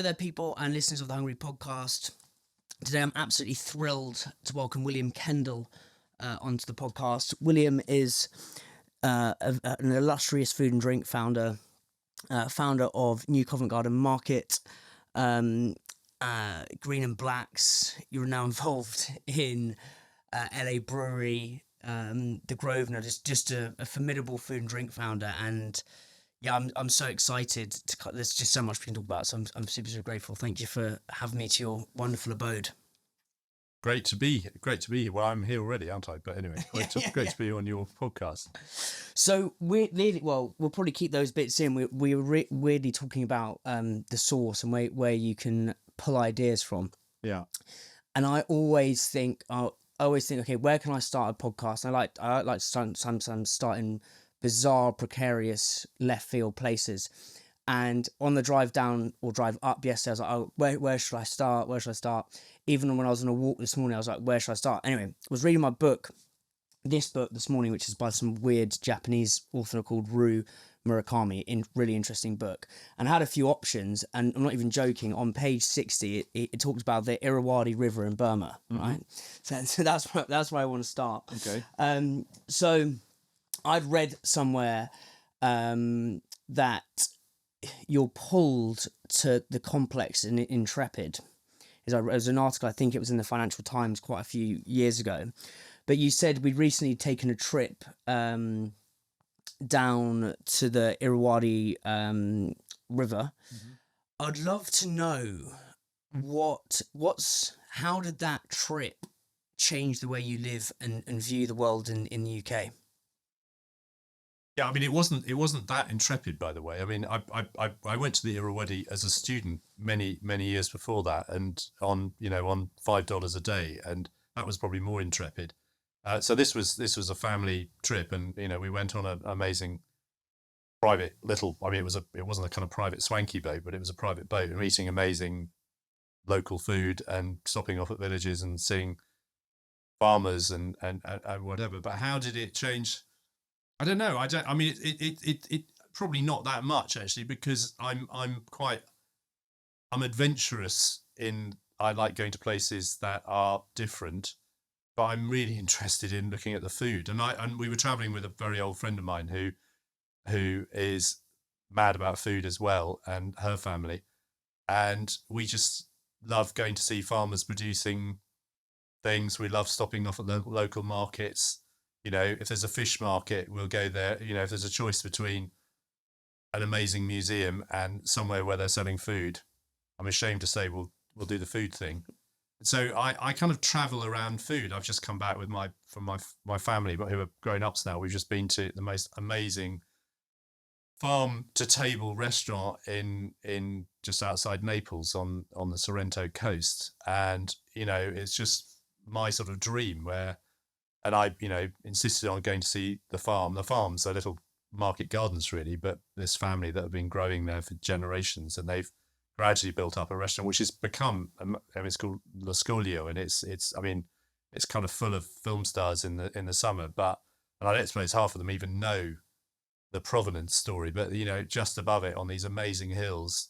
there, people and listeners of the Hungry Podcast. Today, I'm absolutely thrilled to welcome William Kendall onto the podcast. William is an illustrious food and drink founder, founder of New Covent Garden Market, Green and Blacks. You're now involved in L.A Brewery, the Grosvenor. Just a formidable food and drink founder, and yeah, I'm so excited. There's just so much we can talk about, so I'm super, super grateful. Thank you for having me to your wonderful abode. Great to be here. Well, I'm here already, aren't I? But anyway, great to be on your podcast. So we'll probably keep those bits in. We were weirdly talking about the source and where you can pull ideas from. Yeah. And I always think, okay, where can I start a podcast? I like to sometimes start in bizarre, precarious, left field places. And on the drive down or drive up yesterday, I was like, oh, where should I start? Where should I start? Even when I was on a walk this morning, I was like, where should I start? Anyway, I was reading this book this morning, which is by some weird Japanese author called Ru Murakami, really interesting book. And I had a few options, and I'm not even joking. On page 60, it talks about the Irrawaddy River in Burma, right? So that's where I want to start. Okay. So I'd read somewhere that you're pulled to the complex in Intrepid. It was an article, I think it was in the Financial Times quite a few years ago. But you said we'd recently taken a trip down to the Irrawaddy River. Mm-hmm. I'd love to know how did that trip change the way you live and view the world in the UK? Yeah, I mean, it wasn't that intrepid, by the way. I mean, I went to the Irrawaddy as a student many years before that, and on $5 a day, and that was probably more intrepid. So this was a family trip, and we went on an amazing private little. I mean, it wasn't a kind of private swanky boat, but it was a private boat, and eating amazing local food and stopping off at villages and seeing farmers and whatever. But how did it change? I don't know. I mean, it probably not that much actually, because I'm adventurous I like going to places that are different, but I'm really interested in looking at the food. And we were traveling with a very old friend of mine who is mad about food as well, and her family. And we just love going to see farmers producing things. We love stopping off at the local markets. If there's a fish market, we'll go there. If there's a choice between an amazing museum and somewhere where they're selling food, I'm ashamed to say we'll do the food thing. So I kind of travel around food. I've just come back from my family, but who are grown-ups now. We've just been to the most amazing farm to table restaurant in just outside Naples on the Sorrento coast, and it's just my sort of dream where. And I, insisted on going to see the farm. The farms are little market gardens, really, but this family that have been growing there for generations, and they've gradually built up a restaurant, which has become, it's called La Scoglio, and it's kind of full of film stars in the summer. And I don't suppose half of them even know the provenance story. But just above it, on these amazing hills,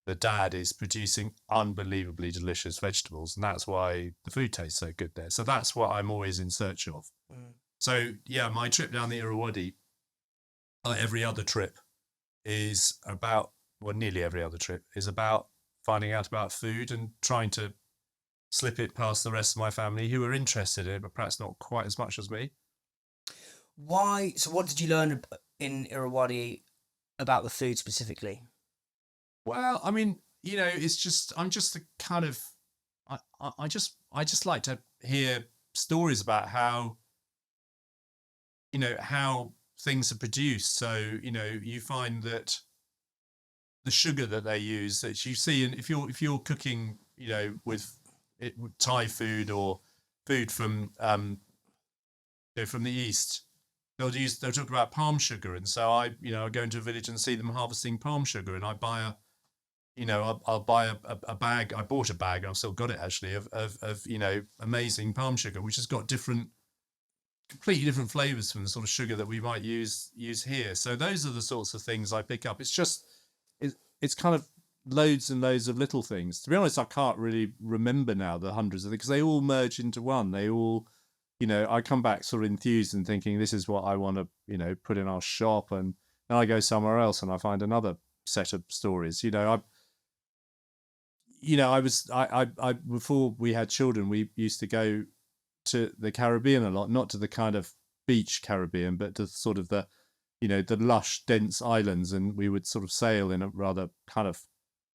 the dad is producing unbelievably delicious vegetables, and that's why the food tastes so good there. So that's what I'm always in search of. So yeah, my trip down the Irrawaddy, like every other trip, is about, well, nearly every other trip is about finding out about food and trying to slip it past the rest of my family who are interested in it, but perhaps not quite as much as me. Why? So what did you learn in Irrawaddy about the food specifically? Well, I mean, it's just, I'm just a kind of, I just like to hear stories about how, how things are produced. So, you find that the sugar that they use, that you see, and if you're cooking, with Thai food or food from the East, they'll talk about palm sugar. And so I go into a village and see them harvesting palm sugar, and I buy I'll buy a bag. I bought a bag, I've still got it actually, of amazing palm sugar, which has got completely different flavors from the sort of sugar that we might use here. So those are the sorts of things I pick up. It's just, it's kind of loads and loads of little things. To be honest, I can't really remember now the hundreds of things because they all merge into one. They all, I come back sort of enthused and thinking this is what I want to, put in our shop, and then I go somewhere else and I find another set of stories. I before we had children, we used to go to the Caribbean a lot, not to the kind of beach Caribbean, but to sort of the lush, dense islands, and we would sort of sail in a rather kind of,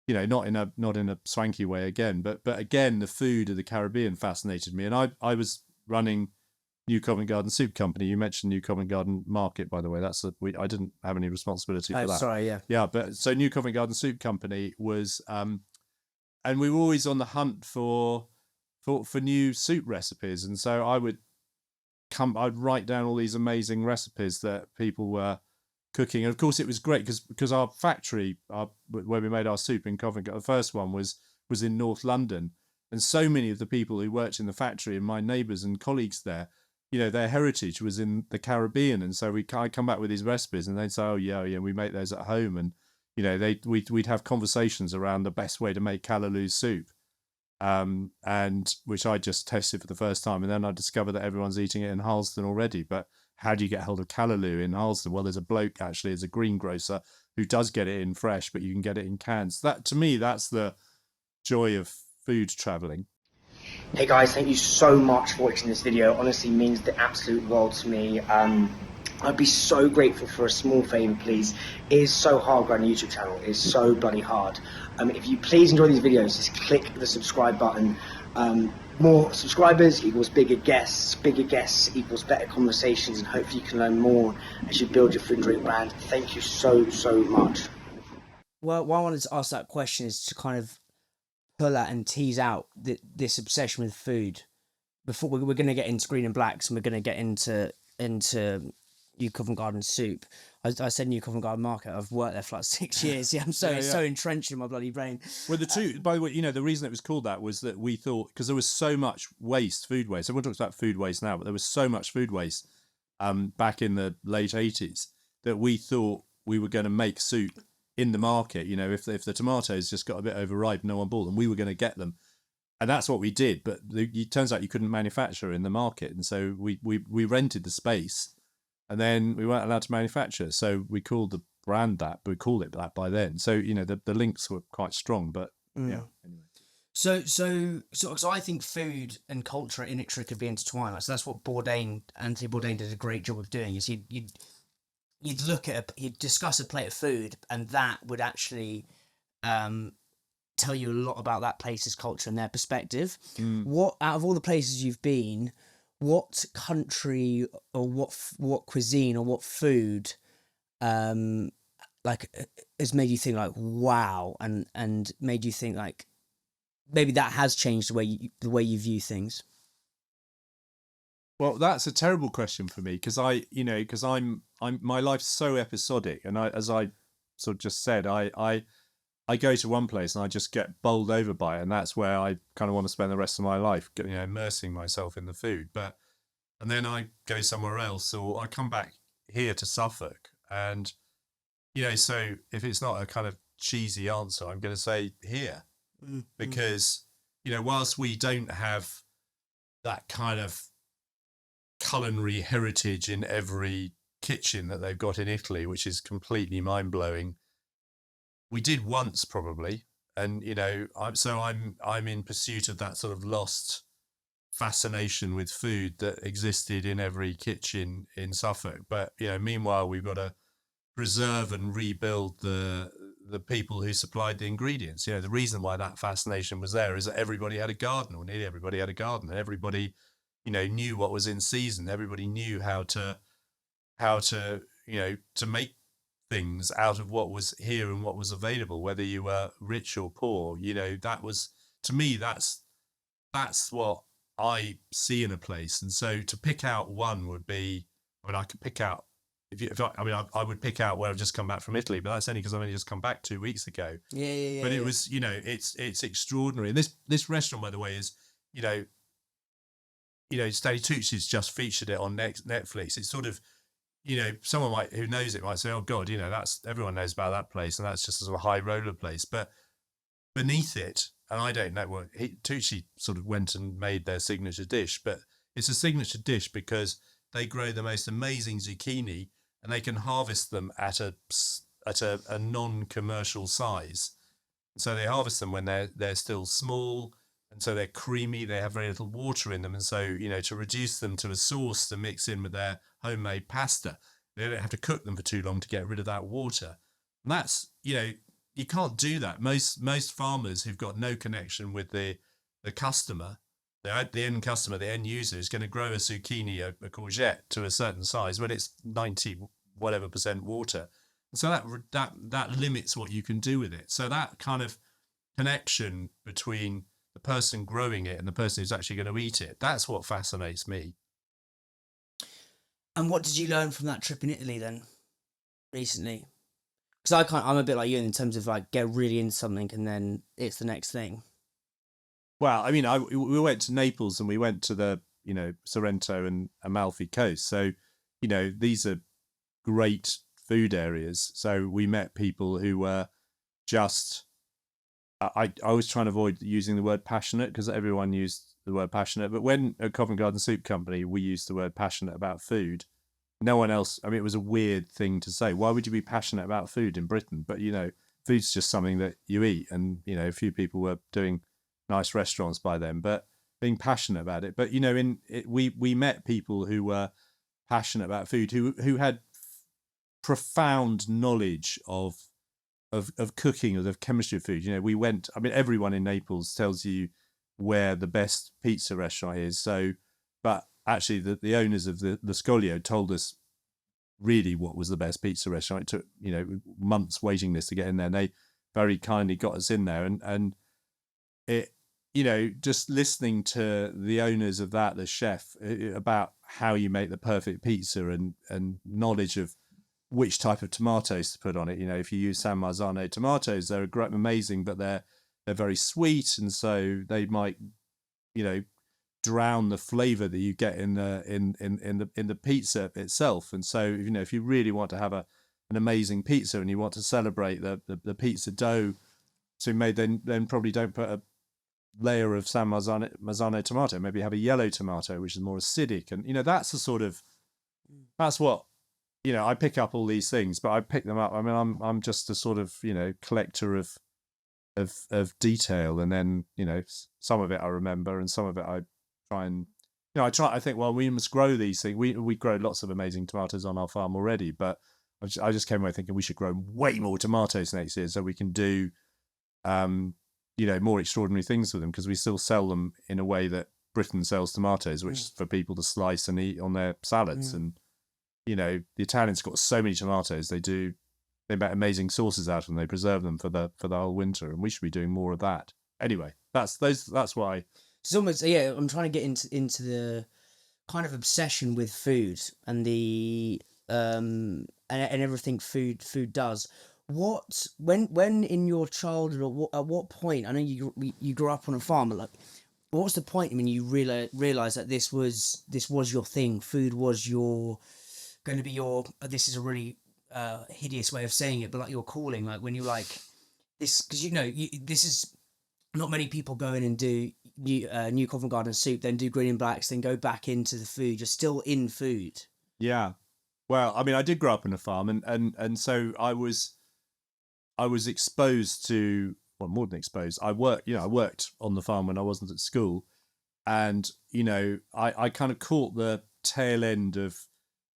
not in a swanky way again, but again, the food of the Caribbean fascinated me, and I was running New Covent Garden Soup Company. You mentioned New Covent Garden Market, by the way. I didn't have any responsibility for that. Sorry, yeah. But so New Covent Garden Soup Company was, and we were always on the hunt for new soup recipes, and so I'd write down all these amazing recipes that people were cooking. And of course, it was great because our factory, where we made our soup in Covent, the first one was in North London, and so many of the people who worked in the factory and my neighbours and colleagues there, their heritage was in the Caribbean, and so I'd come back with these recipes, and they'd say, "Oh yeah, we make those at home," and we'd have conversations around the best way to make callaloo soup. And which I just tested for the first time, and then I discovered that everyone's eating it in Harlesden already. But how do you get hold of callaloo in Harlesden? Well, there's a bloke actually, as a greengrocer, who does get it in fresh, but you can get it in cans. That, to me, that's the joy of food traveling. Hey guys, thank you so much for watching this video. Honestly, means the absolute world to me. I'd be so grateful for a small favour, please. It is so hard growing a YouTube channel. It is so bloody hard. If you please enjoy these videos, just click the subscribe button. More subscribers equals bigger guests equals better conversations, and hopefully you can learn more as you build your food and drink brand. Thank you so much. Well, why I wanted to ask that question is to kind of pull out and tease out this obsession with food. Before we're going to get into green and blacks, and we're going to get into New Covent Garden Soup. I said New Covent Garden Market. I've worked there for like 6 years. Yeah, I'm so entrenched in my bloody brain. Well, by the way, the reason it was called that was that we thought, because there was so much food waste. Everyone talks about food waste now, but there was so much food waste back in the late 80s that we thought we were going to make soup in the market. If the tomatoes just got a bit overripe, no one bought them, we were going to get them. And that's what we did. But it turns out you couldn't manufacture in the market. And so we rented the space. And then we weren't allowed to manufacture, so we called the brand that, but we called it that by then. So the links were quite strong, but yeah. Anyway. So I think food and culture inextricably intertwined. So that's what Anthony Bourdain did a great job of doing. Is you'd you'd discuss a plate of food, and that would actually tell you a lot about that place's culture and their perspective. What, out of all the places you've been, what country or what cuisine or what food has made you think like wow, and made you think like maybe that has changed the way you view things? Well, that's a terrible question for me because I'm my life's so episodic, and as I sort of just said, I go to one place and I just get bowled over by it, and that's where I kind of want to spend the rest of my life, immersing myself in the food. And then I go somewhere else, or I come back here to Suffolk, and so if it's not a kind of cheesy answer, I'm going to say here, because whilst we don't have that kind of culinary heritage in every kitchen that they've got in Italy, which is completely mind-blowing, we did once probably, and I'm in pursuit of that sort of lost fascination with food that existed in every kitchen in Suffolk. But meanwhile, we've got to preserve and rebuild the people who supplied the ingredients. The reason why that fascination was there is that everybody had a garden, or nearly everybody had a garden, and everybody knew what was in season. Everybody knew how to to make things out of what was here and what was available, whether you were rich or poor. That was, to me, that's what I see in a place. And so to pick out one would be, I could pick out, I would pick out where I've just come back from Italy, but that's only because I've only just come back 2 weeks ago. Yeah. But it was, it's extraordinary. And this restaurant, by the way, is, Stanley Tucci's just featured it on Netflix. It's sort of, someone who knows it might say, oh God, that's, everyone knows about that place, and that's just a sort of high roller place. But beneath it, and I don't know what Tucci sort of went and made their signature dish, but it's a signature dish because they grow the most amazing zucchini and they can harvest them at a non-commercial size. So they harvest them when they're still small, and so they're creamy. They have very little water in them, and so to reduce them to a sauce to mix in with their homemade pasta, they don't have to cook them for too long to get rid of that water. And that's you can't do that. Most farmers who've got no connection with the customer, the end customer, the end user, is going to grow a zucchini, a courgette to a certain size when it's 90 whatever % water. So that limits what you can do with it. So that kind of connection between the person growing it and the person who's actually going to eat it, that's what fascinates me. And what did you learn from that trip in Italy then, recently? Because I'm a bit like you in terms of like get really into something and then it's the next thing. Well, I mean, we went to Naples and we went to the Sorrento and Amalfi Coast. So these are great food areas. So we met people who were just. I was trying to avoid using the word passionate because everyone used the word passionate. But when at Covent Garden Soup Company we used the word passionate about food, no one else. I mean, it was a weird thing to say. Why would you be passionate about food in Britain? But food's just something that you eat, and a few people were doing nice restaurants by then, but being passionate about it. But we met people who were passionate about food, who had profound knowledge of cooking, of the chemistry of food. We went. I mean, everyone in Naples tells you where the best pizza restaurant is. So, but actually, the owners of the Scoglio told us really what was the best pizza restaurant. It took months waiting list to get in there, and they very kindly got us in there. And it just listening to the owners of that, the chef, about how you make the perfect pizza and knowledge of which type of tomatoes to put on it. If you use San Marzano tomatoes, they're amazing, but they're very sweet, and so they might drown the flavor that you get in the pizza itself. And so if you really want to have an amazing pizza and you want to celebrate the pizza dough so made, then probably don't put a layer of San Marzano tomato. Maybe have a yellow tomato, which is more acidic. And that's what I pick up all these things, but I pick them up. I mean, I'm just a sort of collector of detail, and then some of it I remember, and some of it I try and I think, well, we must grow these things. We grow lots of amazing tomatoes on our farm already, but I just came away thinking we should grow way more tomatoes next year so we can do more extraordinary things with them, because we still sell them in a way that Britain sells tomatoes, which is for people to slice and eat on their salads. And the Italians got so many tomatoes, they make amazing sauces out of them. They preserve them for the whole winter, and we should be doing more of that. Anyway, that's why. It's almost, I'm trying to get into the kind of obsession with food and the and everything food does. When in your childhood, or at what point? I know you grew up on a farm, but like, what was the point when you realized that this was your thing? Food was going to be your. This is a really hideous way of saying it, but like your calling. Like when you like this, because this is not many people go in and do New Covent Garden Soup, then do Green and Blacks, then go back into the food. You're still in food. Yeah. Well, I mean, I did grow up on a farm, and so I was exposed to, well, more than exposed. I worked on the farm when I wasn't at school, and I kind of caught the tail end of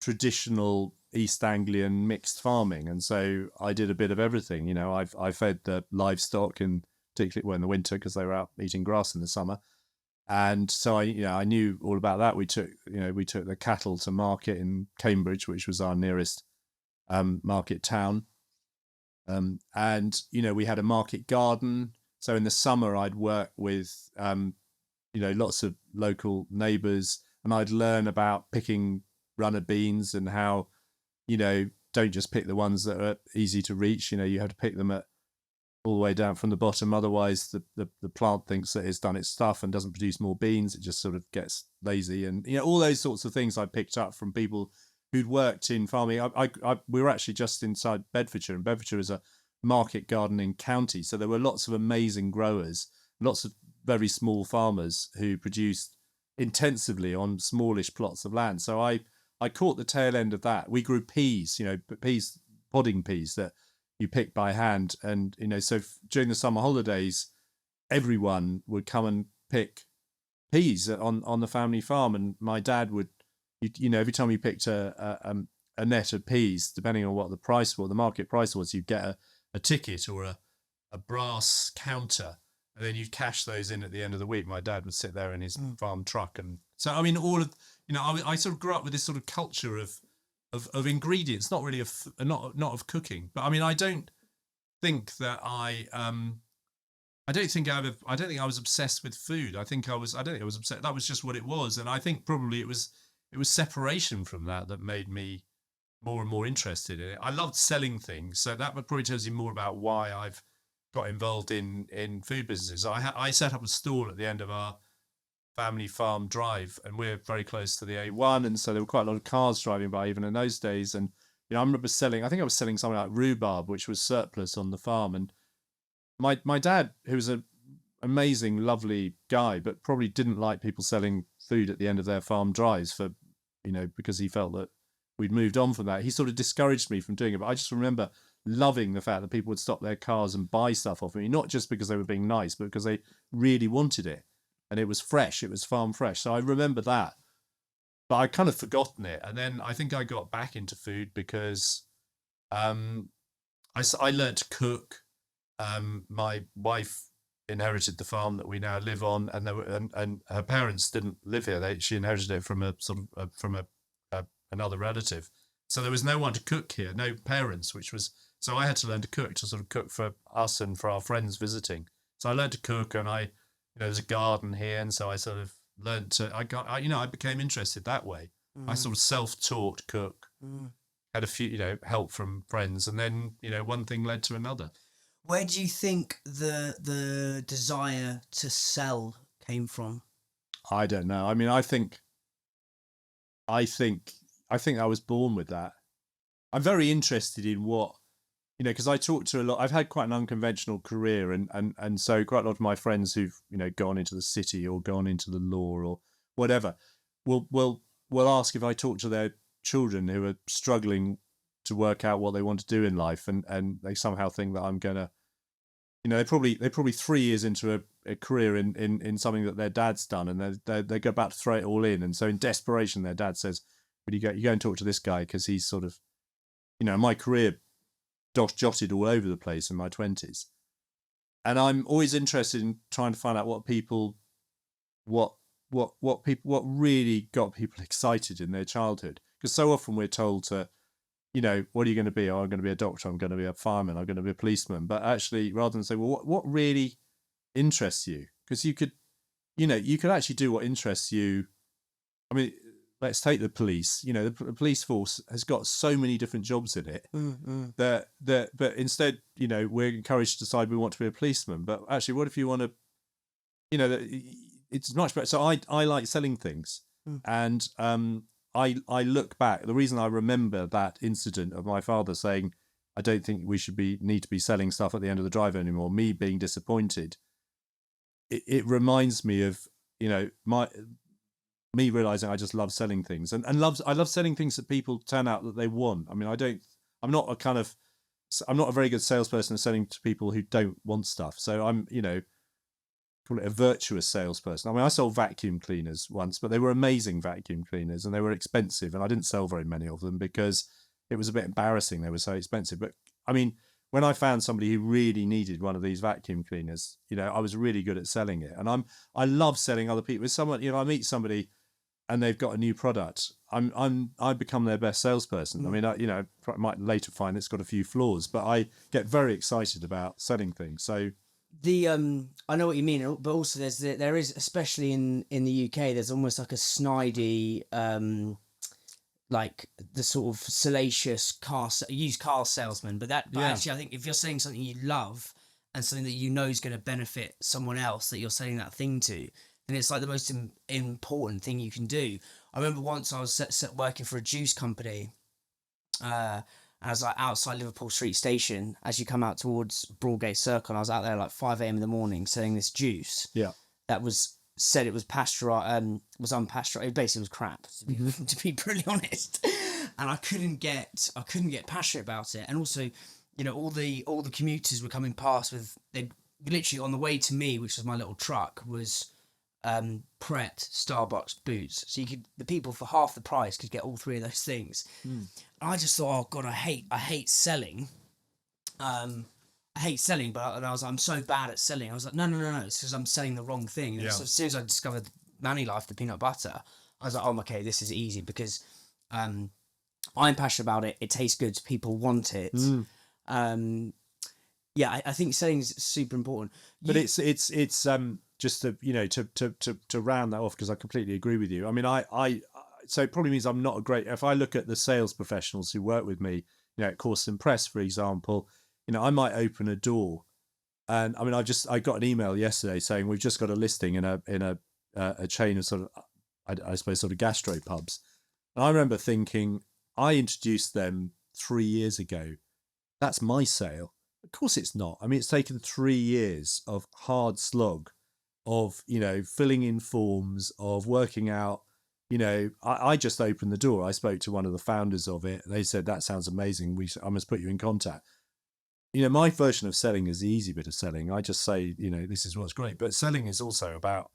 traditional East Anglian mixed farming, and so I did a bit of everything. I fed the livestock, and particularly in the winter because they were out eating grass in the summer, and so I knew all about that. We took the cattle to market in Cambridge, which was our nearest market town. And we had a market garden. So in the summer, I'd work with lots of local neighbours, and I'd learn about picking runner beans and how don't just pick the ones that are easy to reach. You have to pick them all the way down from the bottom. Otherwise, the plant thinks that it's done its stuff and doesn't produce more beans. It just sort of gets lazy, and all those sorts of things I picked up from people who'd worked in farming. We were actually just inside Bedfordshire, and Bedfordshire is a market gardening county. So there were lots of amazing growers, lots of very small farmers who produced intensively on smallish plots of land. So I caught the tail end of that. We grew peas, peas, podding peas that you pick by hand. And, so during the summer holidays, everyone would come and pick peas on the family farm. And my dad would, every time you picked a net of peas, depending on what the price was, the market price was, you'd get a ticket or a brass counter, and then you'd cash those in at the end of the week. My dad would sit there in his farm truck. And so, I mean, all of, I sort of grew up with this sort of culture of ingredients, not really not of cooking. But I mean, I don't think that I don't think I was obsessed with food. I don't think I was obsessed. That was just what it was. And I think probably it was separation from that made me more and more interested in it. I loved selling things. So that probably tells you more about why I've got involved in food businesses. I set up a stall at the end of our family farm drive, and we're very close to the A1, and so there were quite a lot of cars driving by even in those days. And I remember I think I was selling something like rhubarb, which was surplus on the farm. And my dad, who was an amazing, lovely guy, but probably didn't like people selling food at the end of their farm drives for, because he felt that we'd moved on from that. He sort of discouraged me from doing it. But I just remember loving the fact that people would stop their cars and buy stuff off me, not just because they were being nice, but because they really wanted it. And it was fresh. It was farm fresh. So I remember that. But I'd kind of forgotten it. And then I think I got back into food because I learned to cook. My wife inherited the farm that we now live on, and her parents didn't live here. She inherited it from another relative. So there was no one to cook here, no parents, so I had to learn to cook, to sort of cook for us and for our friends visiting. So I learned to cook, and there's a garden here, and so I sort of learned to. I became interested that way. I sort of self-taught cook, had a few, help from friends, and then one thing led to another. Where do you think the desire to sell came from? I don't know. I mean, I think I was born with that. I'm very interested in what, because I talk to a lot. I've had quite an unconventional career, and so quite a lot of my friends who've gone into the city or gone into the law or whatever will ask if I talk to their children who are struggling to work out what they want to do in life, and they somehow think that I'm gonna, they're probably 3 years into a career in something that their dad's done, and they go about to throw it all in, and so in desperation their dad says, "But you go and talk to this guy because he's sort of, my career jotted all over the place in my 20s," and I'm always interested in trying to find out what really got people excited in their childhood, because so often we're told to, what are you going to be? Oh, I'm going to be a doctor. I'm going to be a fireman. I'm going to be a policeman. But actually, rather than say, well, what really interests you? Because you could actually do what interests you. I mean, let's take the police. The police force has got so many different jobs in it that but instead, we're encouraged to decide we want to be a policeman. But actually, what if you want to, it's much better. So I like selling things, and I look back. The reason I remember that incident of my father saying, "I don't think we need to be selling stuff at the end of the drive anymore," me being disappointed, it reminds me of me realizing I just love selling things, and I love selling things that people turn out that they want. I mean, I'm not a very good salesperson selling to people who don't want stuff. So I'm, call it a virtuous salesperson. I mean, I sold vacuum cleaners once, but they were amazing vacuum cleaners, and they were expensive, and I didn't sell very many of them because it was a bit embarrassing. They were so expensive. But I mean, when I found somebody who really needed one of these vacuum cleaners, I was really good at selling it. And I love selling other people. If someone, I meet somebody and they've got a new product, I become their best salesperson. I mean, I might later find it's got a few flaws, but I get very excited about selling things. So I know what you mean, but also there is, especially in the UK, there's almost like a snidey, like the sort of salacious used car salesman. But actually, I think if you're selling something you love and something that is going to benefit someone else that you're selling that thing to, then it's like the most important thing you can do. I remember once I was working for a juice company, and And I was like outside Liverpool Street Station as you come out towards Broadgate Circle. And I was out there like 5 a.m. in the morning selling this juice. Yeah. That was said it was was unpasteurized. It basically was crap, to be brutally honest. And I couldn't get passionate about it. And also, you know, all the commuters were coming past with, they literally on the way to me, which was my little truck, was Pret, Starbucks, Boots. So the people for half the price could get all three of those things. I just thought, oh God, I hate selling. I hate selling, but I was like, I'm so bad at selling. I was like, no, it's because I'm selling the wrong thing. Yeah. So as soon as I discovered Manny Life, the peanut butter, I was like, oh, okay, this is easy because I'm passionate about it. It tastes good. People want it. Yeah, I think selling is super important. But it's just to, you know, to round that off, because I completely agree with you. I mean, I so it probably means I'm not a great, if I look at the sales professionals who work with me, you know, at Cawston Press, for example, you know, I might open a door, and I mean, I got an email yesterday saying we've just got a listing in a chain of sort of, I suppose, sort of gastro pubs. And I remember thinking, I introduced them 3 years ago. That's my sale. Of course it's not. I mean, it's taken 3 years of hard slog, of, you know, filling in forms, of working out, you know, I just opened the door. I spoke to one of the founders of it. They said, that sounds amazing. I must put you in contact. You know, my version of selling is the easy bit of selling. I just say, you know, this is what's great. But selling is also about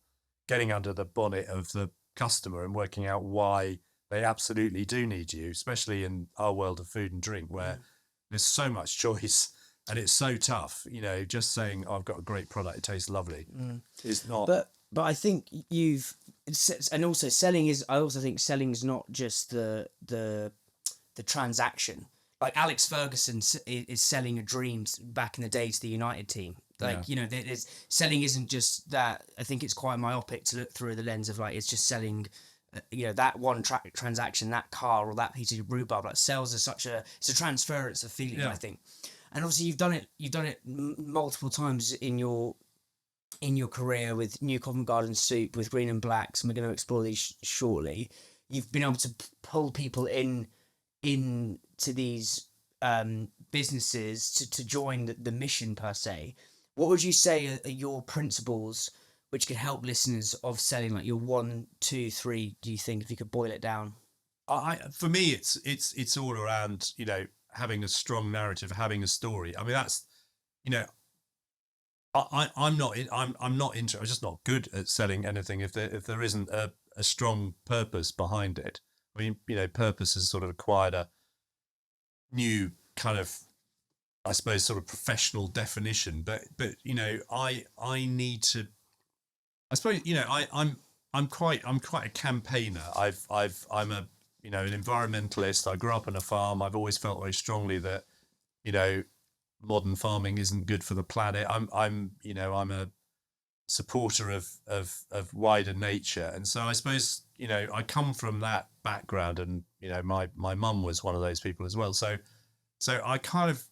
getting under the bonnet of the customer and working out why they absolutely do need you, especially in our world of food and drink, where there's so much choice and it's so tough. You know, just saying, oh, I've got a great product, it tastes lovely, is not. But I think and also selling is. I also think selling is not just the transaction. Like Alex Ferguson is selling a dream back in the day to the United team. Like, you know, selling isn't just that. I think it's quite myopic to look through the lens of like, it's just selling, you know, that one transaction, that car or that piece of rhubarb. Like sales is it's a transference of feeling, I think. And obviously you've done it multiple times in your career with New Covent Garden Soup, with Green and Blacks, and we're going to explore these shortly. You've been able to pull people into these businesses to join the mission per se. What would you say are your principles which could help listeners of selling? Like your 1, 2, 3, do you think, if you could boil it down? For me, it's all around, you know, having a strong narrative, having a story. I mean, that's, you know, I'm just not good at selling anything if there isn't a strong purpose behind it. I mean, you know, purpose has sort of acquired a new kind of, I suppose, sort of professional definition. But you know, I need to, I suppose, you know, I'm quite a campaigner. I'm a, you know, an environmentalist. I grew up on a farm. I've always felt very strongly that, you know, modern farming isn't good for the planet. I'm you know, I'm a supporter of wider nature, and so I suppose, you know, I come from that background, and you know, my mum was one of those people as well. So I kind of,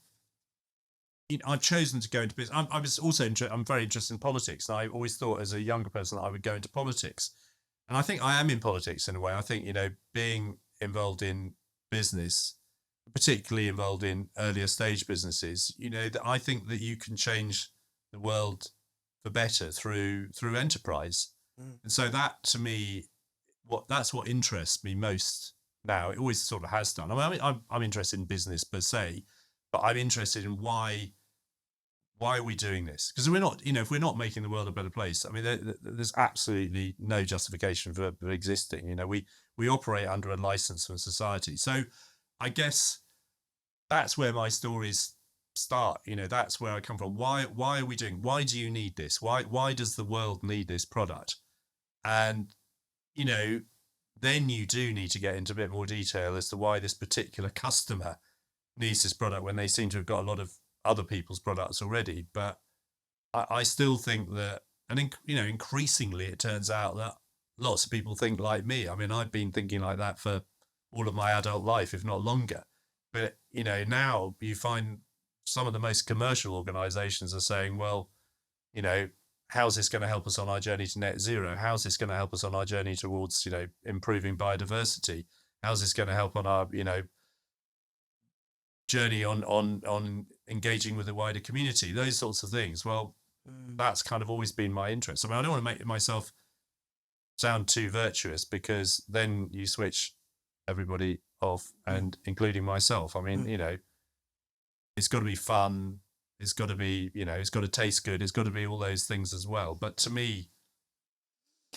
you know, I've chosen to go into business. I was also I'm very interested in politics, and I always thought as a younger person that I would go into politics, and I think I am in politics in a way. I think, you know, being involved in business, particularly involved in earlier stage businesses, you know, that I think that you can change the world for better through enterprise. And so that, to me, that's what interests me most now. It always sort of has done. I mean, I'm interested in business per se, but I'm interested in why are we doing this? Because we're not, you know, if we're not making the world a better place, I mean, there's absolutely no justification for existing. You know, we operate under a license from society. So I guess that's where my stories start. You know, that's where I come from. Why are we doing? Why do you need this? Why does the world need this product? And, you know, then you do need to get into a bit more detail as to why this particular customer needs this product when they seem to have got a lot of other people's products already. But I still think that, and you know, increasingly it turns out that lots of people think like me. I mean, I've been thinking like that for all of my adult life, if not longer. But, you know, now you find some of the most commercial organizations are saying, well, you know, how's this going to help us on our journey to net zero? How's this going to help us on our journey towards, you know, improving biodiversity? How's this going to help on our, you know, journey on engaging with the wider community, those sorts of things. Well, that's kind of always been my interest. I mean, I don't want to make myself sound too virtuous, because then you switch everybody off, and including myself. I mean, it's got to be fun. It's got to be, it's got to taste good. It's got to be all those things as well. But to me,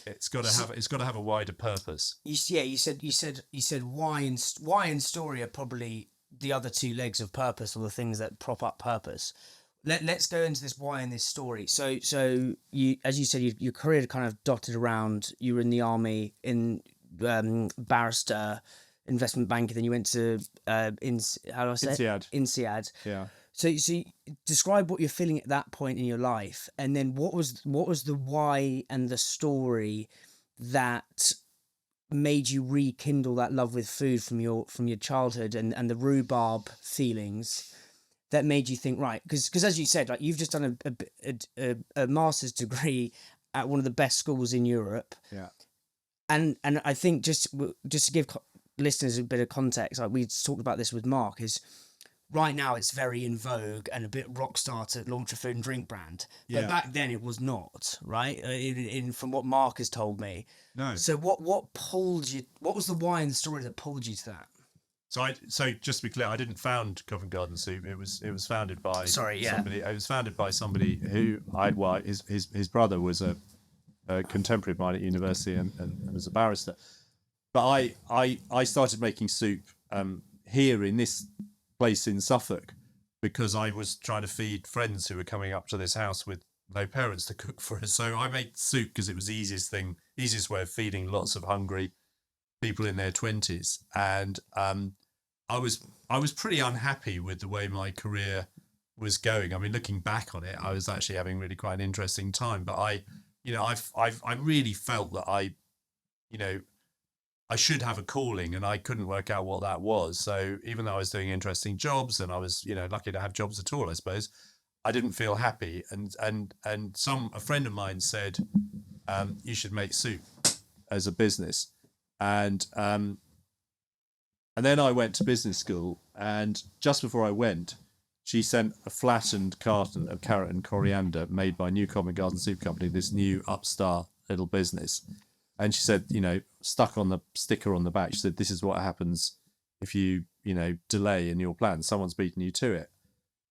it's got to have a wider purpose. You said why and story are probably the other two legs of purpose, or the things that prop up purpose. Let's go into this why and this story. So you, as you said, your career kind of dotted around. You were in the army, in barrister, investment banking. Then you went to INSEAD. INSEAD. Yeah. So describe what you're feeling at that point in your life, and then what was the why and the story that made you rekindle that love with food from your childhood, and the rhubarb feelings that made you think, right, because as you said, like, you've just done a master's degree at one of the best schools in Europe. Yeah. And I think just to give listeners a bit of context, like we talked about this with Mark, is right now it's very in vogue and a bit rock star to launch a food and drink brand. But back then it was not, right? From what Mark has told me. No. So what pulled you? What was the why and the story that pulled you to that? So just to be clear, I didn't found Covent Garden Soup. It was founded by somebody. It was founded by somebody who his brother was a contemporary of mine at university and was a barrister. But I started making soup here in this place in Suffolk, because I was trying to feed friends who were coming up to this house with no parents to cook for us. So I made soup because it was the easiest way of feeding lots of hungry people in their 20s. And I was pretty unhappy with the way my career was going. I mean, looking back on it, I was actually having really quite an interesting time. But I really felt that I should have a calling, and I couldn't work out what that was. So even though I was doing interesting jobs, and I was, lucky to have jobs at all, I suppose, I didn't feel happy. And a friend of mine said, you should make soup as a business. And then I went to business school, and just before I went, she sent a flattened carton of carrot and coriander made by New Covent Garden Soup Company, this new upstart little business. And she said, stuck on the sticker on the back, she said, this is what happens if you, delay in your plan. Someone's beaten you to it.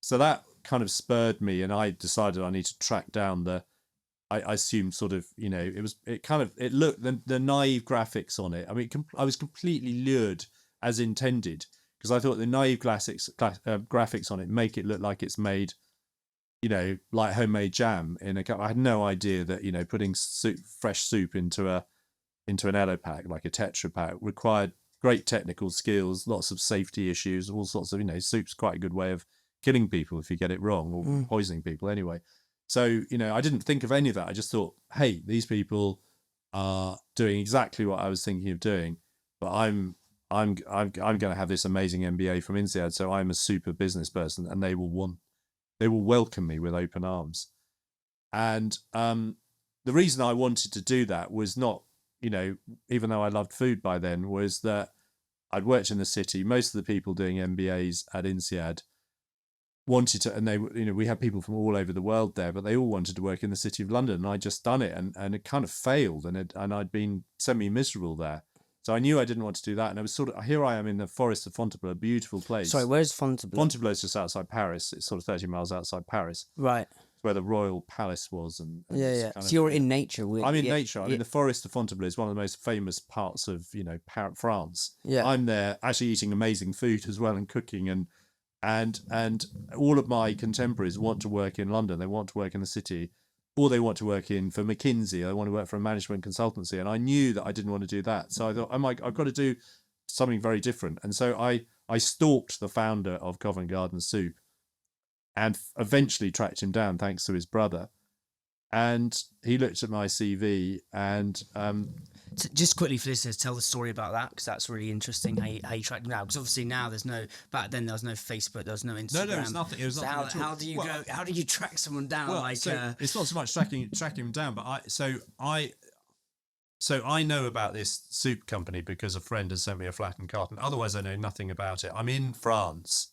So that kind of spurred me, and I decided I need to track down I assumed sort of, it looked, the naive graphics on it. I mean, I was completely lured as intended, because I thought the naive graphics on it make it look like it's made, like homemade jam in a cup. I had no idea that, putting fresh soup into an L.A pack, like a Tetra pack, required great technical skills, lots of safety issues, all sorts of, soup's quite a good way of killing people if you get it wrong, or poisoning people anyway. So, I didn't think of any of that. I just thought, hey, these people are doing exactly what I was thinking of doing, but I'm going to have this amazing MBA from INSEAD, so I'm a super business person, and they will welcome me with open arms. And the reason I wanted to do that was not, even though I loved food by then, was that I'd worked in the city. Most of the people doing MBAs at INSEAD wanted to, and they, we had people from all over the world there, but they all wanted to work in the city of London, and I'd just done it, and it kind of failed, and I'd been semi-miserable there. So I knew I didn't want to do that, and I was here I am in the forest of Fontainebleau, a beautiful place. Sorry, where's Fontainebleau? Fontainebleau is just outside Paris. It's sort of 30 miles outside Paris. Right. It's where the royal palace was. And yeah. So you're in nature. I'm in nature. I mean, the forest of Fontainebleau is one of the most famous parts of, France. Yeah. I'm there actually eating amazing food as well, and cooking, and all of my contemporaries want to work in London. They want to work in the city, or they want to work for McKinsey. They want to work for a management consultancy. And I knew that I didn't want to do that. So I thought, I've got to do something very different. And so I stalked the founder of Covent Garden Soup, and eventually tracked him down thanks to his brother. And he looked at my CV, and just quickly for listeners, tell the story about that, because that's really interesting how you track them down. Because obviously now back then there was no Facebook, there was no Instagram. No, there was nothing. It was nothing. How do you go? How do you track someone down? Well, it's not so much tracking them down, but I know about this soup company because a friend has sent me a flattened carton. Otherwise, I know nothing about it. I'm in France,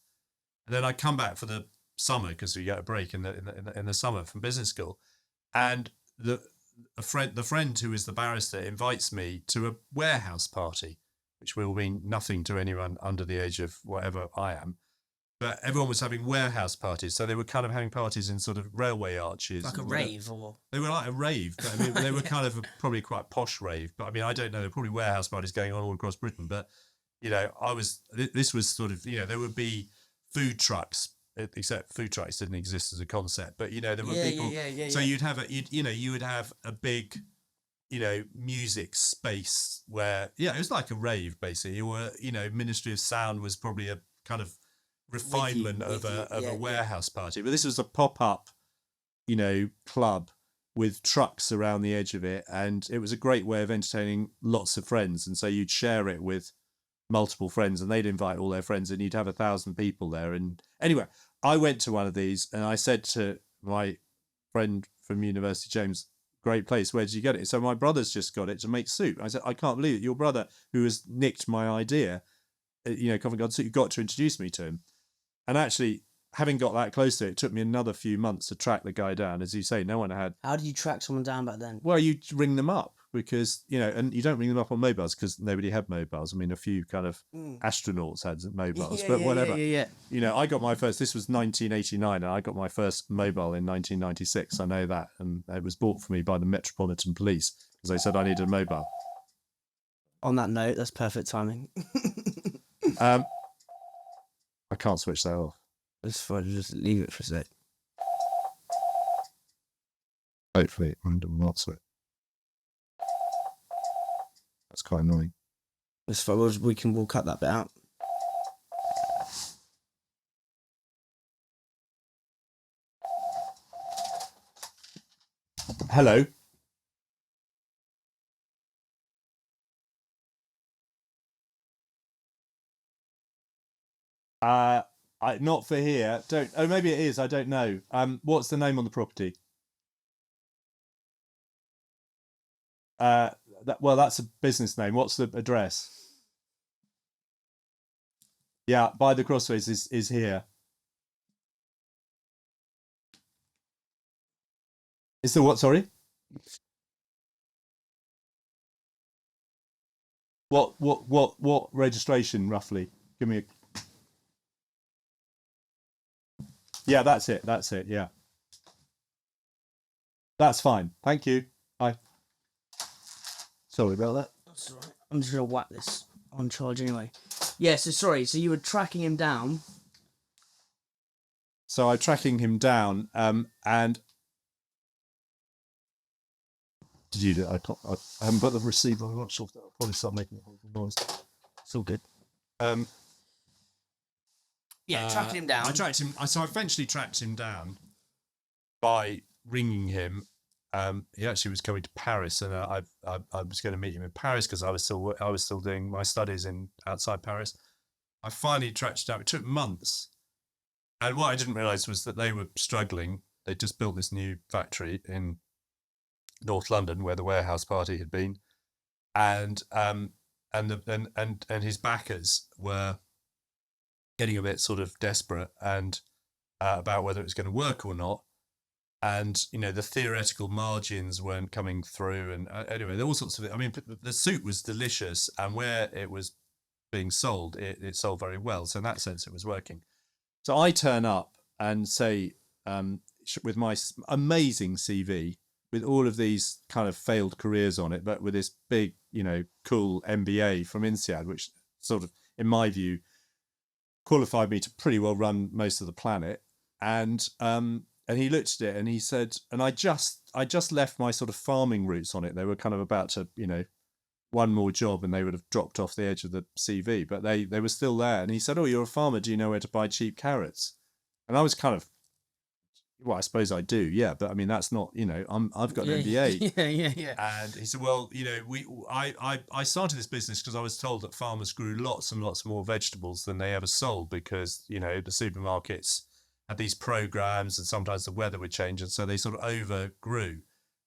And then I come back for the summer because we get a break in the summer from business school, and the friend who is the barrister invites me to a warehouse party, which will mean nothing to anyone under the age of whatever I am. But everyone was having warehouse parties, so they were kind of having parties in sort of railway arches, Like a and rave, or they were like a rave. But I mean, they were kind of probably quite posh rave. But I mean, I don't know. There were probably warehouse parties going on all across Britain. But you know, this was sort of, you know, there would be food trucks, except food trucks didn't exist as a concept. But you know, there were people. So you would have a big, you know, music space where, yeah, it was like a rave basically. Or, you know, Ministry of Sound was probably a kind of refinement of a warehouse party. But this was a pop-up, you know, club with trucks around the edge of it, and it was a great way of entertaining lots of friends. And so you'd share it with multiple friends, and they'd invite all their friends, and you'd have 1,000 people there. And anyway, I went to one of these, and I said to my friend from university, James, great place, where did you get it? So my brother's just got it to make soup. I said, I can't believe it, your brother, who has nicked my idea, you know, Covent Garden soup, you've got to introduce me to him. And actually, having got that close to it, it took me another few months to track the guy down. As you say, no one had. How did you track someone down back then? Well, you ring them up because, you know, and you don't ring them up on mobiles because nobody had mobiles. I mean, a few kind of astronauts had mobiles, but whatever. You know, I got my first, this was 1989, and I got my first mobile in 1996. I know that. And it was bought for me by the Metropolitan Police because they said I needed a mobile. On that note, that's perfect timing. I can't switch that off. It's fine, just leave it for a sec. Hopefully it will not switch. That's quite annoying. It's fine, we'll cut that bit out. Hello. Not for here. Don't. Oh, maybe it is. I don't know. What's the name on the property? Well, that's a business name. What's the address? Yeah, by the Crossways is here. Is the what? Sorry. What registration roughly? Give me a. Yeah, that's it. That's it. Yeah. That's fine. Thank you. Bye. Sorry about that. That's all right. I'm just going to whack this on charge anyway. Yeah, so sorry. So you were tracking him down. So I'm tracking him down, and did you do? I haven't put the receiver on. I'm not sure if that'll probably start making a horrible noise. It's all good. Yeah, tracking him down. I tracked him. So I eventually tracked him down by ringing him. He actually was coming to Paris, and I was going to meet him in Paris because I was still doing my studies outside Paris. I finally tracked him down. It took months, and what I didn't realise was that they were struggling. They just built this new factory in North London where the warehouse party had been, and his backers were getting a bit sort of desperate and about whether it was going to work or not. And, you know, the theoretical margins weren't coming through. And anyway, there were all sorts of it. I mean, the soup was delicious, and where it was being sold, it sold very well. So in that sense, it was working. So I turn up and say, with my amazing CV, with all of these kind of failed careers on it, but with this big, you know, cool MBA from INSEAD, which sort of, in my view, qualified me to pretty well run most of the planet. And he looked at it and he said, and I just left my sort of farming roots on it. They were kind of about to, you know, one more job and they would have dropped off the edge of the CV, but they were still there. And he said, oh, you're a farmer. Do you know where to buy cheap carrots? And I was kind of, well, I suppose I do. Yeah. But I mean, that's not, you know, I've got an MBA. Yeah. And he said, well, you know, I started this business because I was told that farmers grew lots and lots more vegetables than they ever sold because, you know, the supermarkets had these programs and sometimes the weather would change. And so they sort of overgrew.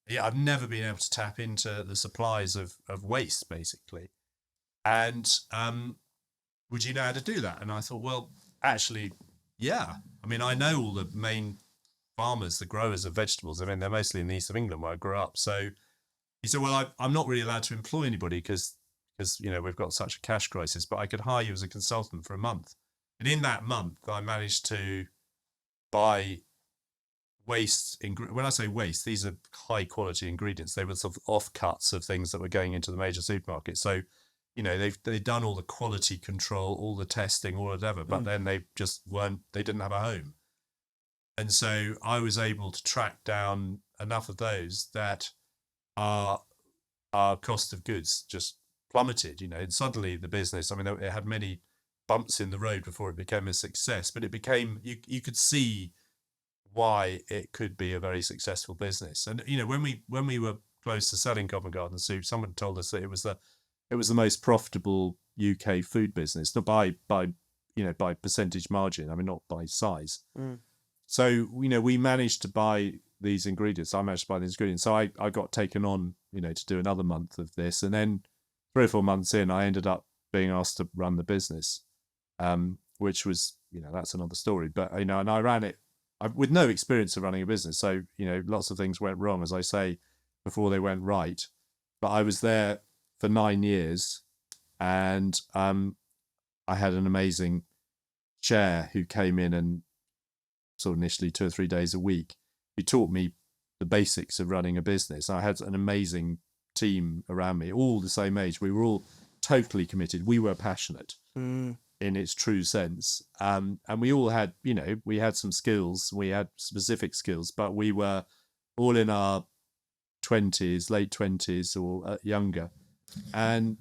Yeah, I've never been able to tap into the supplies of waste, basically. And would you know how to do that? And I thought, well, actually, Yeah. I mean, I know all the main farmers, the growers of vegetables. I mean, they're mostly in the east of England where I grew up. So he said, well, I'm not really allowed to employ anybody because we've got such a cash crisis, but I could hire you as a consultant for a month. And in that month, I managed to buy waste. When I say waste, these are high quality ingredients. They were sort of offcuts of things that were going into the major supermarkets. So, they've done all the quality control, all the testing, all whatever, but then they just they didn't have a home. And so I was able to track down enough of those that our cost of goods just plummeted, and suddenly the business, I mean, it had many bumps in the road before it became a success, but it became, you could see why it could be a very successful business. And, when we were close to selling Covent Garden soup, someone told us that it was the most profitable UK food business, not by percentage margin. I mean, not by size. So, we managed to buy these ingredients. I managed to buy these ingredients. So I got taken on, to do another month of this. And then 3 or 4 months in, I ended up being asked to run the business, which was, that's another story. But, and I ran it with no experience of running a business. So, lots of things went wrong, as I say, before they went right. But I was there for 9 years, and I had an amazing chair who came in and sort of initially 2 or 3 days a week. He taught me the basics of running a business. I had an amazing team around me, all the same age. We were all totally committed. We were passionate in its true sense. And we all had, we had some skills. We had specific skills, but we were all in our 20s, late 20s or younger. And,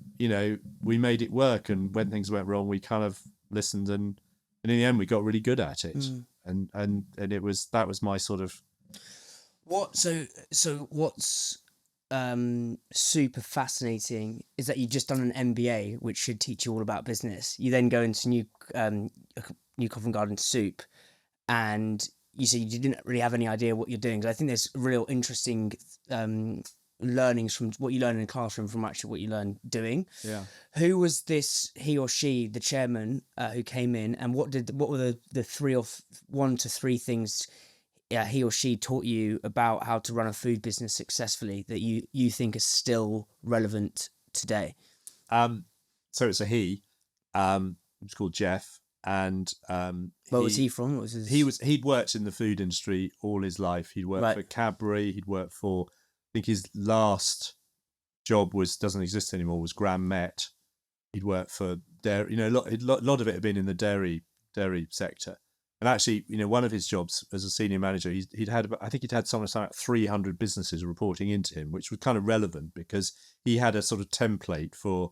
we made it work. And when things went wrong, we kind of listened, and in the end, we got really good at it. And that was my sort of. So what's super fascinating is that you've just done an MBA, which should teach you all about business. You then go into new Covent Garden soup, and you said you didn't really have any idea what you're doing. So I think there's real interesting learnings from what you learn in the classroom from actually what you learn doing. Yeah. Who was this, he or she, the chairman who came in, and what were the 1 to 3 things he or she taught you about how to run a food business successfully that you think is still relevant today? So it's a he. It's called Jeff, and where was he from? What was his... He'd worked in the food industry all his life. He'd worked for Cadbury. He'd worked for, I think his last job doesn't exist anymore, was Graham Met. He'd worked for dairy. A lot of it had been in the dairy sector. And actually, one of his jobs as a senior manager, he'd had something like 300 businesses reporting into him, which was kind of relevant because he had a sort of template for,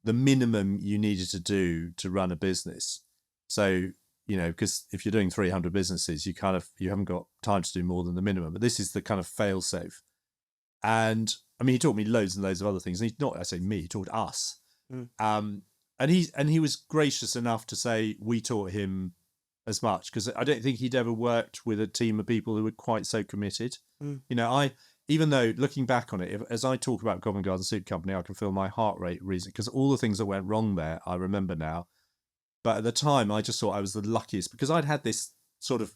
the minimum you needed to do to run a business. So, because if you're doing 300 businesses, you haven't got time to do more than the minimum. But this is the kind of fail safe. And I mean, he taught me loads and loads of other things. And he taught us. And he was gracious enough to say we taught him as much, because I don't think he'd ever worked with a team of people who were quite so committed. Even though looking back on it, as I talk about Covent Garden Soup Company, I can feel my heart rate raising, because all the things that went wrong there, I remember now. But at the time, I just thought I was the luckiest, because I'd had this sort of,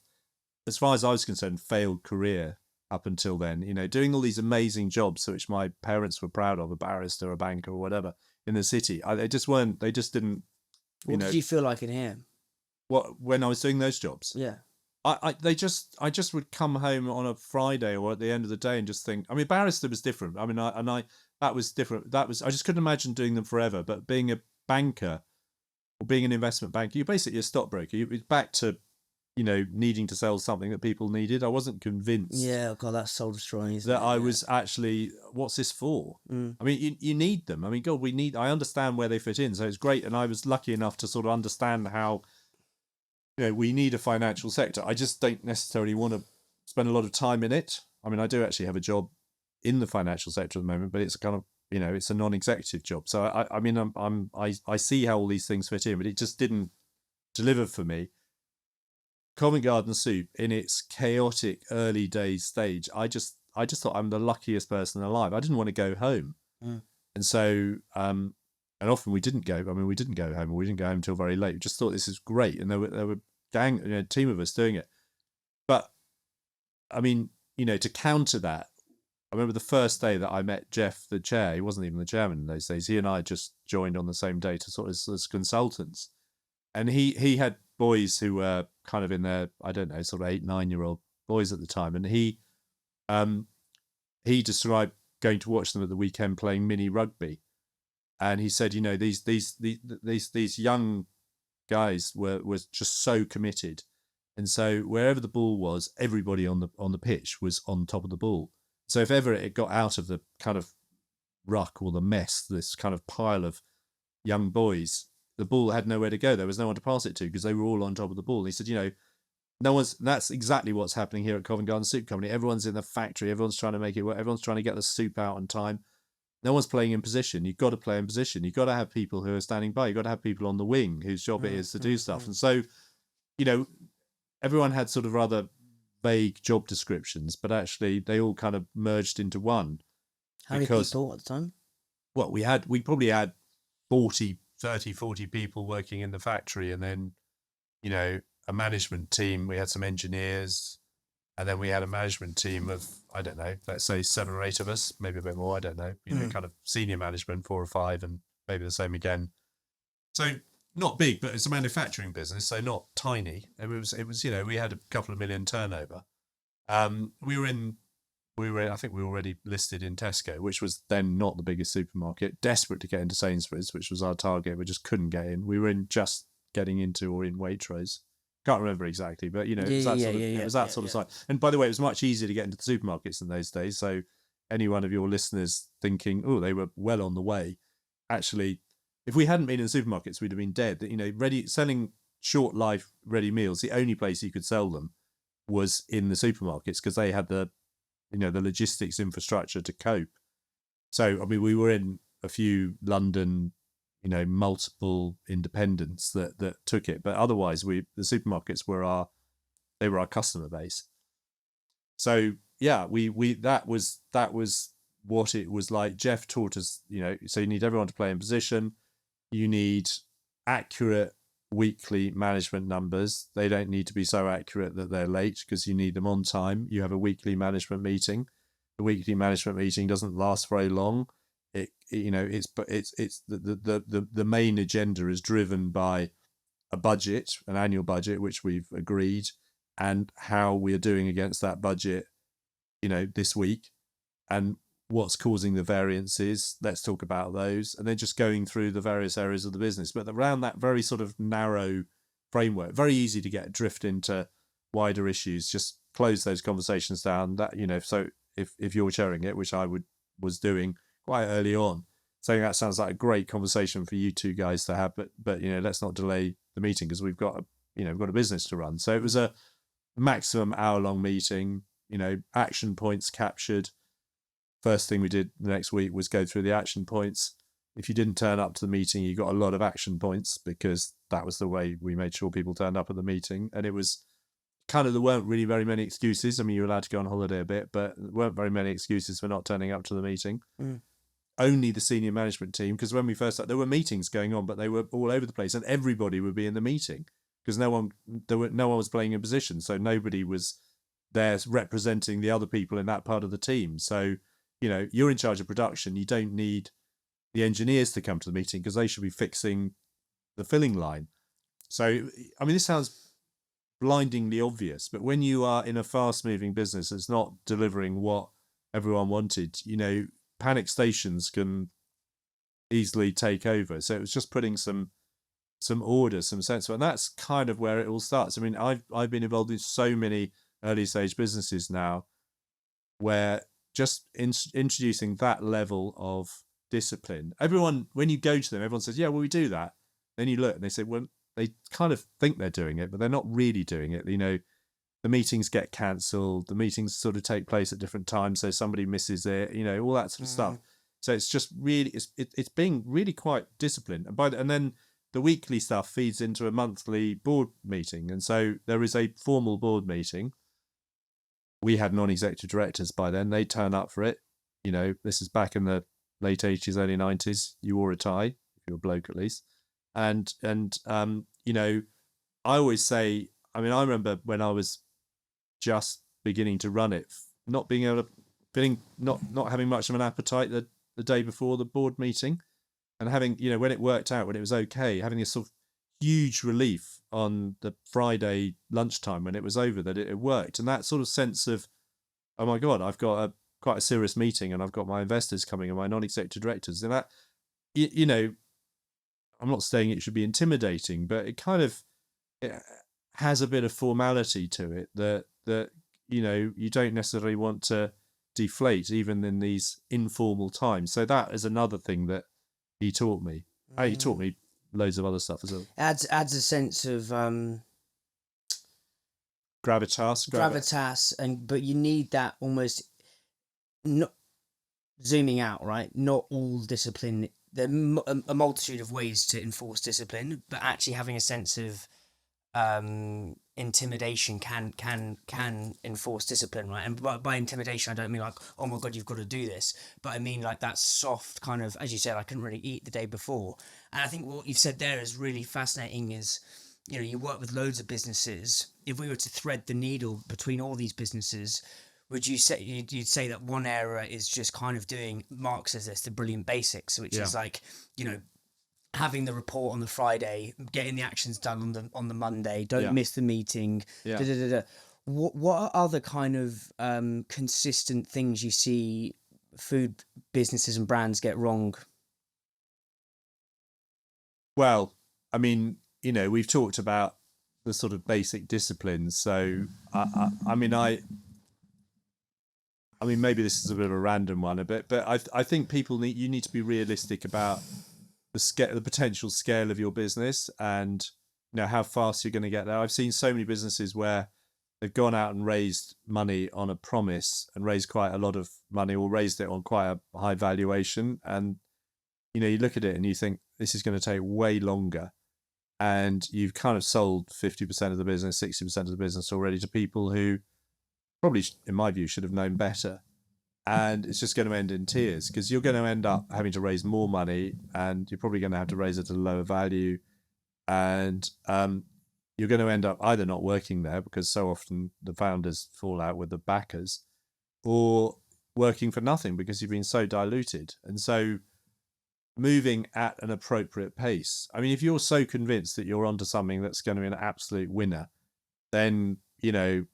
as far as I was concerned, failed career up until then, doing all these amazing jobs which my parents were proud of, a barrister, a banker or whatever, in the city. They just didn't. What did you feel like in here? When I was doing those jobs? Yeah. I just would come home on a Friday or at the end of the day and just think, I mean, barrister was different. I mean, that was different. I just couldn't imagine doing them forever. But being a banker or being an investment banker, you're basically a stockbroker. It's back to, needing to sell something that people needed. I wasn't convinced. Yeah, God, that's soul destroying. I was actually, what's this for? I mean, you need them. I mean, God, I understand where they fit in. So it's great. And I was lucky enough to sort of understand how, we need a financial sector. I just don't necessarily want to spend a lot of time in it. I mean, I do actually have a job in the financial sector at the moment, but it's a kind of, it's a non-executive job. So I see how all these things fit in, but it just didn't deliver for me. Covent Garden Soup, in its chaotic early days stage, I just thought I'm the luckiest person alive. I didn't want to go home, and so and often we didn't go. I mean, we didn't go home, or we didn't go home until very late. We just thought this is great, and there were team of us doing it. But I mean, to counter that, I remember the first day that I met Jeff, the chair. He wasn't even the chairman in those days. He and I just joined on the same day to sort of as consultants, and he had boys who were kind of in their, I don't know, sort of 8-9-year-old boys at the time, and he described going to watch them at the weekend playing mini rugby, and he said, these young guys was just so committed, and so wherever the ball was, everybody on the pitch was on top of the ball. So if ever it got out of the kind of ruck or the mess, this kind of pile of young boys, the ball had nowhere to go. There was no one to pass it to because they were all on top of the ball. And he said, that's exactly what's happening here at Covent Garden Soup Company. Everyone's in the factory. Everyone's trying to make it work. Everyone's trying to get the soup out on time. No one's playing in position. You've got to play in position. You've got to have people who are standing by. You've got to have people on the wing whose job it is to do stuff. And so, everyone had sort of rather vague job descriptions, but actually they all kind of merged into one. How many people at the time? Well, we probably had 40 people working in the factory, and then, a management team. We had some engineers, and then we had a management team of, I don't know, let's say 7 or 8 of us, maybe a bit more, I don't know, kind of senior management, 4 or 5, and maybe the same again. So not big, but it's a manufacturing business, so not tiny. It was, we had a couple of million turnover. We were I think we were already listed in Tesco, which was then not the biggest supermarket, desperate to get into Sainsbury's, which was our target, but just couldn't get in. We were just getting into or in Waitrose. Can't remember exactly, but it was that sort of size. And by the way, it was much easier to get into the supermarkets in those days. So any one of your listeners thinking, oh, they were well on the way, actually, if we hadn't been in the supermarkets, we'd have been dead. Selling short life ready meals, the only place you could sell them was in the supermarkets because they had the logistics infrastructure to cope. So, I mean, we were in a few London, multiple independents that took it, but otherwise the supermarkets were our customer base. So yeah, that was what it was like. Jeff taught us, so you need everyone to play in position. You need accurate weekly management numbers. They don't need to be so accurate that they're late because you need them on time. You have a weekly management meeting. The weekly management meeting doesn't last very long. The main agenda is driven by a budget, an annual budget, which we've agreed, and how we're doing against that budget, this week, and what's causing the variances. Let's talk about those, and then just going through the various areas of the business. But around that very sort of narrow framework, very easy to drift into wider issues. Just close those conversations down. That so if you're chairing it, which I was doing quite early on, saying that sounds like a great conversation for you two guys to have, but let's not delay the meeting because we've got a business to run. So it was a maximum hour-long meeting. Action points captured. First thing we did the next week was go through the action points. If you didn't turn up to the meeting, you got a lot of action points because that was the way we made sure people turned up at the meeting. And it was kind of, there weren't really very many excuses. I mean, you were allowed to go on holiday a bit, but there weren't very many excuses for not turning up to the meeting. Only the senior management team, because when we first started, there were meetings going on, but they were all over the place, and everybody would be in the meeting because no one was playing in position, so nobody was there representing the other people in that part of the team. So you're in charge of production. You don't need the engineers to come to the meeting because they should be fixing the filling line. So I mean, this sounds blindingly obvious, but when you are in a fast-moving business that's not delivering what everyone wanted, panic stations can easily take over. So it was just putting some order, some sense, and that's kind of where it all starts. I mean, I've been involved in so many early stage businesses now where just introducing that level of discipline. Everyone, when you go to them, everyone says, yeah, well, we do that. Then you look and they say, well, they kind of think they're doing it, but they're not really doing it. The meetings get cancelled. The meetings sort of take place at different times, so somebody misses it. All that sort of stuff. So it's just really, it's being really quite disciplined. And then the weekly stuff feeds into a monthly board meeting, and so there is a formal board meeting. We had non-executive directors by then. They turn up for it. This is back in the late 80s, early 90s. You wore a tie, if you're a bloke at least. And I always say, I mean, I remember when I was just beginning to run it, not being able to, feeling not having much of an appetite the day before the board meeting, and having, you know, when it worked out, when it was okay, having a sort of huge relief on the Friday lunchtime when it was over that it worked, and that sort of sense of, oh my God, I've got quite a serious meeting, and I've got my investors coming and my non-executive directors, and that, you know, I'm not saying it should be intimidating, but it kind of, it has a bit of formality to it that you know, you don't necessarily want to deflate even in these informal times. So that is another thing that he taught me. He taught me loads of other stuff as well. Adds a sense of Gravitas, but you need that almost, not zooming out, right? Not all discipline. There are a multitude of ways to enforce discipline, but actually having a sense of intimidation can enforce discipline, right? And by intimidation, I don't mean like, oh my God, you've got to do this, but I mean like that soft kind of, as you said, I couldn't really eat the day before. And I think what you've said there is really fascinating. Is, you know, you work with loads of businesses. If we were to thread the needle between all these businesses, would you say, you'd say that one area is just kind of doing, Mark says this, the brilliant basics, which is like, you know, having the report on the Friday, getting the actions done on the Monday, don't miss the meeting. What are other kind of consistent things you see food businesses and brands get wrong? Well, I mean, you know, we've talked about the sort of basic disciplines. So, I mean, maybe this is a bit of a random one, but I think you need to be realistic about the potential scale of your business, and, you know, how fast you're going to get there. I've seen so many businesses where they've gone out and raised money on a promise and raised quite a lot of money, or raised it on quite a high valuation. And, you know, you look at it and you think this is going to take way longer. And you've kind of sold 50% of the business, 60% of the business already to people who probably, in my view, should have known better. And it's just going to end in tears, because you're going to end up having to raise more money, and you're probably going to have to raise it at a lower value. And you're going to end up either not working there, because so often the founders fall out with the backers, or working for nothing because you've been so diluted. And so moving at an appropriate pace. I mean, if you're so convinced that you're onto something that's going to be an absolute winner, then, you know,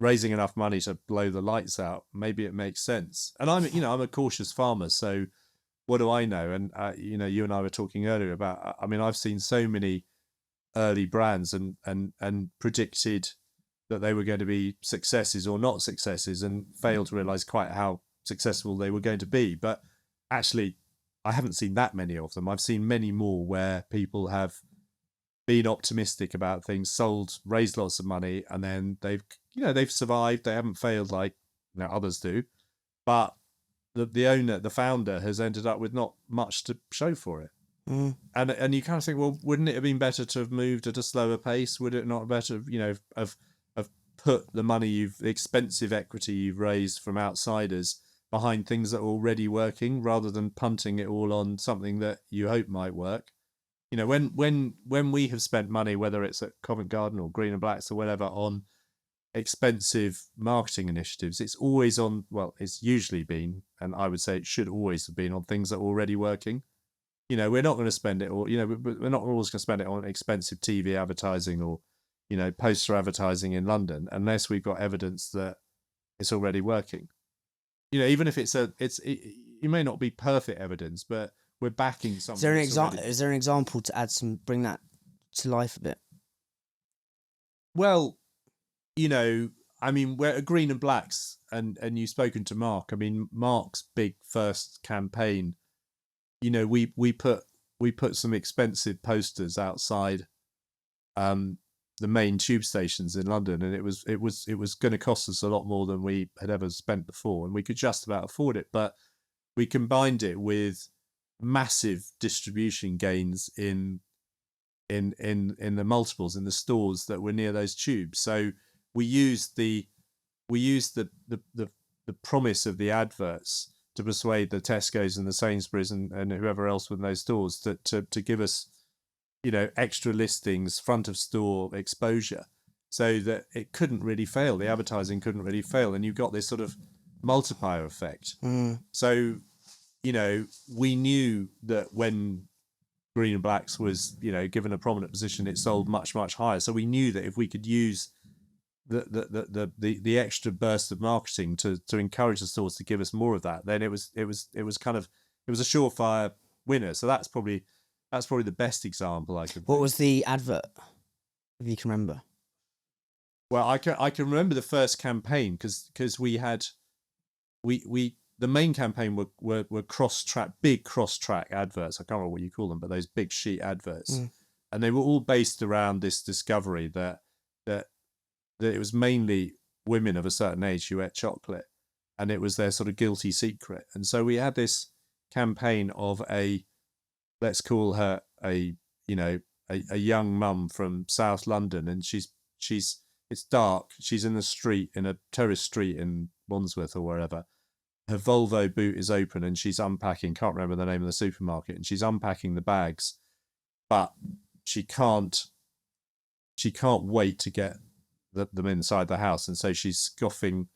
raising enough money to blow the lights out, maybe it makes sense. And I'm a cautious farmer, so what do I know? And you know, you and I were talking earlier about, I mean, I've seen so many early brands and predicted that they were going to be successes or not successes, and failed to realize quite how successful they were going to be. But actually, I haven't seen that many of them. I've seen many more where people have been optimistic about things, sold, raised lots of money, and then they've survived. They haven't failed like, you know, others do, but the owner, the founder, has ended up with not much to show for it. And you kind of think, well, wouldn't it have been better to have moved at a slower pace? Would it not better, you know, have put the money the expensive equity you've raised from outsiders behind things that are already working, rather than punting it all on something that you hope might work? You know, when we have spent money, whether it's at Covent Garden or Green and Blacks or whatever, on expensive marketing initiatives, it's always on, well, it's usually been, and I would say it should always have been, on things that are already working. You know, we're not going to spend it all, you know, we're not always going to spend it on expensive TV advertising or, you know, poster advertising in London, unless we've got evidence that it's already working. You know, even if it may not be perfect evidence, but we're backing something. Is there an example to bring that to life a bit? Well, you know, I mean, we're at Green and Blacks, and you've spoken to Mark. I mean, Mark's big first campaign, you know, we put some expensive posters outside the main tube stations in London, and it was going to cost us a lot more than we had ever spent before, and we could just about afford it. But we combined it with massive distribution gains in the multiples in the stores that were near those tubes. So we used the promise of the adverts to persuade the Tesco's and the Sainsbury's and whoever else within those stores to give us extra listings, front of store exposure, so that it couldn't really fail. The advertising couldn't really fail, and you've got this sort of multiplier effect. So, we knew that when Green and Blacks was, given a prominent position, it sold much, much higher. So we knew that if we could use the extra burst of marketing to encourage the stores to give us more of that, then it was a surefire winner. So that's probably the best example I could. What was the advert, if you can remember? Well, I can remember the first campaign because we had the main campaign were big cross track adverts. I can't remember what you call them, but those big sheet adverts, and they were all based around this discovery that it was mainly women of a certain age who ate chocolate, and it was their sort of guilty secret. And so we had this campaign of let's call her a young mum from South London, and it's dark. She's in the street, in a terrace street in Wandsworth or wherever. Her Volvo boot is open and she's unpacking. Can't remember the name of the supermarket, and she's unpacking the bags, but she can't wait to get them inside the house, and so she's scoffing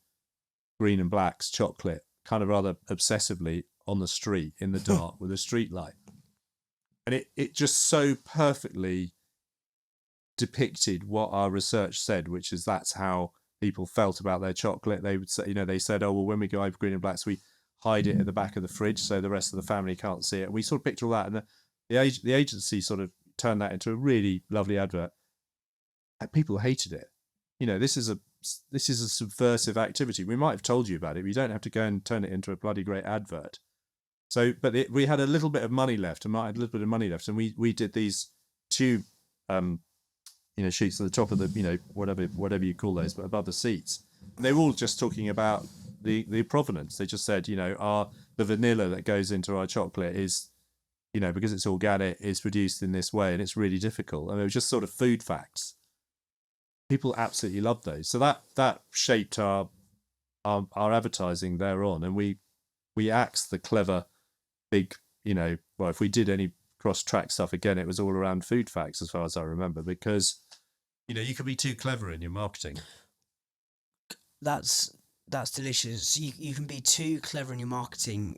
Green and Black's chocolate kind of rather obsessively on the street in the dark with a street light, and it just so perfectly depicted what our research said, which is that's how people felt about their chocolate. They would say, they said, oh well, when we go over Green and Blacks, we hide it at the back of the fridge so the rest of the family can't see it. And we sort of picked all that, and the agency sort of turned that into a really lovely advert. And people hated it. This is a subversive activity. We might have told you about it, but you don't have to go and turn it into a bloody great advert. So, but we had a little bit of money left, and Mark had a little bit of money left, and we did these two, sheets at the top of the, whatever you call those, but above the seats. And they were all just talking about the provenance. They just said, the vanilla that goes into our chocolate is, because it's organic, is produced in this way, and it's really difficult. And it was just sort of food facts. People absolutely loved those. So that shaped our advertising thereon, and we axed the clever big, if we did any cross-track stuff again, it was all around food facts as far as I remember, because you can be too clever in your marketing. That's delicious. You can be too clever in your marketing.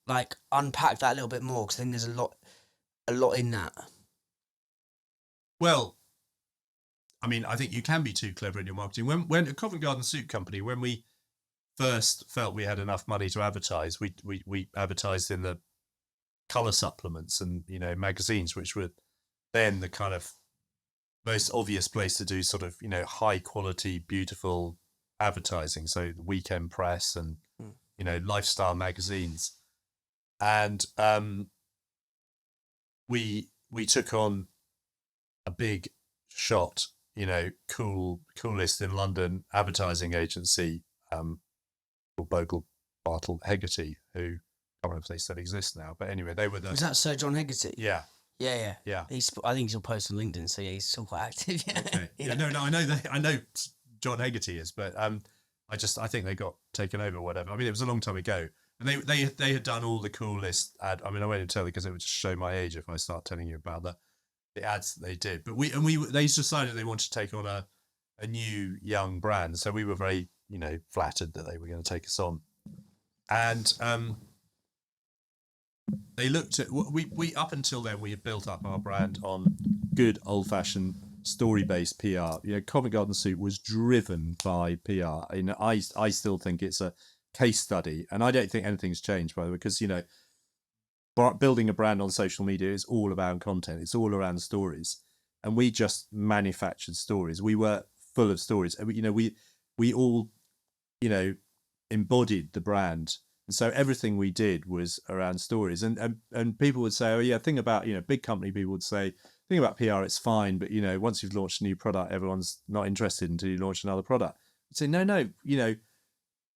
Like unpack that a little bit more, because I think there's a lot in that. Well, I mean, I think you can be too clever in your marketing. When a Covent Garden Soup Company, when we first felt we had enough money to advertise, we advertised in the colour supplements and magazines, which were then the kind of most obvious place to do sort of high quality, beautiful advertising. So the Weekend Press and lifestyle magazines, and we took on a big shot, coolest in London advertising agency called Bogle Bartle Hegarty, who I can't remember if they still exist now, but anyway, they were the. Was that Sir John Hegarty? Yeah. Yeah. Yeah. I think he's on post on LinkedIn, so yeah, he's still quite active. Yeah. Okay. Yeah. No, I know John Hegarty is, but I think they got taken over or whatever. I mean, it was a long time ago. And they had done all the coolest I won't even tell you because it would just show my age if I start telling you about the ads that they did. But they decided they wanted to take on a new young brand. So we were very, flattered that they were going to take us on. And they looked at we up until then we had built up our brand on good old fashioned story based PR. Covent Garden Soup was driven by PR. I still think it's a case study, and I don't think anything's changed, by the way, because building a brand on social media is all about content. It's all around stories, and we just manufactured stories. We were full of stories. We all embodied the brand, and so everything we did was around stories. And people would say, oh yeah, thing about big company people would say, thing about PR, it's fine, but once you've launched a new product, everyone's not interested until you launch another product. I'd say no,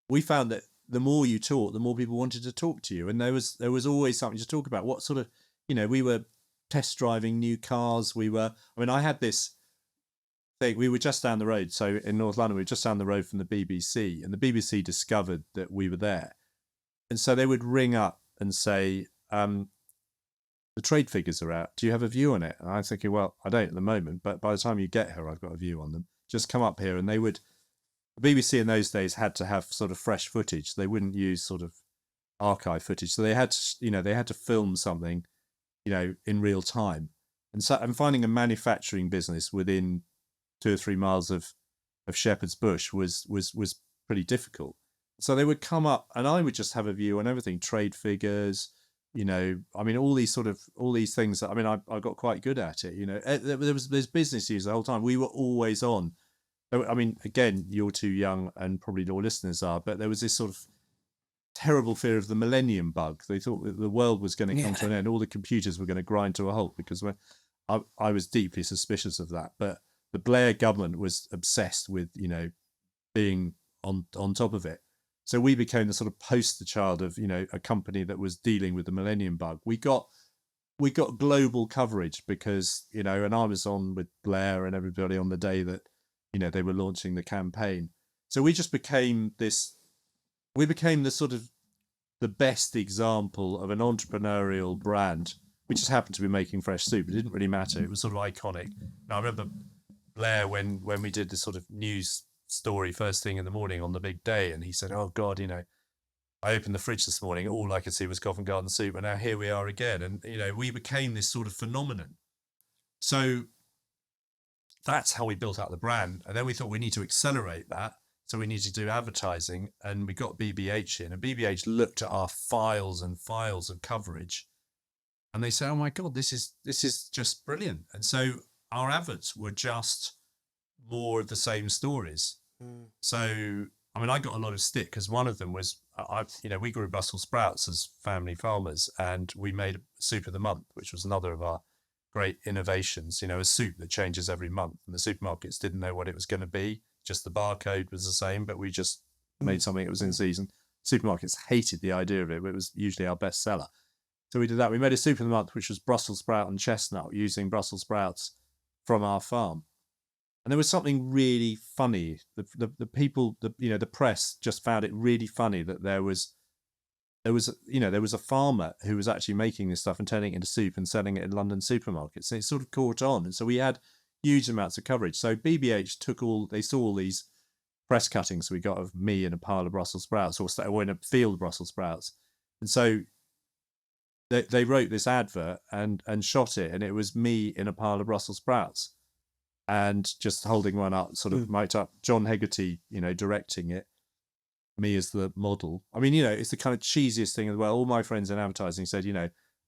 we found that the more you talk, the more people wanted to talk to you, and there was always something to talk about. What sort of, we were test driving new cars. I had this thing. We were just down the road, so in North London, we were just down the road from the BBC, and the BBC discovered that we were there, and so they would ring up and say, the the trade figures are out. Do you have a view on it? And I'm thinking, well, I don't at the moment, but by the time you get here, I've got a view on them. Just come up here, and the BBC in those days had to have sort of fresh footage. They wouldn't use sort of archive footage, so they had to film something, in real time. And so I'm finding a manufacturing business within 2 or 3 miles of Shepherd's Bush was pretty difficult. So they would come up, and I would just have a view on everything, trade figures, all these things that, I got quite good at it. There's business use the whole time. We were always on. Again, you're too young, and probably your listeners are, but there was this sort of terrible fear of the millennium bug. They thought that the world was going to come to an end. All the computers were going to grind to a halt, because I was deeply suspicious of that. But the Blair government was obsessed with, being on top of it. So we became the sort of poster child of, a company that was dealing with the millennium bug. We got global coverage because, and I was on with Blair and everybody on the day that, they were launching the campaign. So we just became the best example of an entrepreneurial brand. We just happened to be making fresh soup. It didn't really matter. It was sort of iconic. Now, I remember Blair when we did this sort of news story first thing in the morning on the big day, and he said, "Oh God, I opened the fridge this morning. All I could see was Covent Garden soup, and now here we are again." And we became this sort of phenomenon. So that's how we built out the brand. And then we thought we need to accelerate that. So we needed to do advertising, and we got BBH in, and BBH looked at our files and files of coverage, and they said, "Oh my God, this is just brilliant." And so our adverts were just more of the same stories. So, I got a lot of stick, because one of them was, we grew Brussels sprouts as family farmers, and we made soup of the month, which was another of our great innovations, a soup that changes every month, and the supermarkets didn't know what it was going to be. Just the barcode was the same, but we just made something that was in season. Supermarkets hated the idea of it, but it was usually our best seller. So we did that. We made a soup of the month, which was Brussels sprout and chestnut, using Brussels sprouts from our farm. And there was something really funny. The people, the press just found it really funny that there was a farmer who was actually making this stuff and turning it into soup and selling it in London supermarkets. And it sort of caught on. And so we had huge amounts of coverage. So BBH they saw all these press cuttings we got of me in a pile of Brussels sprouts, or in a field of Brussels sprouts. And so they wrote this advert and shot it, and it was me in a pile of Brussels sprouts, and just holding one up, sort of mic'd up, John Hegarty, directing it, me as the model. It's the kind of cheesiest thing as well. All my friends in advertising said,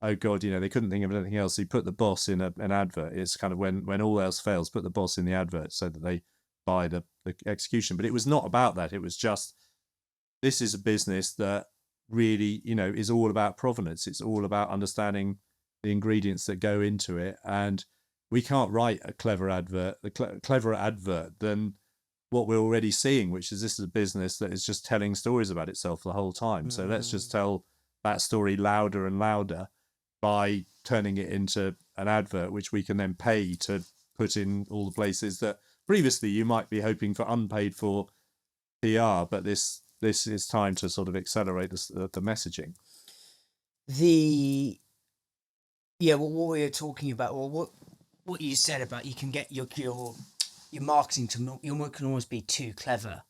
oh God, they couldn't think of anything else. So you put the boss in an advert. It's kind of when all else fails, put the boss in the advert so that they buy the execution. But it was not about that. It was just, this is a business that really, is all about provenance. It's all about understanding the ingredients that go into it. And we can't write a clever advert, cleverer advert than what we're already seeing, which is this is a business that is just telling stories about itself the whole time. So let's just tell that story louder and louder by turning it into an advert, which we can then pay to put in all the places that previously you might be hoping for unpaid for PR, but this is time to sort of accelerate the messaging. What we were talking about, or what you said about you can get your marketing your can almost be too clever,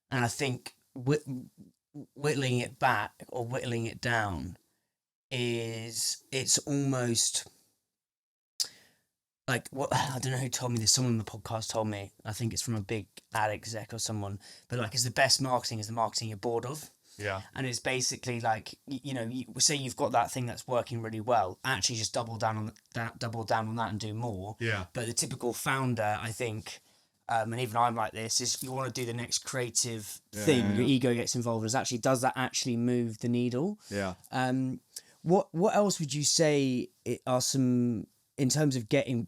and I think whittling it back or whittling it down it's almost like what I don't know who told me this. Someone on the podcast told me. I think it's from a big ad exec or someone. But it's the best marketing is the marketing you're bored of. Yeah. And it's basically like you say you've got that thing that's working really well. Actually, just double down on that and do more. Yeah. But the typical founder, I think, and even I'm like this, is you want to do the next creative thing. Your ego gets involved. Does that actually move the needle? Yeah. What else would you say are some in terms of getting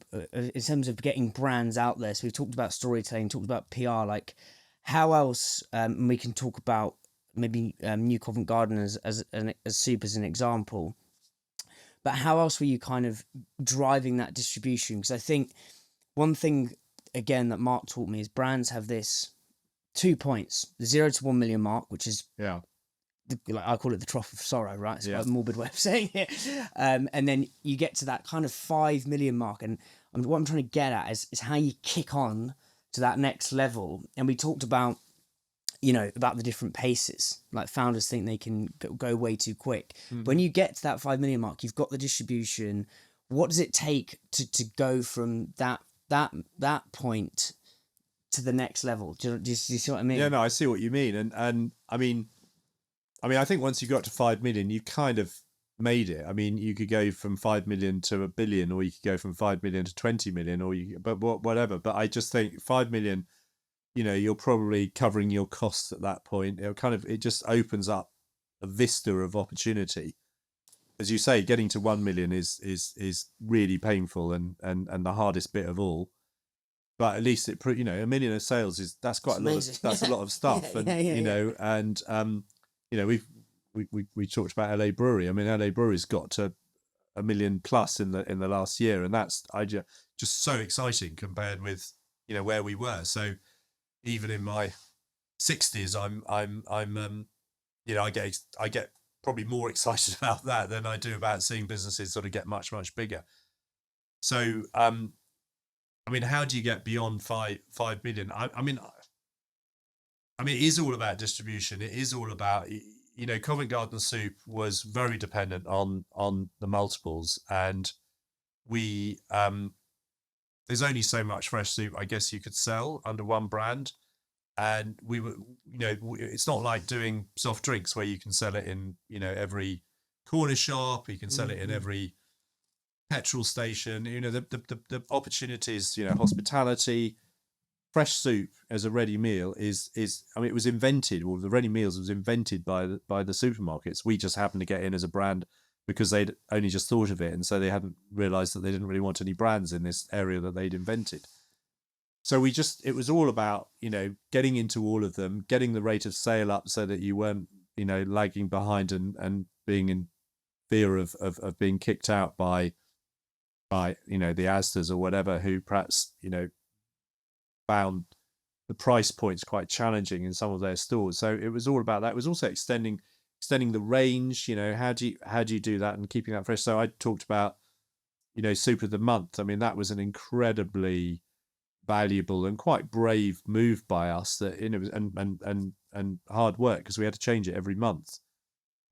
brands out there? So we've talked about storytelling, talked about PR. Like, how else? We can talk about maybe New Covent Garden as soup as an example. But how else were you kind of driving that distribution? Because I think one thing again that Mark taught me is brands have this 2 points: the 0 to 1 million mark, which is like I call it the trough of sorrow, right? It's Yeah. quite a morbid way of saying it. And then you get to that kind of 5 million mark, and what I'm trying to get at is how you kick on to that next level. And we talked about, you know, about the different paces. Like founders think they can go way too quick. When you get to that 5 million mark, you've got the distribution. What does it take to go from that point to the next level? Do you see what I mean? Yeah, no, I see what you mean, and I mean, I think once you got to 5 million, you kind of made it. I mean, you could go from 5 million to 1 billion, or you could go from 5 million to 20 million, or whatever. But I just think 5 million, you know, you're probably covering your costs at that point. It just opens up a vista of opportunity. As you say, getting to 1 million is really painful and the hardest bit of all. But at least it, you know, 1 million of sales that's quite It's a lot of a lot of stuff, you know, and you know, we talked about LA Brewery. I mean, LA Brewery's got to 1 million plus in the last year, and that's just so exciting compared with, you know, where we were. So even in my 60s, I'm you know, I get probably more excited about that than I do about seeing businesses sort of get much bigger. So I mean, how do you get beyond 5 million? I mean, it is all about distribution. It is all about, you know, Covent Garden Soup was very dependent on the multiples, and we there's only so much fresh soup, I guess, you could sell under one brand. And we were, you know, it's not like doing soft drinks where you can sell it in, you know, every corner shop, you can sell it in every petrol station. You know, the opportunities, you know, hospitality, fresh soup as a ready meal is I mean, it was invented, or the ready meals was invented by the supermarkets. We just happened to get in as a brand because they'd only just thought of it, and so they hadn't realized that they didn't really want any brands in this area that they'd invented. So it was all about, you know, getting into all of them, getting the rate of sale up so that you weren't, you know, lagging behind and being in fear of being kicked out by, you know, the Asdas or whatever, who perhaps, you know, found the price points quite challenging in some of their stores. So it was all about that. It was also extending the range, you know, how do you do that and keeping that fresh. So I talked about, you know, Soup of the Month. I mean, that was an incredibly valuable and quite brave move by us, that, you know, and hard work, because we had to change it every month.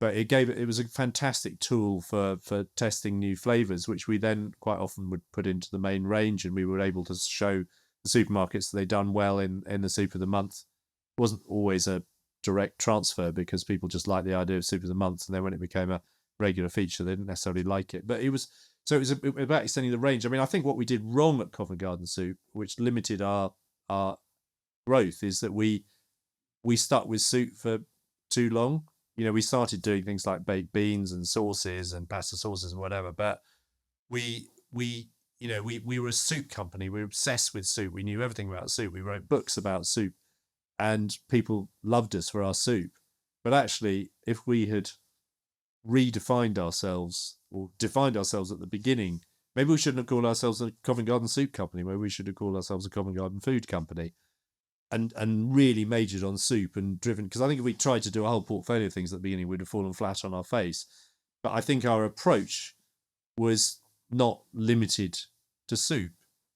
But it was a fantastic tool for testing new flavors, which we then quite often would put into the main range, and we were able to show the supermarkets that they'd done well in the Soup of the Month. It wasn't always a direct transfer, because people just liked the idea of Soup of the Month, and then when it became a regular feature, they didn't necessarily like it. But it was about extending the range. I mean, I think what we did wrong at Covent Garden Soup, which limited our growth, is that we stuck with soup for too long. You know, we started doing things like baked beans and sauces and pasta sauces and whatever, but we were a soup company. We were obsessed with soup. We knew everything about soup. We wrote books about soup, and people loved us for our soup. But actually, if we had redefined ourselves, or defined ourselves at the beginning, maybe we shouldn't have called ourselves a Covent Garden Soup Company. Maybe we should have called ourselves a Covent Garden Food Company, and really majored on soup and driven. Because I think if we tried to do a whole portfolio of things at the beginning, we'd have fallen flat on our face. But I think our approach was not limited to soup.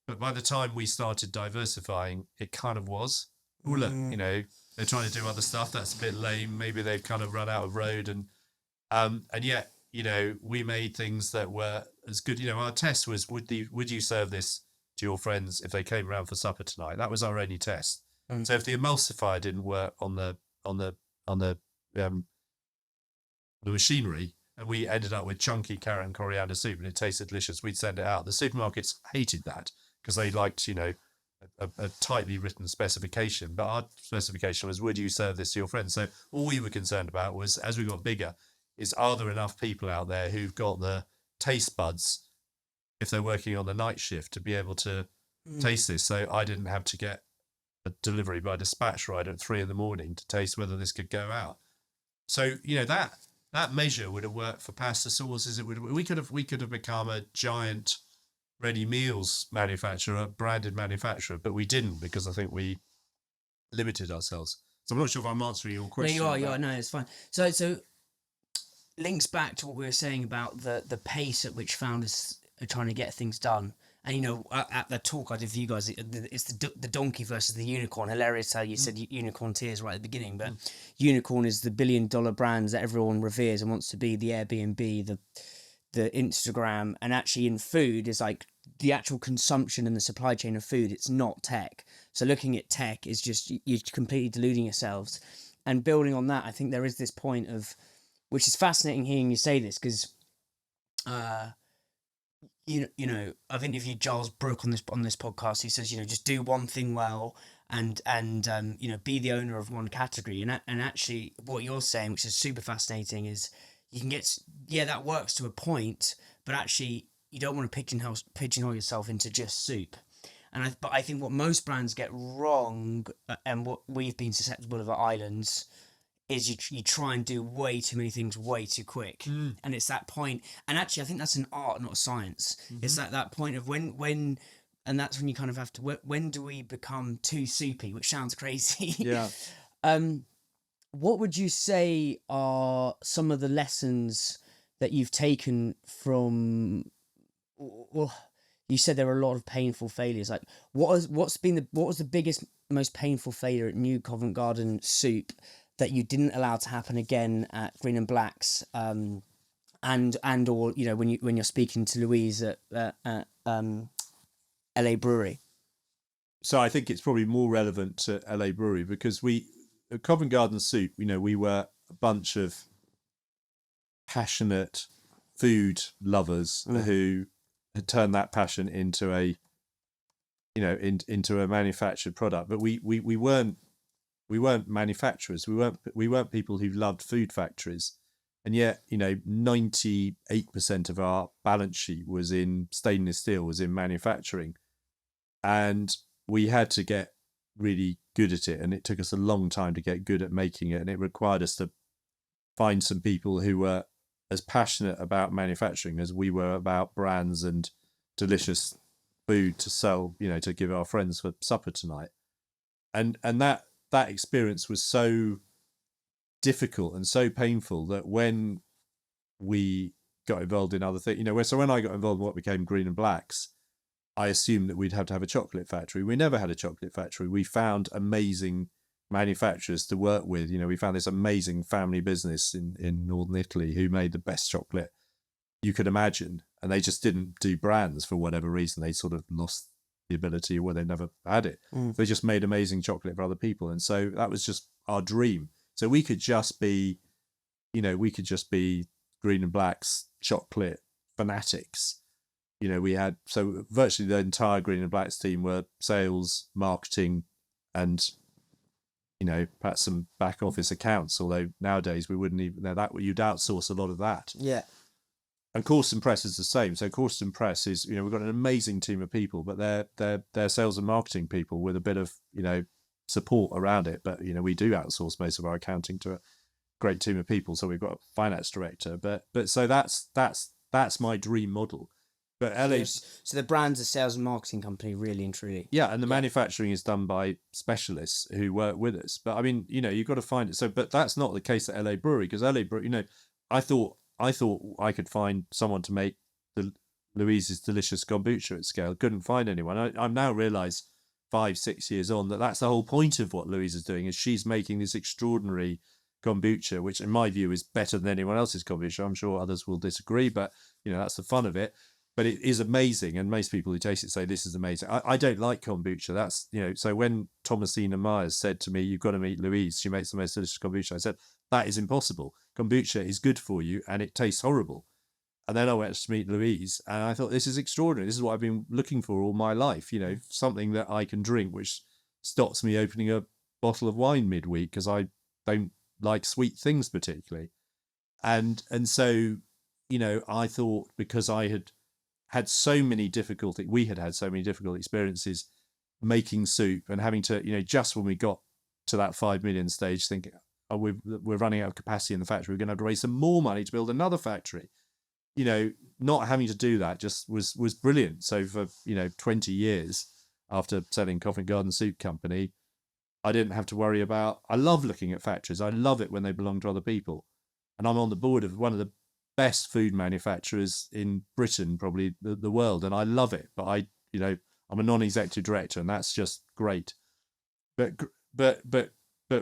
But by the time we started diversifying, it kind of was. Oh, look, you know, they're trying to do other stuff. That's a bit lame. Maybe they've kind of run out of road, and yet, you know, we made things that were as good. You know, our test was, would you serve this to your friends if they came around for supper tonight? That was our only test. So if the emulsifier didn't work on the machinery, and we ended up with chunky carrot and coriander soup, and it tasted delicious, we'd send it out. The supermarkets hated that, because they liked, you know, a tightly written specification. But our specification was, would you serve this to your friends? So all we were concerned about was, as we got bigger, is, are there enough people out there who've got the taste buds, if they're working on the night shift, to be able to taste this? So I didn't have to get a delivery by dispatch rider at 3 a.m. to taste whether this could go out. So, you know, that measure would have worked for pasta sauces. We could have become a giant ready meals manufacturer, branded manufacturer, but we didn't, because I think we limited ourselves. So I'm not sure if I'm answering your question. No, you are. No, it's fine. So links back to what we were saying about the pace at which founders are trying to get things done. And, you know, at the talk I did for you guys, it's the donkey versus the unicorn. Hilarious how you said unicorn tears right at the beginning. But unicorn is the $1 billion brands that everyone reveres and wants to be, the Airbnb, the Instagram. And actually in food is like the actual consumption and the supply chain of food. It's not tech. So looking at tech is just, you're completely deluding yourselves. And building on that, I think there is this point of, which is fascinating hearing you say this, because you know, I've interviewed Giles Brooke on this podcast. He says, you know, just do one thing well, and you know, be the owner of one category. And actually, what you're saying, which is super fascinating, is you can get, yeah, that works to a point, but actually you don't want to pigeonhole yourself into just soup. But I think what most brands get wrong, and what we've been susceptible of at Islands, is you try and do way too many things way too quick. And it's that point, and actually I think that's an art, not a science. It's that point of when and that's when you kind of have to, when do we become too soupy, which sounds crazy. Yeah. What would you say are some of the lessons that you've taken from, well, you said there were a lot of painful failures. Like what was the biggest, most painful failure at New Covent Garden Soup that you didn't allow to happen again at Green and Blacks, and or, you know, when you're speaking to Louise at LA Brewery? So I think it's probably more relevant to LA Brewery, because at Covent Garden Soup, you know, we were a bunch of passionate food lovers who had turned that passion into a, you know, into a manufactured product. But we weren't manufacturers. We weren't people who loved food factories. And yet, you know, 98% of our balance sheet was in stainless steel, was in manufacturing. And we had to get really good at it. And it took us a long time to get good at making it. And it required us to find some people who were as passionate about manufacturing as we were about brands and delicious food to sell, you know, to give our friends for supper tonight. And that experience was so difficult and so painful that when we got involved in other things, you know, so when I got involved in what became Green and Blacks, I assumed that we'd have to have a chocolate factory. We never had a chocolate factory. We found amazing manufacturers to work with. You know, we found this amazing family business in northern Italy who made the best chocolate you could imagine, and they just didn't do brands for whatever reason. They sort of lost the ability, or they never had it. They just made amazing chocolate for other people, and so that was just our dream. So we could just be, you know, Green and Blacks chocolate fanatics. You know, we had, so virtually the entire Green and Blacks team were sales, marketing, and, you know, perhaps some back office accounts. Although nowadays we wouldn't even know that, you'd outsource a lot of that. Yeah. And Cawston Press is the same. So Cawston Press is, you know, we've got an amazing team of people, but they're sales and marketing people with a bit of, you know, support around it. But, you know, we do outsource most of our accounting to a great team of people. So we've got a finance director. But so that's my dream model. But LA, so the brand's a sales and marketing company, really and truly. yeah, and the manufacturing is done by specialists who work with us. But I mean, you know, you've got to find it. So, but that's not the case at LA Brewery, because LA Brewery, you know, I thought I could find someone to make the Louise's delicious kombucha at scale. Couldn't find anyone. I've now realised 5-6 years on that that's the whole point of what Louise is doing, is she's making this extraordinary kombucha, which in my view is better than anyone else's kombucha. I'm sure others will disagree, but you know, that's the fun of it. But it is amazing, and most people who taste it say this is amazing. I don't like kombucha. That's, you know, so when Thomasina Myers said to me, "You've got to meet Louise. She makes the most delicious kombucha," I said, "That is impossible. Kombucha is good for you, and it tastes horrible." And then I went to meet Louise, and I thought, this is extraordinary. This is what I've been looking for all my life. You know, something that I can drink, which stops me opening a bottle of wine midweek because I don't like sweet things particularly. And so, you know, I thought, because I had so many difficult, we had so many difficult experiences making soup and having to, you know, just when we got to that 5 million stage, thinking, oh, we're running out of capacity in the factory, we're going to have to raise some more money to build another factory. You know, not having to do that just was brilliant. So for, you know, 20 years after selling Covent Garden Soup Company, I didn't have to worry about. I love looking at factories. I love it when they belong to other people, and I'm on the board of one of the best food manufacturers in Britain, probably the world, and I love it. But I'm a non-executive director, and that's just great. But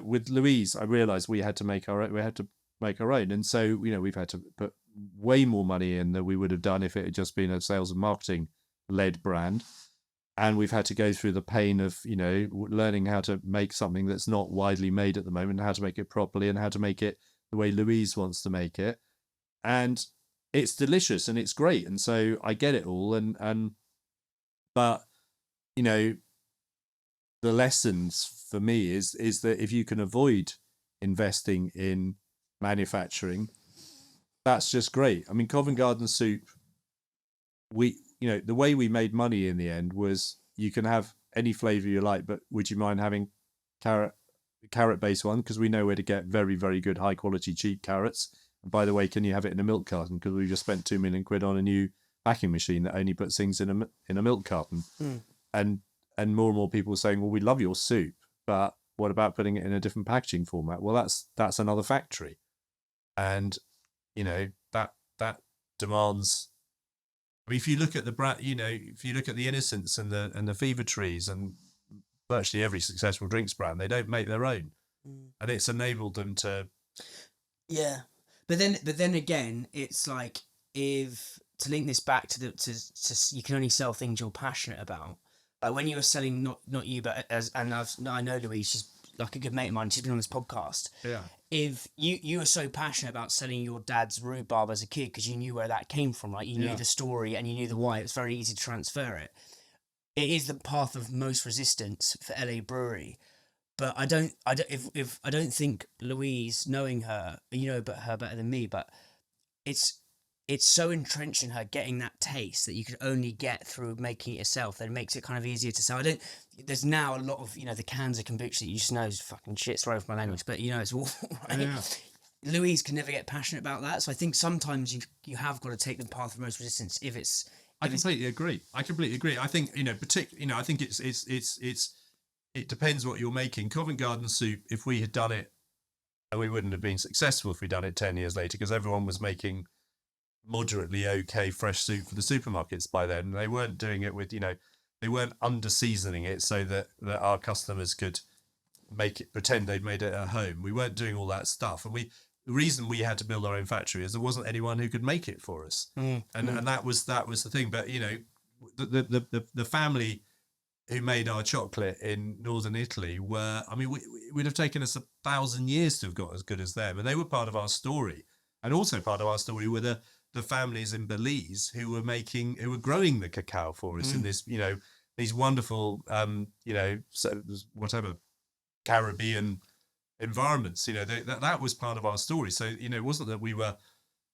with Louise, I realised we had to make our own, and so we've had to put way more money in than we would have done if it had just been a sales and marketing led brand. And we've had to go through the pain of learning how to make something that's not widely made at the moment, and how to make it properly, and how to make it the way Louise wants to make it. And it's delicious and it's great, and so I get it all. But the lessons for me is that if you can avoid investing in manufacturing, that's just great. I mean, Covent Garden soup, the way we made money in the end was you can have any flavour you like, but would you mind having carrot based one? Because we know where to get very, very good, high quality, cheap carrots. And by the way, can you have it in a milk carton? Because we just spent £2 million on a new packing machine that only puts things in a milk carton. And more and more people are saying, well, we love your soup, but what about putting it in a different packaging format? Well, that's another factory. And, that demands, I mean, if you look at the brand, if you look at the Innocents and the Fever Trees and virtually every successful drinks brand, they don't make their own. And it's enabled them to. Yeah. But then again, it's like, if to link this back to you can only sell things you're passionate about. Like when you were selling, not you, but I know Louise, she's like a good mate of mine. She's been on this podcast. Yeah. If you were so passionate about selling your dad's rhubarb as a kid because you knew where that came from, right? You knew the story and you knew the why. It was very easy to transfer it. It is the path of most resistance for LA Brewery. But I don't think Louise, knowing her, her better than me, but it's so entrenched in her getting that taste that you could only get through making it yourself. That it makes it kind of easier to sell. There's now a lot of, the cans of kombucha that you just know is fucking shit, sorry for my language, but it's awful, right? Yeah. Louise can never get passionate about that. So I think sometimes you have got to take the path of most resistance I completely agree. I think, I think it depends what you're making. Covent Garden soup, if we had done it, we wouldn't have been successful if we'd done it 10 years later, because everyone was making moderately okay fresh soup for the supermarkets by then. They weren't doing it with, they weren't under seasoning it so that our customers could make it, pretend they'd made it at home. We weren't doing all that stuff. And the reason we had to build our own factory is there wasn't anyone who could make it for us. And that was the thing. But, the family who made our chocolate in northern Italy it would have taken us 1,000 years to have got as good as them. And they were part of our story. And also part of our story were the families in Belize who were growing the cacao for us in this, these wonderful, whatever Caribbean environments. That was part of our story. So, it wasn't that we were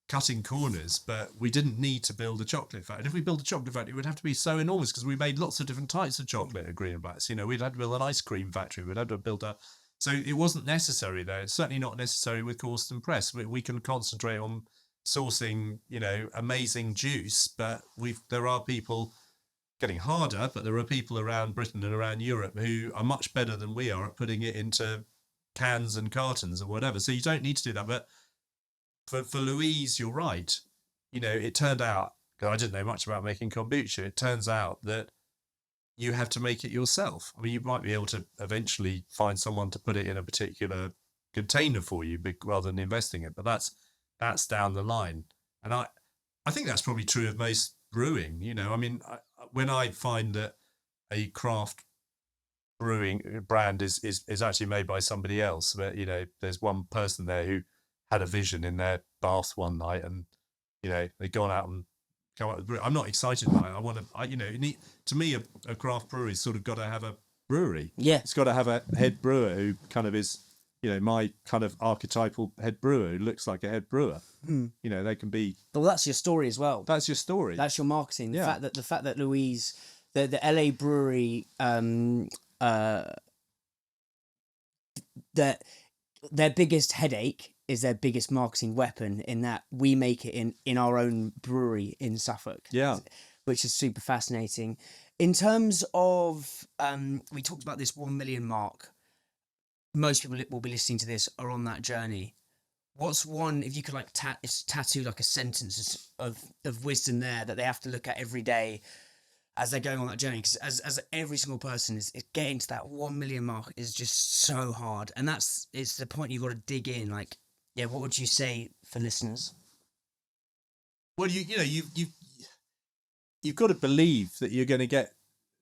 cutting corners, but we didn't need to build a chocolate factory. And if we built a chocolate factory, it would have to be so enormous because we made lots of different types of chocolate at Green and Blacks. We'd have to build an ice cream factory. We'd have to build so it wasn't necessary there. It's certainly not necessary with Cawston Press. We can concentrate on sourcing, amazing juice, but there are people getting harder, but there are people around Britain and around Europe who are much better than we are at putting it into cans and cartons or whatever. So you don't need to do that. But for Louise, you're right. It turned out, because I didn't know much about making kombucha, it turns out that you have to make it yourself. I mean, you might be able to eventually find someone to put it in a particular container for you rather than investing it, but that's down the line. And I think that's probably true of most brewing. When I find that a craft brewing brand is actually made by somebody else, but there's one person there who had a vision in their bath one night, and they've gone out and come up with brew. I'm not excited by it. To me, a craft brewery's sort of got to have a brewery. Yeah, it's got to have a head brewer who kind of is, my kind of archetypal head brewer who looks like a head brewer. They can be. Well, that's your story as well. That's your story. That's your marketing. The fact that Louise, the LA Brewery, that their biggest headache is their biggest marketing weapon, in that we make it in our own brewery in Suffolk. Yeah, which is super fascinating. In terms of, we talked about this 1 million mark. most people will be listening to this are on that journey. What's one, if you could like tattoo like a sentence of wisdom there that they have to look at every day as they're going on that journey? Because as every single person is getting to that 1 million mark is just so hard, and it's the point you've got to dig in. Like, yeah, what would you say for listeners? Well, you've got to believe that you're going to get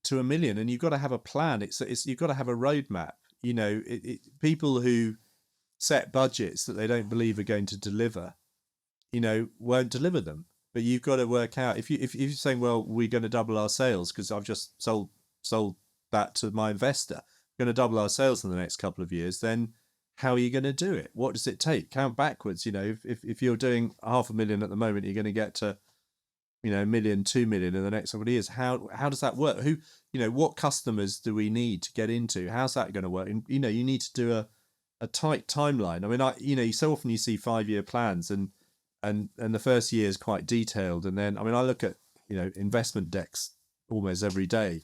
to 1 million, and you've got to have a plan. It's you've got to have a roadmap. You know, people who set budgets that they don't believe are going to deliver, you know, won't deliver them. But you've got to work out if you're saying, well, we're going to double our sales because I've just sold that to my investor. We're going to double our sales in the next couple of years. Then how are you going to do it? What does it take? Count backwards. You know, if you're doing 500,000 at the moment, you're going to get to, you know, 1 million, 2 million in the next couple of years. How does that work? Who, you know, what customers do we need to get into? How's that going to work? And, you know, you need to do a tight timeline. I mean, you know, so often you see 5-year plans and the first year is quite detailed. And then, I mean, I look at, you know, investment decks almost every day,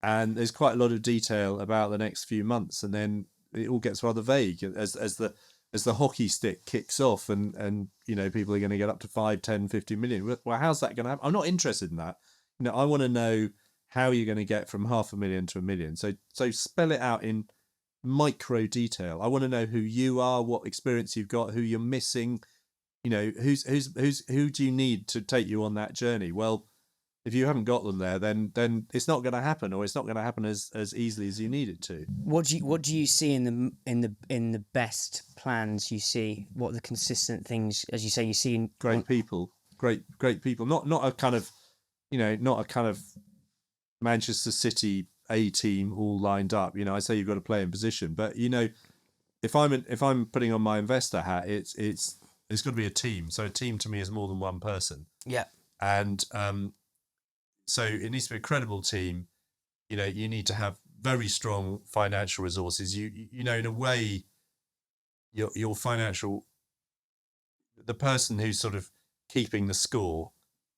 and there's quite a lot of detail about the next few months. And then it all gets rather vague as the hockey stick kicks off and, you know, people are going to get up to 5, 10, 50 million. Well, how's that going to happen? I'm not interested in that. You know, I want to know how you're going to get from 500,000 to 1 million. So spell it out in micro detail. I want to know who you are, what experience you've got, who you're missing. You know, who do you need to take you on that journey? Well, if you haven't got them there, then it's not going to happen, or it's not going to happen as easily as you need it to. What do you see in the best plans you see? What are the consistent things, as you say, you see in great people, great people, not a kind of, you know, not a kind of Manchester City A team all lined up. You know, I say you've got to play in position, but you know, if I'm putting on my investor hat, it's got to be a team. So a team to me is more than one person. Yeah. And so it needs to be a credible team. You know, you need to have very strong financial resources. You know, in a way, your financial, the person who's sort of keeping the score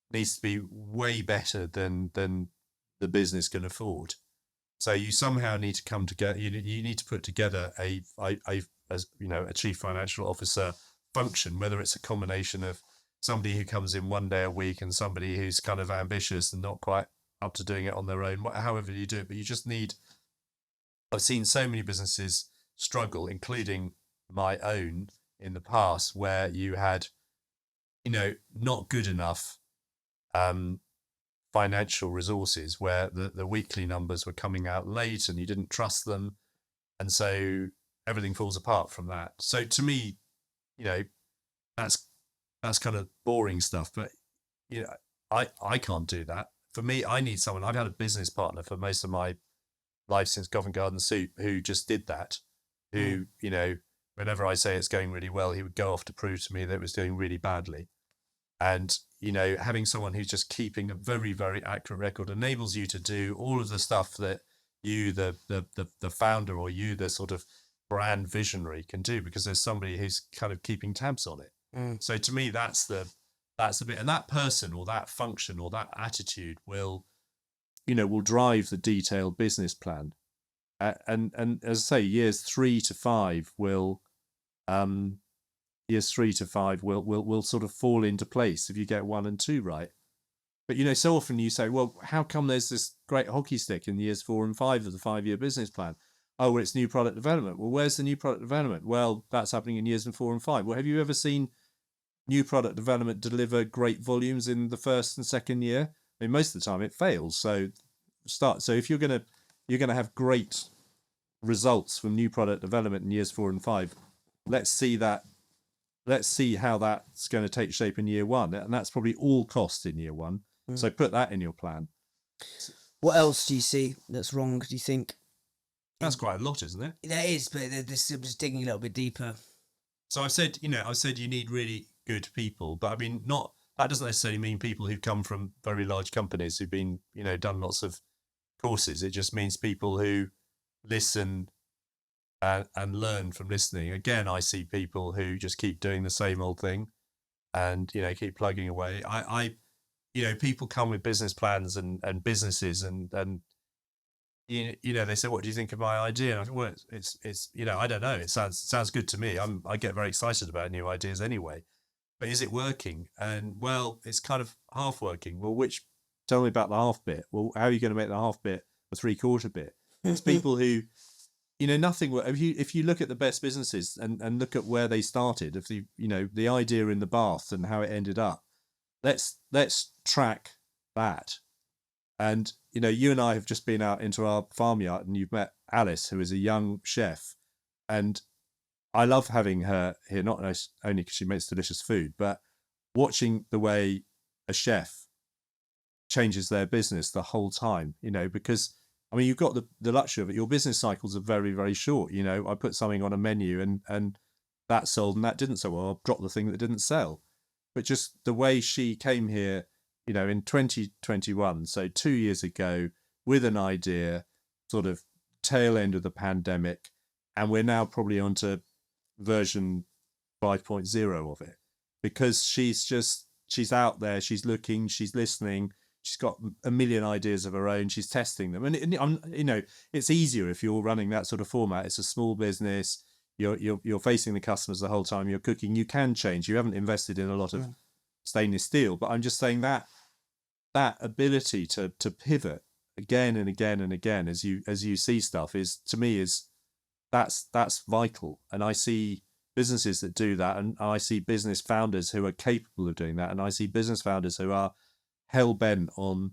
needs to be way better than the business can afford. So you somehow need to come together. You need to put together a chief financial officer function, whether it's a combination of somebody who comes in 1 day a week and somebody who's kind of ambitious and not quite up to doing it on their own, however you do it. But you just need, I've seen so many businesses struggle, including my own in the past, where you had, you know, not good enough financial resources, where the weekly numbers were coming out late and you didn't trust them. And so everything falls apart from that. So to me, you know, that's kind of boring stuff, but you know, I can't do that. For me, I need someone. I've had a business partner for most of my life since Covent Garden Soup who just did that, who, you know, whenever I say it's going really well, he would go off to prove to me that it was doing really badly. And, you know, having someone who's just keeping a very, very accurate record enables you to do all of the stuff that you, the founder, or you, the sort of brand visionary, can do, because there's somebody who's kind of keeping tabs on it. So to me, that's the bit, and that person or that function or that attitude will drive the detailed business plan. And as I say, years 3 to 5 will sort of fall into place if you get 1 and 2 right. But you know, so often you say, well, how come there's this great hockey stick in years 4 and 5 of the 5-year business plan? Oh, well, it's new product development. Well, where's the new product development? Well, that's happening in years 4 and 5. Well, have you ever seen new product development deliver great volumes in the first and second year? I mean, most of the time it fails. So if you're gonna have great results from new product development in years 4 and 5, let's see how that's going to take shape in year 1, and that's probably all cost in year 1. So put that in your plan. What else do you see that's wrong, do you think? That's quite a lot, isn't it? There is, but this is just digging a little bit deeper. So I've said you need really good people, but I mean, that doesn't necessarily mean people who've come from very large companies who've been, you know, done lots of courses. It just means people who listen and learn from listening. Again, I see people who just keep doing the same old thing and, you know, keep plugging away. You know, people come with business plans and businesses and you know, they said, what do you think of my idea? And I said, well, it's you know, I don't know. It sounds good to me. I get very excited about new ideas anyway. But is it working? And well, it's kind of half working. Well, tell me about the half bit. Well, how are you going to make the half bit a 3/4 bit? It's people who, you know, nothing. If you look at the best businesses and look at where they started, if the, you know, the idea in the bath and how it ended up, let's track that. And, you know, you and I have just been out into our farmyard and you've met Alice, who is a young chef. And I love having her here, not only because she makes delicious food, but watching the way a chef changes their business the whole time, you know, because, I mean, you've got the luxury of it. Your business cycles are very, very short. You know, I put something on a menu and that sold and that didn't sell. Well, I'll drop the thing that didn't sell. But just the way she came here, you know, in 2021, so 2 years ago, with an idea, sort of tail end of the pandemic, and we're now probably onto version 5.0 of it, because she's out there, she's looking, she's listening, she's got a million ideas of her own, she's testing them, and you know, it's easier if you're running that sort of format. It's a small business. You're facing the customers the whole time. You're cooking. You can change. You haven't invested in a lot of stainless steel, but I'm just saying that ability to pivot again and again and again as you see stuff is, to me, that's vital. And I see businesses that do that, and I see business founders who are capable of doing that, and I see business founders who are hell-bent on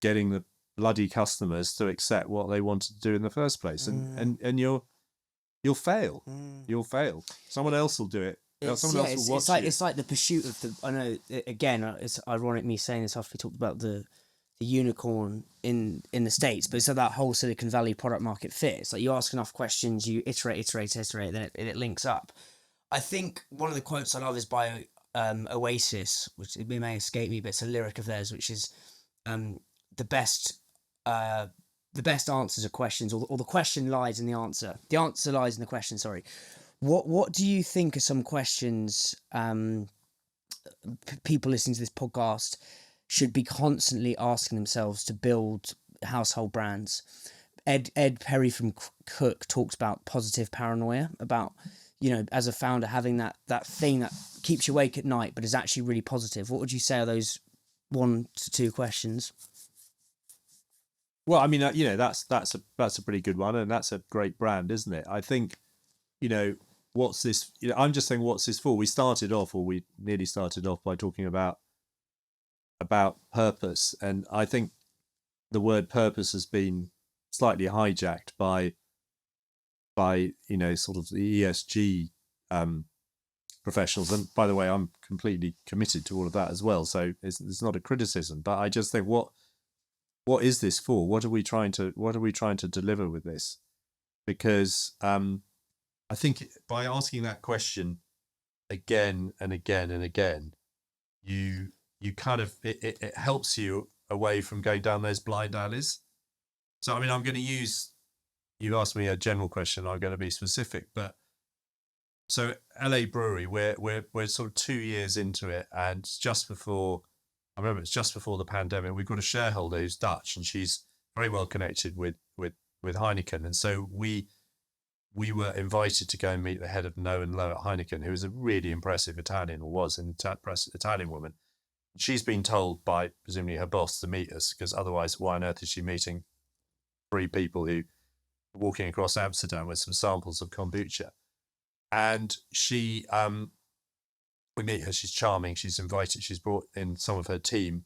getting the bloody customers to accept what they wanted to do in the first place. And you'll fail. You'll fail. Someone else will do it. Someone else will watch you. It's like the pursuit of the. I know. Again, it's ironic me saying this after we talked about the unicorn in the States, but it's that whole Silicon Valley product market fit. It's like you ask enough questions, you iterate, then it links up. I think one of the quotes I love is by Oasis, which it may escape me, but it's a lyric of theirs, which is the best answers are questions, or the question lies in the answer. The answer lies in the question. Sorry. What do you think are some questions people listening to this podcast should be constantly asking themselves to build household brands? Ed Perry from Cook talks about positive paranoia, about, you know, as a founder having that thing that keeps you awake at night but is actually really positive. What would you say are those 1 to 2 questions? Well, I mean, you know, that's a pretty good one, and that's a great brand, isn't it? I think, you know, what's this? You know, I'm just saying, what's this for? We nearly started off by talking about purpose, and I think the word purpose has been slightly hijacked by you know, sort of the ESG professionals. And by the way, I'm completely committed to all of that as well, so it's not a criticism, but I just think, what is this for? What are we trying to deliver with this? Because I think by asking that question again and again and again, you kind of, it helps you away from going down those blind alleys. So, I mean, I'm going to use, you asked me a general question, I'm going to be specific, but so LA Brewery, we're sort of 2 years into it, and it's just before the pandemic. We've got a shareholder who's Dutch, and she's very well connected with Heineken, and so we were invited to go and meet the head of No and Low at Heineken, who is a really impressive Italian woman. She's been told by presumably her boss to meet us, because otherwise, why on earth is she meeting 3 people who are walking across Amsterdam with some samples of kombucha? And she, we meet her. She's charming. She's invited. She's brought in some of her team.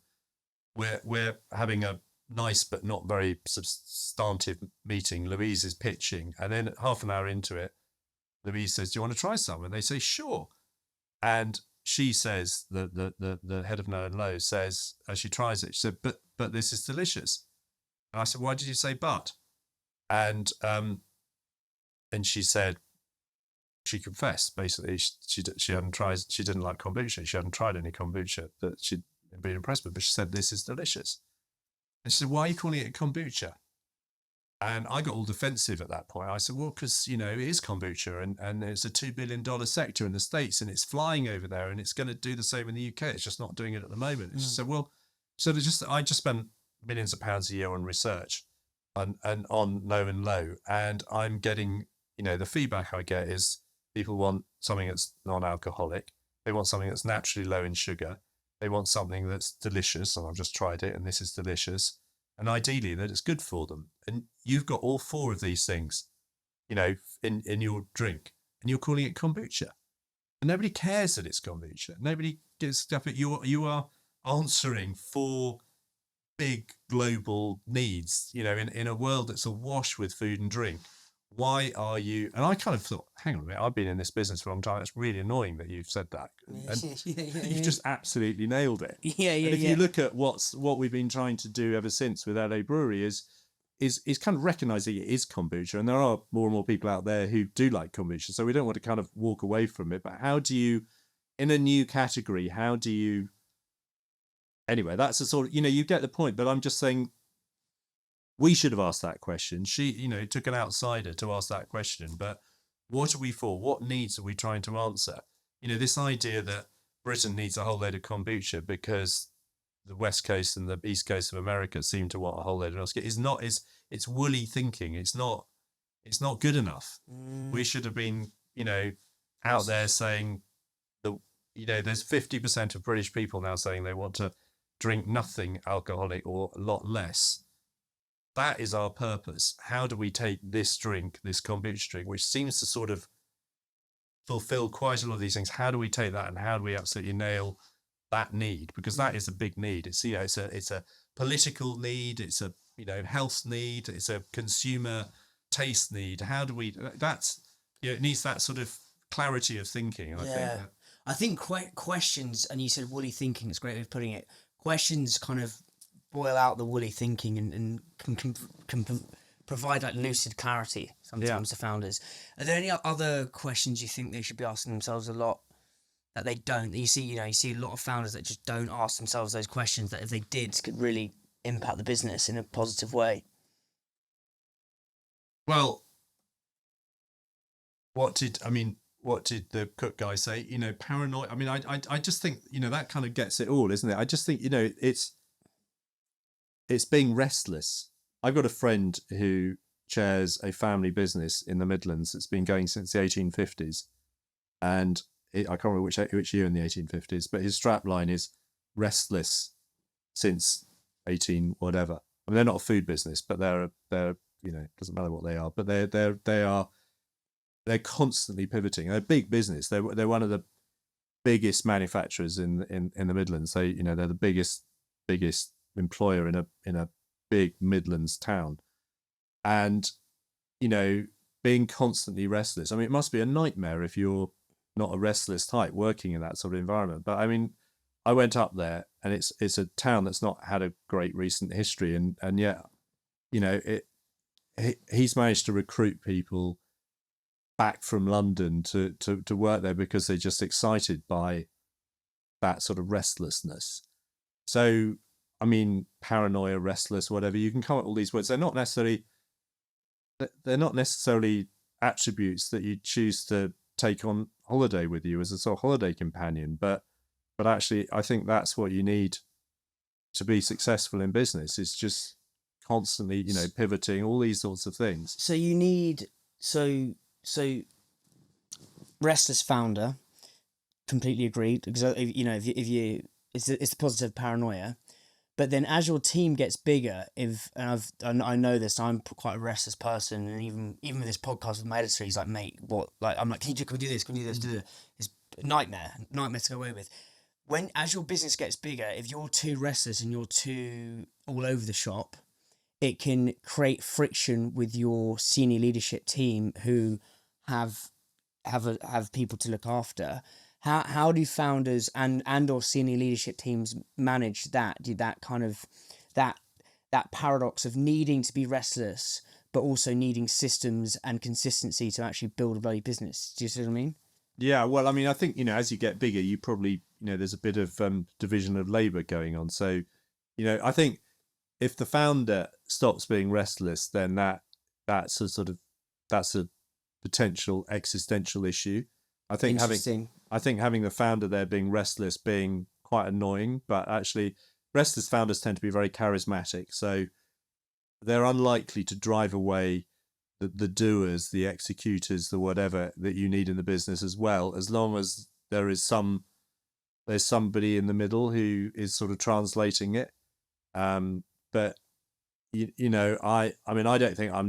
We're having a nice but not very substantive meeting. Louise is pitching, and then half an hour into it, Louise says, "Do you want to try some?" And they say, "Sure." And she says, the head of No and Low says, as she tries it, she said, "But this is delicious." And I said, "Why did you say but?" And she said, she confessed basically she hadn't tried. She didn't like kombucha. She hadn't tried any kombucha that she'd been impressed with. But she said, "This is delicious." And she said, "Why are you calling it kombucha?" And I got all defensive at that point. I said, "Well, because, you know, it is kombucha, and it's a $2 billion sector in the States, and it's flying over there, and it's going to do the same in the UK. It's just not doing it at the moment." And she said, "Well," so I just spent millions of pounds a year on research, and on low and low. And I'm getting, the feedback I get is people want something that's non-alcoholic. They want something that's naturally low in sugar. They want something that's delicious, and I've just tried it, and this is delicious. And ideally, that it's good for them. And you've got all four of these things, in your drink, and you're calling it kombucha. And nobody cares that it's kombucha. Nobody gives stuff. You are answering for big global needs, in a world that's awash with food and drink. Why are you? And I kind of thought, hang on a minute, I've been in this business for a long time. It's really annoying that you've said that. And You've just absolutely nailed it. Yeah. And if you look at what we've been trying to do ever since with LA Brewery is kind of recognizing it is kombucha, and there are more and more people out there who do like kombucha. So we don't want to kind of walk away from it. But how do you, in a new category, how do you? Anyway, that's a sort of, you get the point. But I'm just saying, we should have asked that question. She, took an outsider to ask that question. But what are we for? What needs are we trying to answer? This idea that Britain needs a whole load of kombucha because the West Coast and the East Coast of America seem to want a whole load of else. It's woolly thinking. It's not good enough. We should have been, out there saying there's 50% of British people now saying they want to drink nothing alcoholic or a lot less. That is our purpose. How do we take this drink, this kombucha drink, which seems to sort of fulfill quite a lot of these things? How do we take that, and how do we absolutely nail that need? Because that is a big need. It's it's a political need. It's a health need. It's a consumer taste need. How do we? That's it needs that sort of clarity of thinking. I think questions, and you said woolly thinking. It's a great way of putting it. Questions kind of boil out the woolly thinking and can provide like lucid clarity sometimes to founders. Are there any other questions you think they should be asking themselves a lot that they don't? That you see a lot of founders that just don't ask themselves those questions that if they did could really impact the business in a positive way. Well, what did the cook guy say? Paranoid. I mean, I just think that kind of gets it all, isn't it? I just think it's being restless. I've got a friend who chairs a family business in the Midlands that's been going since the 1850s, and I can't remember which year in the 1850s, but his strapline is restless since 18 whatever. I mean, they're not a food business, but they're doesn't matter what they are, but they're constantly pivoting. They're a big business. They're one of the biggest manufacturers in the Midlands. They're the biggest employer in a big Midlands town, and being constantly restless. I mean, it must be a nightmare if you're not a restless type working in that sort of environment. But I mean, I went up there, and it's a town that's not had a great recent history, and yet he's managed to recruit people back from London to work there because they're just excited by that sort of restlessness. So, I mean, paranoia, restless, whatever, you can come up with all these words. They're not necessarily attributes that you choose to take on holiday with you as a sort of holiday companion, but actually I think that's what you need to be successful in business. It's just constantly, pivoting, all these sorts of things. So you need so restless founder, completely agreed, because if you it's the positive paranoia. But then as your team gets bigger, I know this, I'm quite a restless person, and even with this podcast with my editor, he's like, mate, what? Like, I'm like, can we do this? It's a nightmare to go away with. As your business gets bigger, if you're too restless and you're too all over the shop, it can create friction with your senior leadership team who have people to look after. How do founders and or senior leadership teams manage that? Do that kind of that paradox of needing to be restless but also needing systems and consistency to actually build a bloody business? Do you see what I mean? Yeah, well, I mean, I think as you get bigger, you probably there's a bit of division of labor going on. So, I think if the founder stops being restless, then that's a potential existential issue. I think having the founder there being restless being quite annoying, but actually restless founders tend to be very charismatic. So they're unlikely to drive away the doers, the executors, the whatever that you need in the business as well, as long as there's somebody in the middle who is sort of translating it. But you know, I mean, I don't think I'm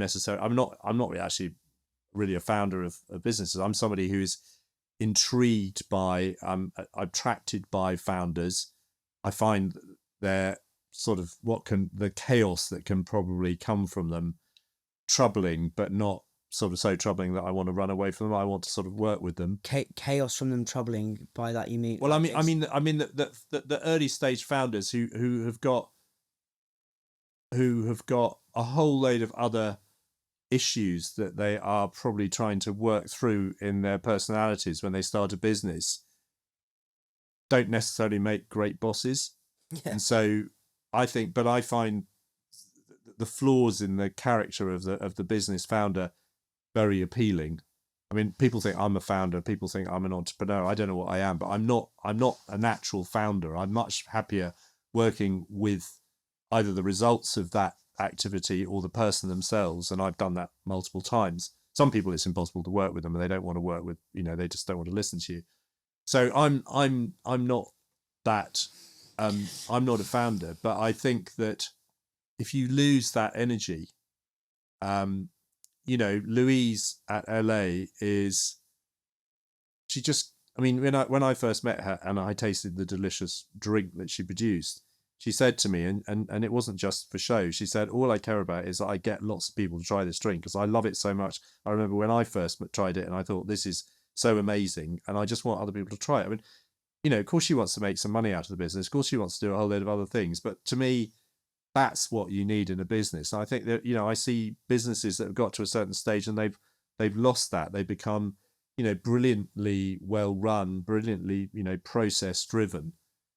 not actually really a founder of businesses. I'm somebody who is intrigued by, attracted by founders. I find they're sort of the chaos that can probably come from them troubling, but not sort of so troubling that I want to run away from them. I want to sort of work with them. Chaos from them troubling. By that you mean? Well, I mean the early stage founders who have got a whole load of other issues that they are probably trying to work through in their personalities when they start a business, don't necessarily make great bosses. Yeah. And so I find the flaws in the character of the business founder very appealing. I mean, people think I'm a founder, people think I'm an entrepreneur. I don't know what I am, but I'm not a natural founder. I'm much happier working with either the results of that activity or the person themselves, and I've done that multiple times. Some people, it's impossible to work with them, and they don't want to work with, they just don't want to listen to you. So I'm not that. I'm not a founder, but I think that if you lose that energy, Louise at LA when I first met her and I tasted the delicious drink that she produced, she said to me, and it wasn't just for show, she said, all I care about is that I get lots of people to try this drink because I love it so much. I remember when I first tried it and I thought, this is so amazing, and I just want other people to try it. I mean, of course she wants to make some money out of the business. Of course she wants to do a whole load of other things. But to me, that's what you need in a business. And I think that, I see businesses that have got to a certain stage and they've lost that. They've become, brilliantly well run, brilliantly, process driven.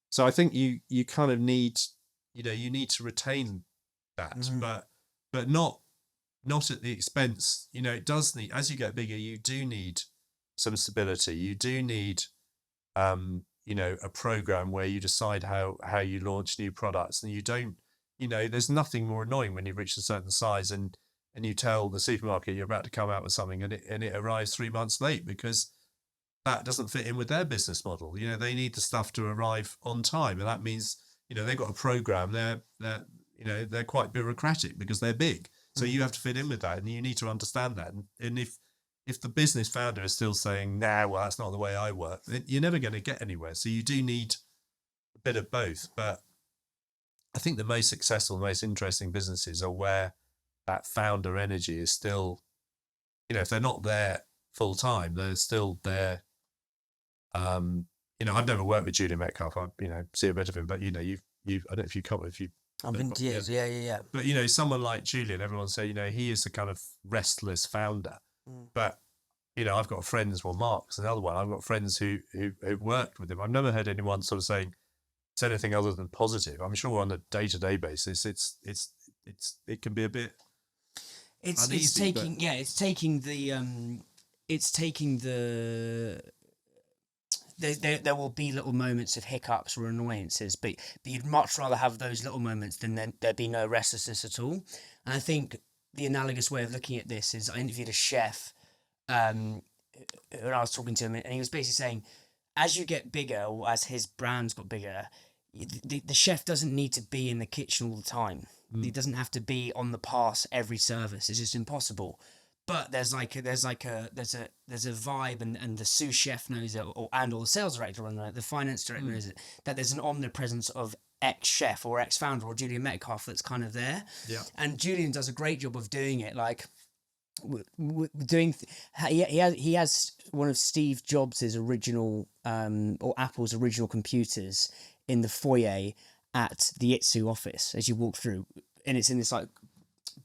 So I think you kind of need, you need to retain that, but not at the expense. It does need, as you get bigger, you do need some stability. You do need, a program where you decide how you launch new products, and you don't, there's nothing more annoying when you've reached a certain size and you tell the supermarket you're about to come out with something and it arrives 3 months late because that doesn't fit in with their business model. They need the stuff to arrive on time, and that means, they've got a program. They're quite bureaucratic because they're big. So you have to fit in with that, and you need to understand that. And if the business founder is still saying, well, that's not the way I work, then you're never going to get anywhere. So you do need a bit of both. But I think the most successful, most interesting businesses are where that founder energy is still, if they're not there full time, they're still there. I've never worked with Julian Metcalf. I, see a bit of him, but you've I don't know if you come, if you. I've been to years, yeah. But someone like Julian, everyone say, he is the kind of restless founder. But I've got friends. Well, Mark's another one. I've got friends who worked with him. I've never heard anyone sort of say anything other than positive. I'm sure on a day-to-day basis, it can be a bit. It's taking the. There will be little moments of hiccups or annoyances, but you'd much rather have those little moments than there be no restlessness at all. And I think the analogous way of looking at this is I interviewed a chef, and I was talking to him, and he was basically saying, as you get bigger, or as his brand's got bigger, the chef doesn't need to be in the kitchen all the time. He doesn't have to be on the pass every service. It's just impossible. But there's a vibe, and the sous chef knows it, or the sales director, or the finance director knows it, that there's an omnipresence of ex-chef or ex-founder or Julian Metcalf that's kind of there. Yeah. And Julian does a great job of doing it. Like he has one of Steve Jobs' original or Apple's original computers in the foyer at the Itsu office as you walk through, and it's in this like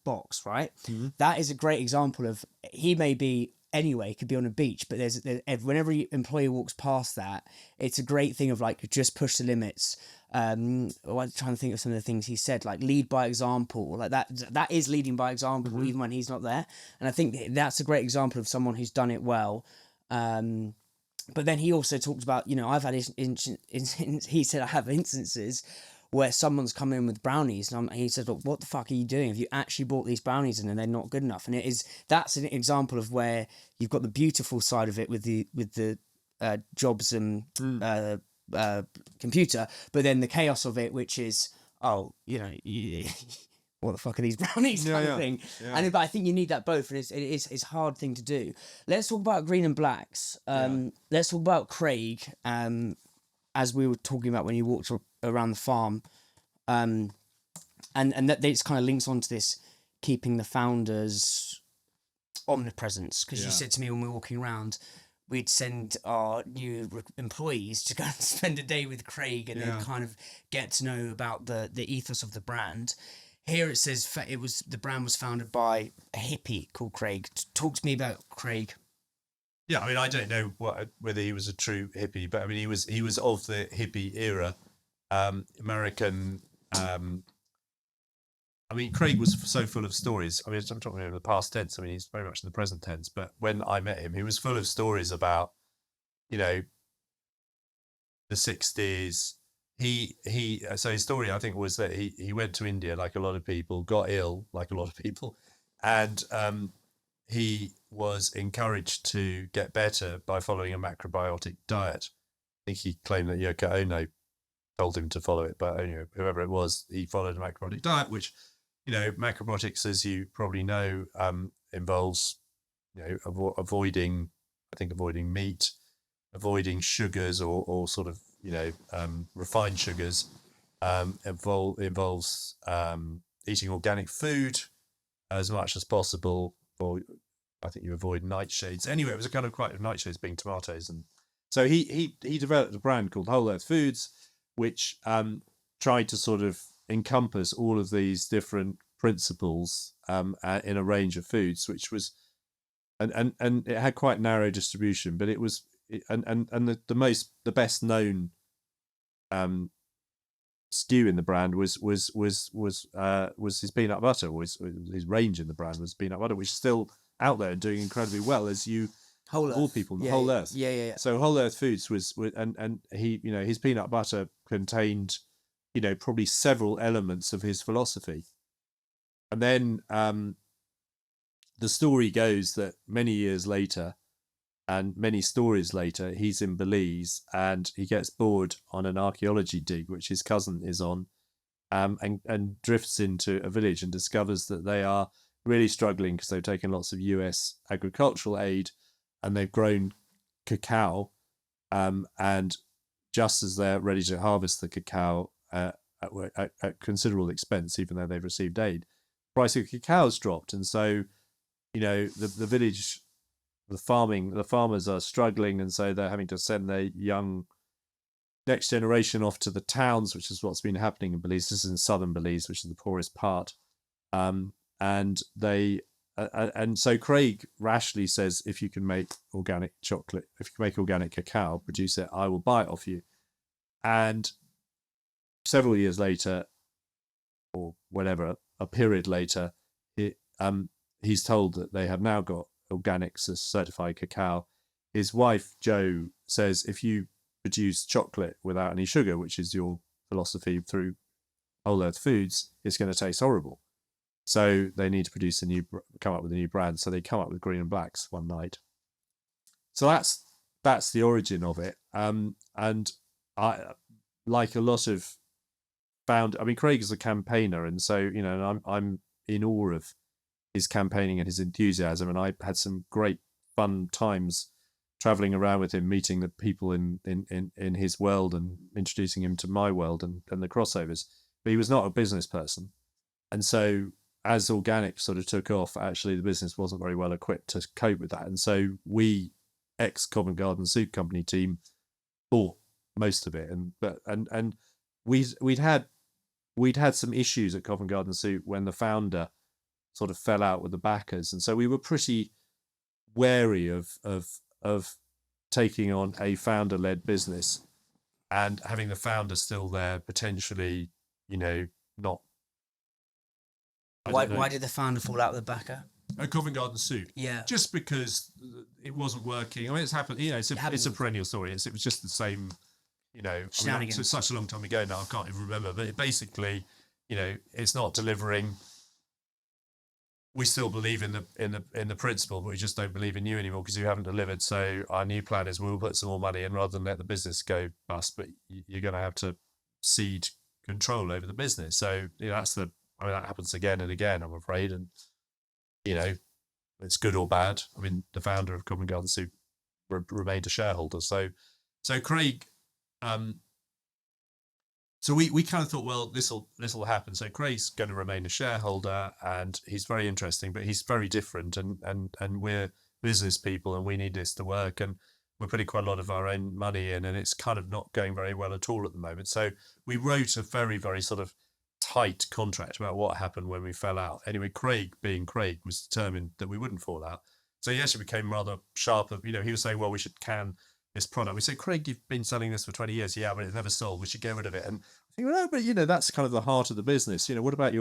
box, right? That is a great example of, he may be anyway, could be on a beach, but there's whenever an employee walks past that, it's a great thing of like, just push the limits. I'm trying to think of some of the things he said, like lead by example, like that is leading by example, even when he's not there. And I think that's a great example of someone who's done it well. But then he also talked about, I've had he said I have instances where someone's come in with brownies and he said, look, what the fuck are you doing? Have you actually bought these brownies in and they're not good enough? And that's an example of where you've got the beautiful side of it with the Jobs and computer, but then the chaos of it, which is, oh, you know, what the fuck are these brownies kind of thing. Yeah. But I think you need that both, and it's a hard thing to do. Let's talk about green and blacks. Let's talk about Craig, as we were talking about when you walked around the farm, and that this kind of links onto this keeping the founders omnipresence, because you said to me when we were walking around, we'd send our new employees to go and spend a day with Craig and then kind of get to know about the ethos of the brand. Here it says the brand was founded by a hippie called Craig. Talk to me about Craig. Yeah, I mean, I don't know whether he was a true hippie, but I mean, he was of the hippie era, American. I mean, Craig was so full of stories. I mean, I'm talking in the past tense. I mean, he's very much in the present tense. But when I met him, he was full of stories about, you know, the 60s. So his story, I think, was that he went to India like a lot of people, got ill like a lot of people, and he was encouraged to get better by following a macrobiotic diet. I think he claimed that Yoko Ono told him to follow it, but whoever it was, he followed a macrobiotic diet, which, you know, macrobiotics, as you probably know, involves, you know, avoiding meat, avoiding sugars or sort of, you know, refined sugars, involves eating organic food as much as possible. Or I think you avoid nightshades. Anyway, it was a kind of quite nightshades being tomatoes, and so he developed a brand called Whole Earth Foods, which tried to sort of encompass all of these different principles in a range of foods, which was and it had quite narrow distribution, but it was the best known SKU in the brand was his peanut butter. Was his range in the brand was peanut butter, which is still out there and doing incredibly well, as you all people Whole Earth. Yeah. So Whole Earth Foods was and he, you know, his peanut butter contained, you know, probably several elements of his philosophy. And then the story goes that many years later and many stories later, he's in Belize and he gets bored on an archaeology dig, which his cousin is on, and drifts into a village and discovers that they are really struggling because they've taken lots of US agricultural aid and they've grown cacao. And just as they're ready to harvest the cacao at considerable expense, even though they've received aid, the price of cacao has dropped. And so, you know, the village, the farmers are struggling, and so they're having to send their young next generation off to the towns, which is what's been happening in Belize. This is in southern Belize, which is the poorest part. And so Craig rashly says, if you can make organic chocolate, if you can make organic cacao, produce it, I will buy it off you. And several years later, or whatever, a period later, he's told that they have now got organic certified cacao. His wife, Jo, says, if you produce chocolate without any sugar, which is your philosophy through Whole Earth Foods, it's going to taste horrible. So they need to come up with a new brand. So they come up with Green and Blacks one night. So that's the origin of it. And I, like a lot of Craig is a campaigner, and so, you know, I'm in awe of his campaigning and his enthusiasm. And I had some great fun times traveling around with him, meeting the people in his world and introducing him to my world and the crossovers. But he was not a business person, and so as organic sort of took off, actually the business wasn't very well equipped to cope with that. And so we, ex-Covent Garden Soup Company team, bought most of it. And we'd had some issues at Covent Garden Soup when the founder sort of fell out with the backers. And so we were pretty wary of taking on a founder-led business and having the founder still there, potentially, you know, not. Why did the founder fall out with the backer? At Covent Garden Soup. Yeah. Just because it wasn't working. I mean, it's happened, you know, it's a perennial story. It was just the same you know, I mean, Shenanigans. it's such a long time ago now, I can't even remember. But it basically, you know, it's not delivering. We still believe in the principle, but we just don't believe in you anymore because you haven't delivered. So our new plan is we'll put some more money in rather than let the business go bust. But you're going to have to cede control over the business. So you know, that happens again and again, I'm afraid. And you know, it's good or bad. I mean, the founder of Covent Garden Soup remained a shareholder. So Craig. So we kind of thought, well, this will happen. So Craig's going to remain a shareholder, and he's very interesting, but he's very different, and we're business people, and we need this to work, and we're putting quite a lot of our own money in, and it's kind of not going very well at all at the moment. So we wrote a very, very sort of tight contract about what happened when we fell out. Anyway, Craig, being Craig, was determined that we wouldn't fall out. So he actually became rather sharp. You know, he was saying, well, we should can this product. We said, Craig, you've been selling this for 20 years. Yeah, but it's never sold. We should get rid of it. And I think, well, no, but you know, that's kind of the heart of the business. You know, what about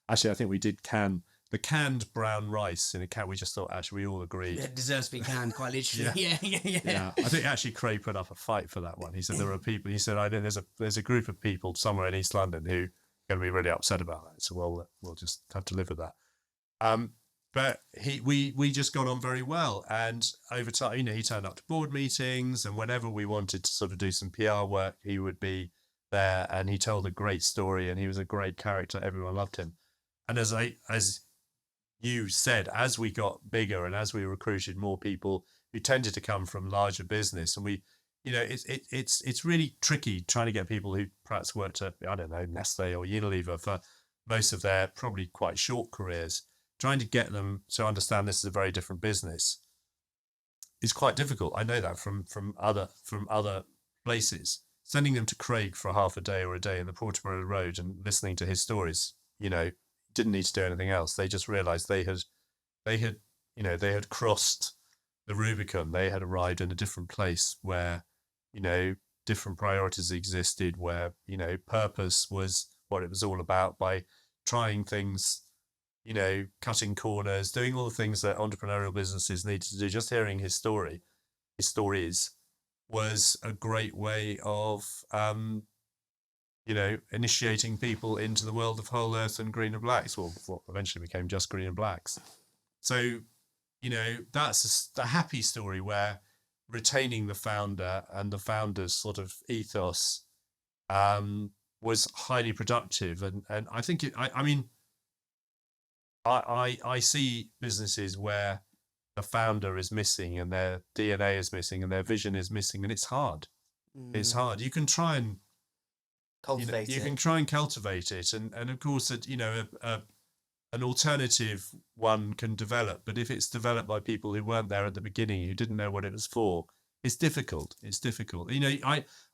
actually, I think we did the canned brown rice in a can. We just thought, actually, we all agreed. It deserves to be canned, quite literally. Yeah. I think actually Craig put up a fight for that one. He said there are people, he said, I know there's a group of people somewhere in East London who are going to be really upset about that. So we'll just have to live with that. But we just got on very well, and over time, you know, he turned up to board meetings, and whenever we wanted to sort of do some PR work, he would be there, and he told a great story, and he was a great character. Everyone loved him. And as you said, as we got bigger and as we recruited more people who tended to come from larger business, and we, you know, it's really tricky trying to get people who perhaps worked at, I don't know, Nestle or Unilever for most of their probably quite short careers. Trying to get them to understand this is a very different business is quite difficult. I know that from other places. Sending them to Craig for half a day or a day in the Portobello Road and listening to his stories, you know, didn't need to do anything else. They just realised they had crossed the Rubicon. They had arrived in a different place where, you know, different priorities existed, where, you know, purpose was what it was all about, by trying things, you know, cutting corners, doing all the things that entrepreneurial businesses need to do. Just hearing his stories was a great way of, you know, initiating people into the world of whole earth and green and blacks. Well, what eventually became just green and blacks. So, you know, that's a happy story where retaining the founder and the founder's sort of ethos was highly productive. And I think I see businesses where the founder is missing and their DNA is missing and their vision is missing, and it's hard. It's hard. You can try and cultivate you can try and cultivate it, and of course, you know, an alternative one can develop. But if it's developed by people who weren't there at the beginning, who didn't know what it was for, it's difficult. It's difficult. You know,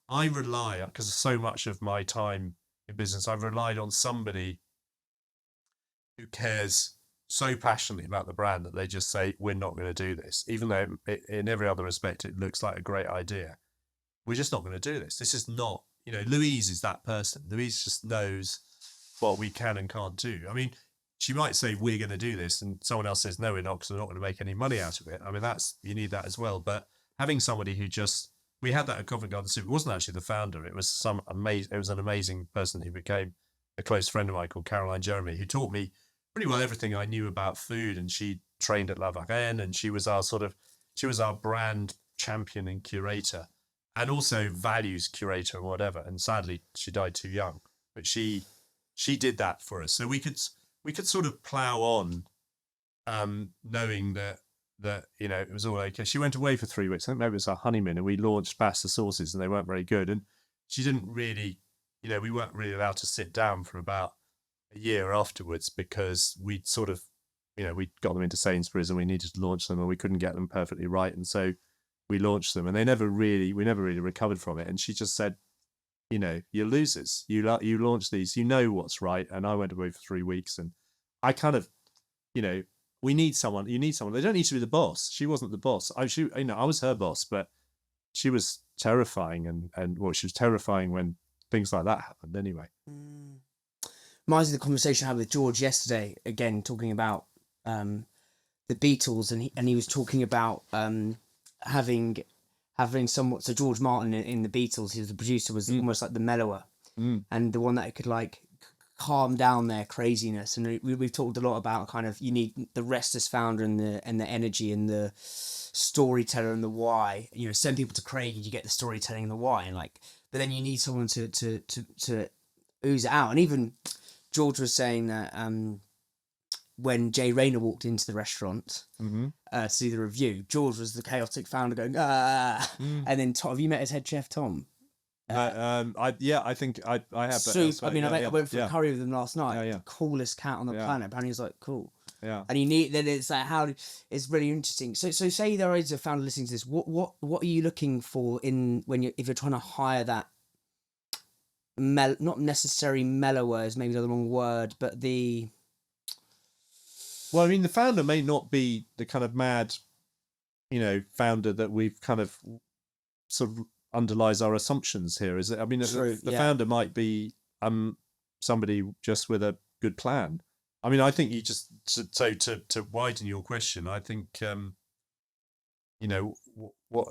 I rely, because so much of my time in business, I've relied on somebody who cares so passionately about the brand that they just say, we're not going to do this. Even though in every other respect, it looks like a great idea. We're just not going to do this. This is not, you know, Louise is that person. Louise just knows what we can and can't do. I mean, she might say, we're going to do this, and someone else says, no, we're not, because we're not going to make any money out of it. I mean, you need that as well. But having somebody who we had that at Covent Garden Soup. It wasn't actually the founder. It was it was an amazing person who became a close friend of mine called Caroline Jeremy, who taught me pretty well everything I knew about food. And she trained at LADEN, and she was our brand champion and curator, and also values curator and whatever. And sadly, she died too young. But she did that for us, so we could sort of plow on, knowing that you know, it was all okay. She went away for 3 weeks. I think maybe it was our honeymoon, and we launched pasta sauces, and they weren't very good. And she didn't really, you know, we weren't really allowed to sit down for about a year afterwards, because we'd sort of, you know, we'd got them into Sainsbury's and we needed to launch them, and we couldn't get them perfectly right. And so we launched them, and we never really recovered from it. And she just said, you know, you're losers. You launch these, you know what's right. And I went away for 3 weeks, and I kind of, you know, you need someone. They don't need to be the boss. She wasn't the boss. I was her boss, but she was terrifying, and she was terrifying when things like that happened anyway. Reminds me of the conversation I had with George yesterday, again, talking about the Beatles, and he was talking about having having somewhat. So George Martin in the Beatles, he was the producer, was almost like the mellower, and the one that could like calm down their craziness. And we've talked a lot about kind of, you need the restless founder and the energy and the storyteller and the why. You know, send people to Craig and you get the storytelling and the why, and like, but then you need someone to ooze it out. And even George was saying that when Jay Rayner walked into the restaurant to see the review, George was the chaotic founder going, and then Tom, have you met his head chef, Tom? I think I have. I mean, I went for a curry with him last night. Yeah. The coolest cat on the planet. Apparently, he's like, cool. Yeah. And then it's like, it's really interesting. So say there is a founder listening to this. What are you looking for if you're trying to hire that not necessarily mellower is maybe the wrong word, but the. Well, I mean, the founder may not be the kind of mad, founder that we've kind of sort of underlies our assumptions here. Is it? I mean, the founder might be somebody just with a good plan. I mean, I think you just to widen your question. I think what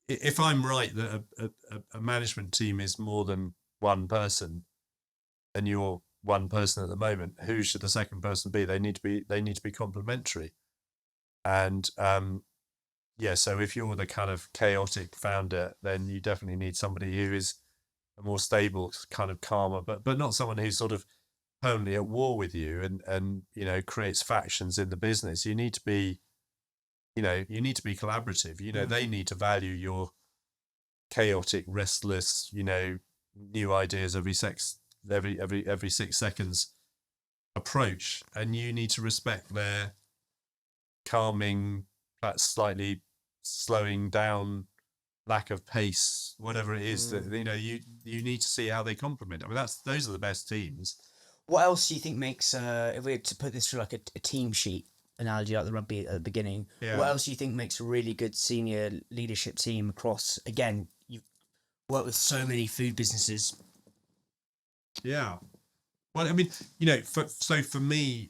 if I'm right that a management team is more than one person, and you're one person at the moment, who should the second person be? They need to be complementary. And so if you're the kind of chaotic founder, then you definitely need somebody who is a more stable, kind of calmer, but not someone who's sort of permanently at war with you and creates factions in the business. You need to be collaborative. They need to value your chaotic, restless, new ideas every 6 seconds approach, and you need to respect their calming, perhaps slightly slowing down, lack of pace, whatever it is that you need to see how they complement. I mean, those are the best teams. What else do you think makes if we had to put this through like a team sheet analogy like the rugby at the beginning, what else do you think makes a really good senior leadership team across, again, you've worked with so many food businesses? Yeah. Well, I mean, for me,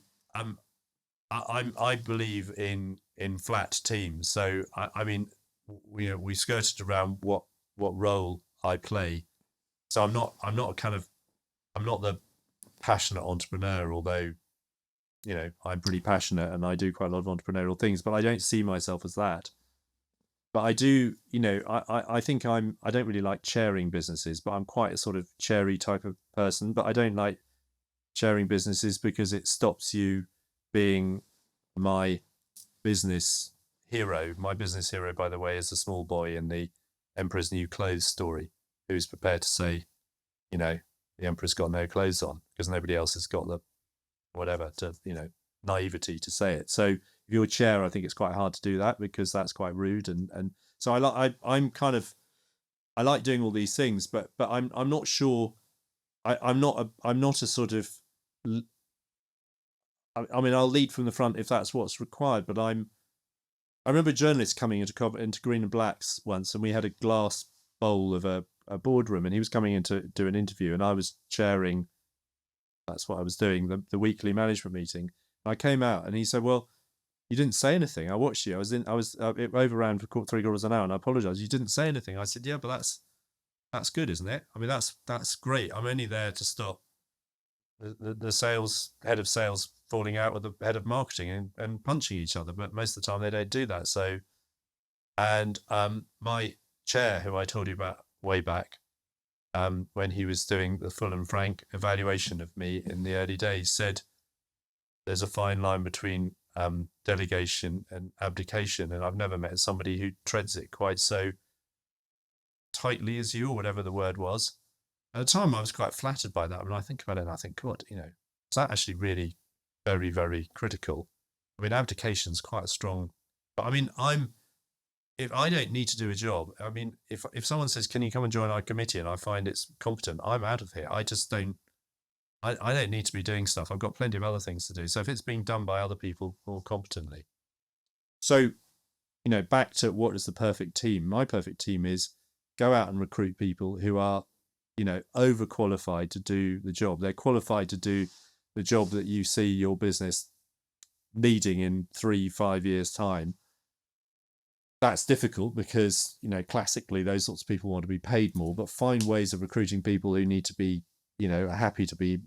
I believe in flat teams. So I mean, we skirted around what role I play. So I'm not the passionate entrepreneur, although I'm pretty passionate and I do quite a lot of entrepreneurial things, but I don't see myself as that. But I do, I think I don't really like chairing businesses, but I'm quite a sort of chairy type of person. But I don't like chairing businesses because it stops you being my business hero. My business hero, by the way, is the small boy in the Emperor's New Clothes story, who's prepared to say, the Emperor's got no clothes on because nobody else has got the naivety to say it. So if you're a chair, I think it's quite hard to do that because that's quite rude. And so I like doing all these things, but I'm not sure. I'm not a sort of. I mean, I'll lead from the front if that's what's required. But I remember journalists coming into Green and Blacks once, and we had a glass bowl of a boardroom, and he was coming in to do an interview, and I was chairing. That's what I was doing, the weekly management meeting. I came out, and he said, "Well, you didn't say anything. I watched you. It overran for 3/4 an hour, and I apologise. You didn't say anything." I said, "Yeah, but that's good, isn't it? I mean, that's great. I'm only there to stop the head of sales falling out with the head of marketing and punching each other, but most of the time they don't do that." So, and my chair, who I told you about way back, when he was doing the full and frank evaluation of me in the early days, said there's a fine line between delegation and abdication, and I've never met somebody who treads it quite so tightly as you, or whatever the word was. At the time, I was quite flattered by that. When I think about it, and I think, God, is that actually really very, very critical? I mean, abdication's quite a strong. But I mean, if I don't need to do a job, I mean, if someone says, "Can you come and join our committee?" and I find it's competent, I'm out of here. I just don't. I don't need to be doing stuff. I've got plenty of other things to do. So if it's being done by other people more competently. So, back to what is the perfect team? My perfect team is go out and recruit people who are, overqualified to do the job. They're qualified to do the job that you see your business needing in 3-5 years' time. that's difficult because, you know, classically those sorts of people want to be paid more, but find ways of recruiting people who need to be, you know, are happy to be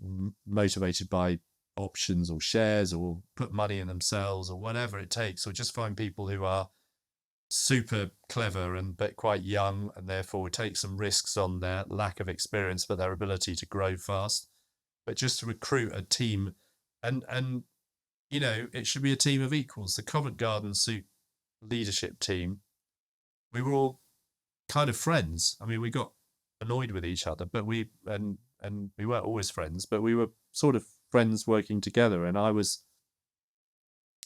motivated by options or shares or put money in themselves or whatever it takes, or just find people who are super clever and but quite young, and therefore take some risks on their lack of experience but their ability to grow fast. But just to recruit a team, and you know, it should be a team of equals. The Covent Garden Suit leadership team, we were all kind of friends. I mean, we got annoyed with each other, but we weren't always friends, but we were sort of friends working together. And I was,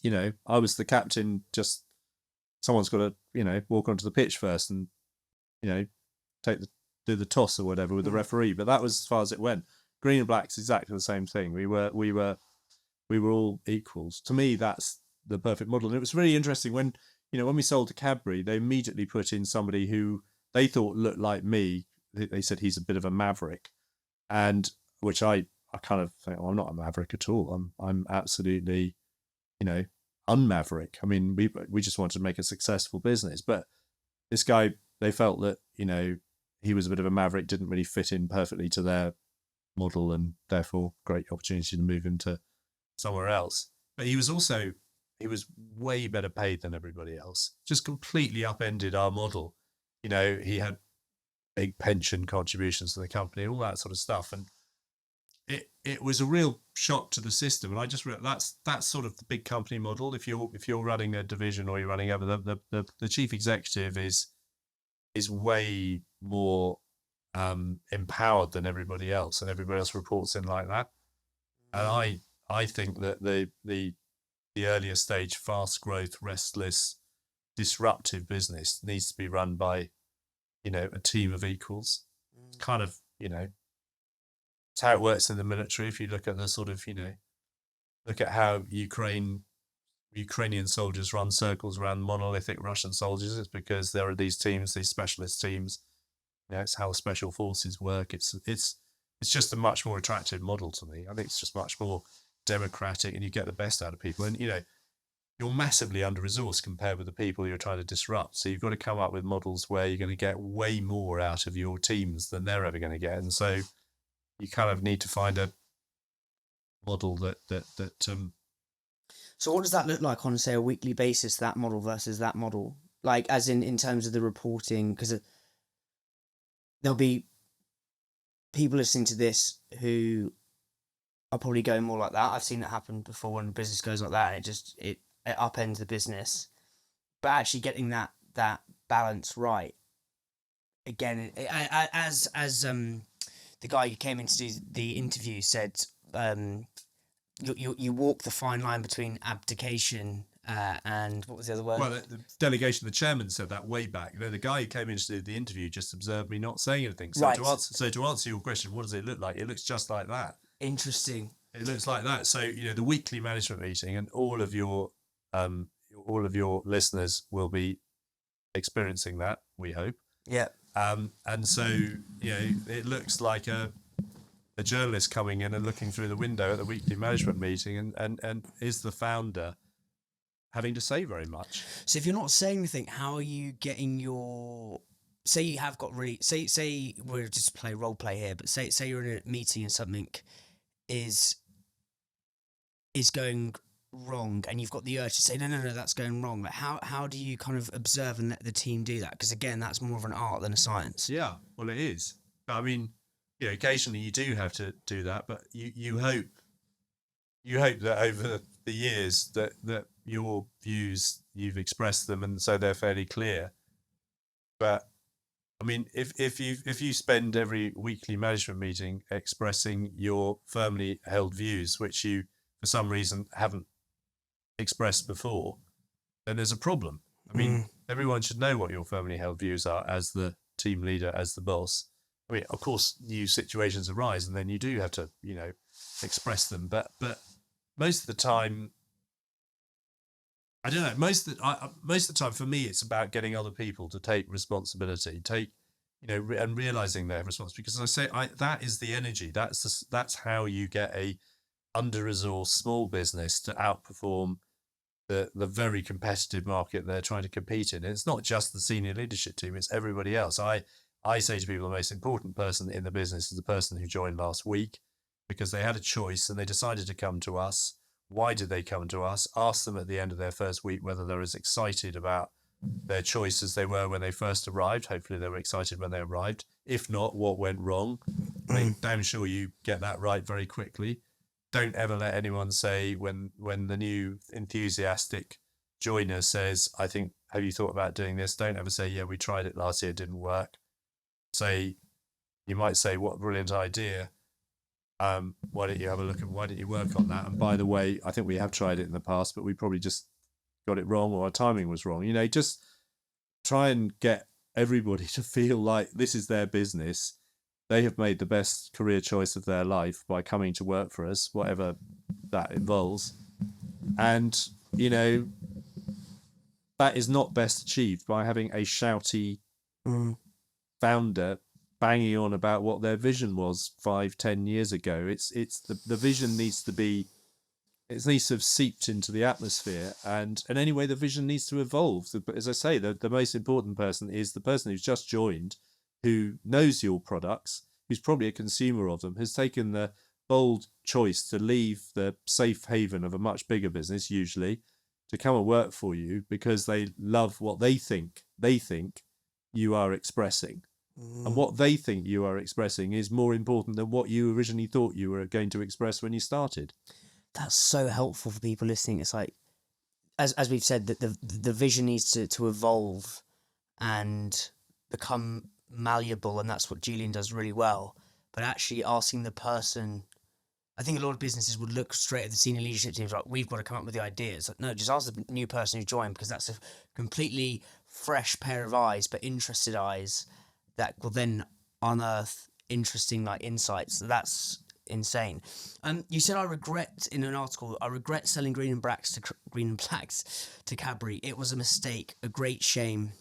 you know, I was the captain. Just someone's got to, you know, walk onto the pitch first and, you know, do the toss or whatever with the referee. But that was as far as it went. Green and Black's exactly the same thing. We were all equals. To me, that's the perfect model. And it was really interesting when, you know, when we sold to Cadbury, they immediately put in somebody who they thought looked like me. They said he's a bit of a maverick, and which I kind of think, well, I'm not a maverick at all. I'm absolutely, you know, unmaverick. I mean, we just wanted to make a successful business, but this guy, they felt that, you know, he was a bit of a maverick, didn't really fit in perfectly to their model, and therefore great opportunity to move him to somewhere else. But he was way better paid than everybody else. Just completely upended our model. You know, he had big pension contributions to the company, all that sort of stuff, and it was a real shock to the system. And I just realized that's sort of the big company model. If you're running a division or you're running over, the chief executive is way more empowered than everybody else, and everybody else reports in like that. And I think that the earlier stage, fast growth, restless, disruptive business needs to be run by, you know, a team of equals. It's kind of, you know, it's how it works in the military. If you look at the sort of, you know, look at how Ukrainian soldiers run circles around monolithic Russian soldiers, it's because there are these teams, these specialist teams. You know, it's how special forces work. It's just a much more attractive model to me. I think it's just much more democratic, and you get the best out of people. And, you know, you're massively under-resourced compared with the people you're trying to disrupt. So you've got to come up with models where you're going to get way more out of your teams than they're ever going to get. And so you kind of need to find a model that So what does that look like on, say, a weekly basis, that model versus that model? Like, as in terms of the reporting, because there'll be people listening to this who are probably going more like that. I've seen it happen before when the business goes like that, and it upends the business. But actually getting that balance right, again, as the guy who came in to do the interview said, you walk the fine line between abdication and what was the other word? Well, the delegation, the chairman said that way back. You know, the guy who came in to do the interview just observed me not saying anything. So, right. to answer your question, what does it look like? It looks just like that. Interesting. It looks like that. So, you know, the weekly management meeting, and all of your listeners will be experiencing that, we hope. Yeah. And so, you know, it looks like a journalist coming in and looking through the window at the weekly management meeting, and is the founder having to say very much. So if you're not saying anything, how are you getting your... Say you have got really... Say we're just play role play here, but say you're in a meeting and something is going wrong, and you've got the urge to say, no, that's going wrong. Like, how do you kind of observe and let the team do that? Because again, that's more of an art than a science. Yeah, well, it is. But I mean, you know, occasionally you do have to do that, but you hope that over the years that your views, you've expressed them, and so they're fairly clear. But I mean, if you spend every weekly management meeting expressing your firmly held views, which you for some reason haven't expressed before, then there's a problem. I mean, everyone should know what your firmly held views are as the team leader, as the boss. I mean, of course, new situations arise, and then you do have to, you know, express them. But most of the time, I don't know. Most of the time, for me, it's about getting other people to take responsibility, and realizing their responsibility. Because as I say, that is the energy. That's how you get a under-resourced small business to outperform the very competitive market they're trying to compete in. And it's not just the senior leadership team; it's everybody else. I say to people, the most important person in the business is the person who joined last week, because they had a choice and they decided to come to us. Why did they come to us? Ask them at the end of their first week whether they're as excited about their choice as they were when they first arrived. Hopefully they were excited when they arrived. If not, what went wrong? Make damn sure you get that right very quickly. Don't ever let anyone say when the new enthusiastic joiner says, I think, have you thought about doing this? Don't ever say, yeah, we tried it last year, it didn't work. You might say, what a brilliant idea. Why don't you have a look why don't you work on that? And by the way, I think we have tried it in the past, but we probably just got it wrong, or our timing was wrong. Just try and get everybody to feel like this is their business. They have made the best career choice of their life by coming to work for us, whatever that involves. And, that is not best achieved by having a shouty founder banging on about what their vision was 5-10 years ago. It's the vision needs to have seeped into the atmosphere, and anyway, the vision needs to evolve. But as I say, the most important person is the person who's just joined, who knows your products, who's probably a consumer of them, has taken the bold choice to leave the safe haven of a much bigger business, usually, to come and work for you because they love what they think you are expressing. And what they think you are expressing is more important than what you originally thought you were going to express when you started. That's so helpful for people listening. It's like, as we've said, that the vision needs to evolve and become malleable, and that's what Julian does really well. But actually asking the person, I think a lot of businesses would look straight at the senior leadership teams like, we've got to come up with the ideas. Like, no, just ask the new person who joined, because that's a completely fresh pair of eyes, but interested eyes, that will then unearth interesting insights. That's insane. You said, I regret selling green and blacks to Cadbury. It was a mistake, a great shame.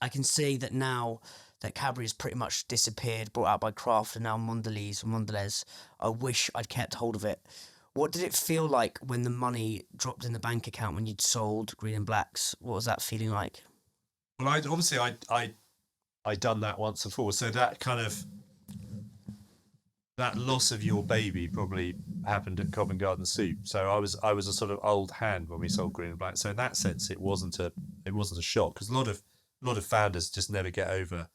I can see that now that Cadbury has pretty much disappeared, brought out by Kraft, and now Mondelez. I wish I'd kept hold of it. What did it feel like when the money dropped in the bank account when you'd sold green and blacks? What was that feeling like? Well, I'd done that once before, so that kind of that loss of your baby probably happened at Covent Garden Soup. So I was a sort of old hand when we sold green and black. So in that sense, it wasn't a shock, because a lot of founders just never get over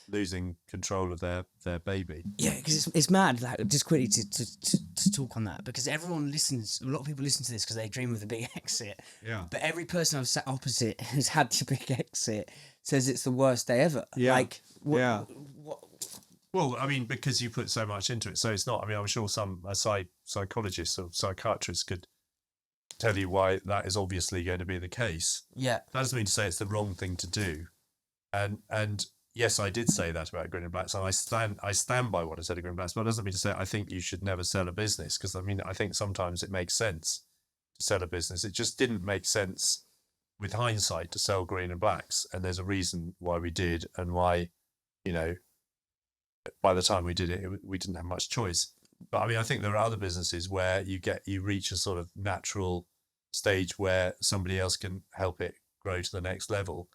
losing control of their baby. Yeah, because it's mad. Just quickly to talk on that, because everyone listens. A lot of people listen to this because they dream of the big exit. Yeah. But every person I've sat opposite who's had the big exit says it's the worst day ever. Yeah. What? Well, I mean, because you put so much into it, so it's not. I mean, I'm sure some psychologists or psychiatrists could tell you why that is obviously going to be the case. Yeah. That doesn't mean to say it's the wrong thing to do. And yes, I did say that about green and blacks, and I stand by what I said at green and blacks. But it doesn't mean to say I think you should never sell a business, because I think sometimes it makes sense to sell a business. It just didn't make sense with hindsight to sell green and blacks, and there's a reason why we did, and why, by the time we did it, we didn't have much choice. But I mean, I think there are other businesses where you reach a sort of natural stage where somebody else can help it grow to the next level,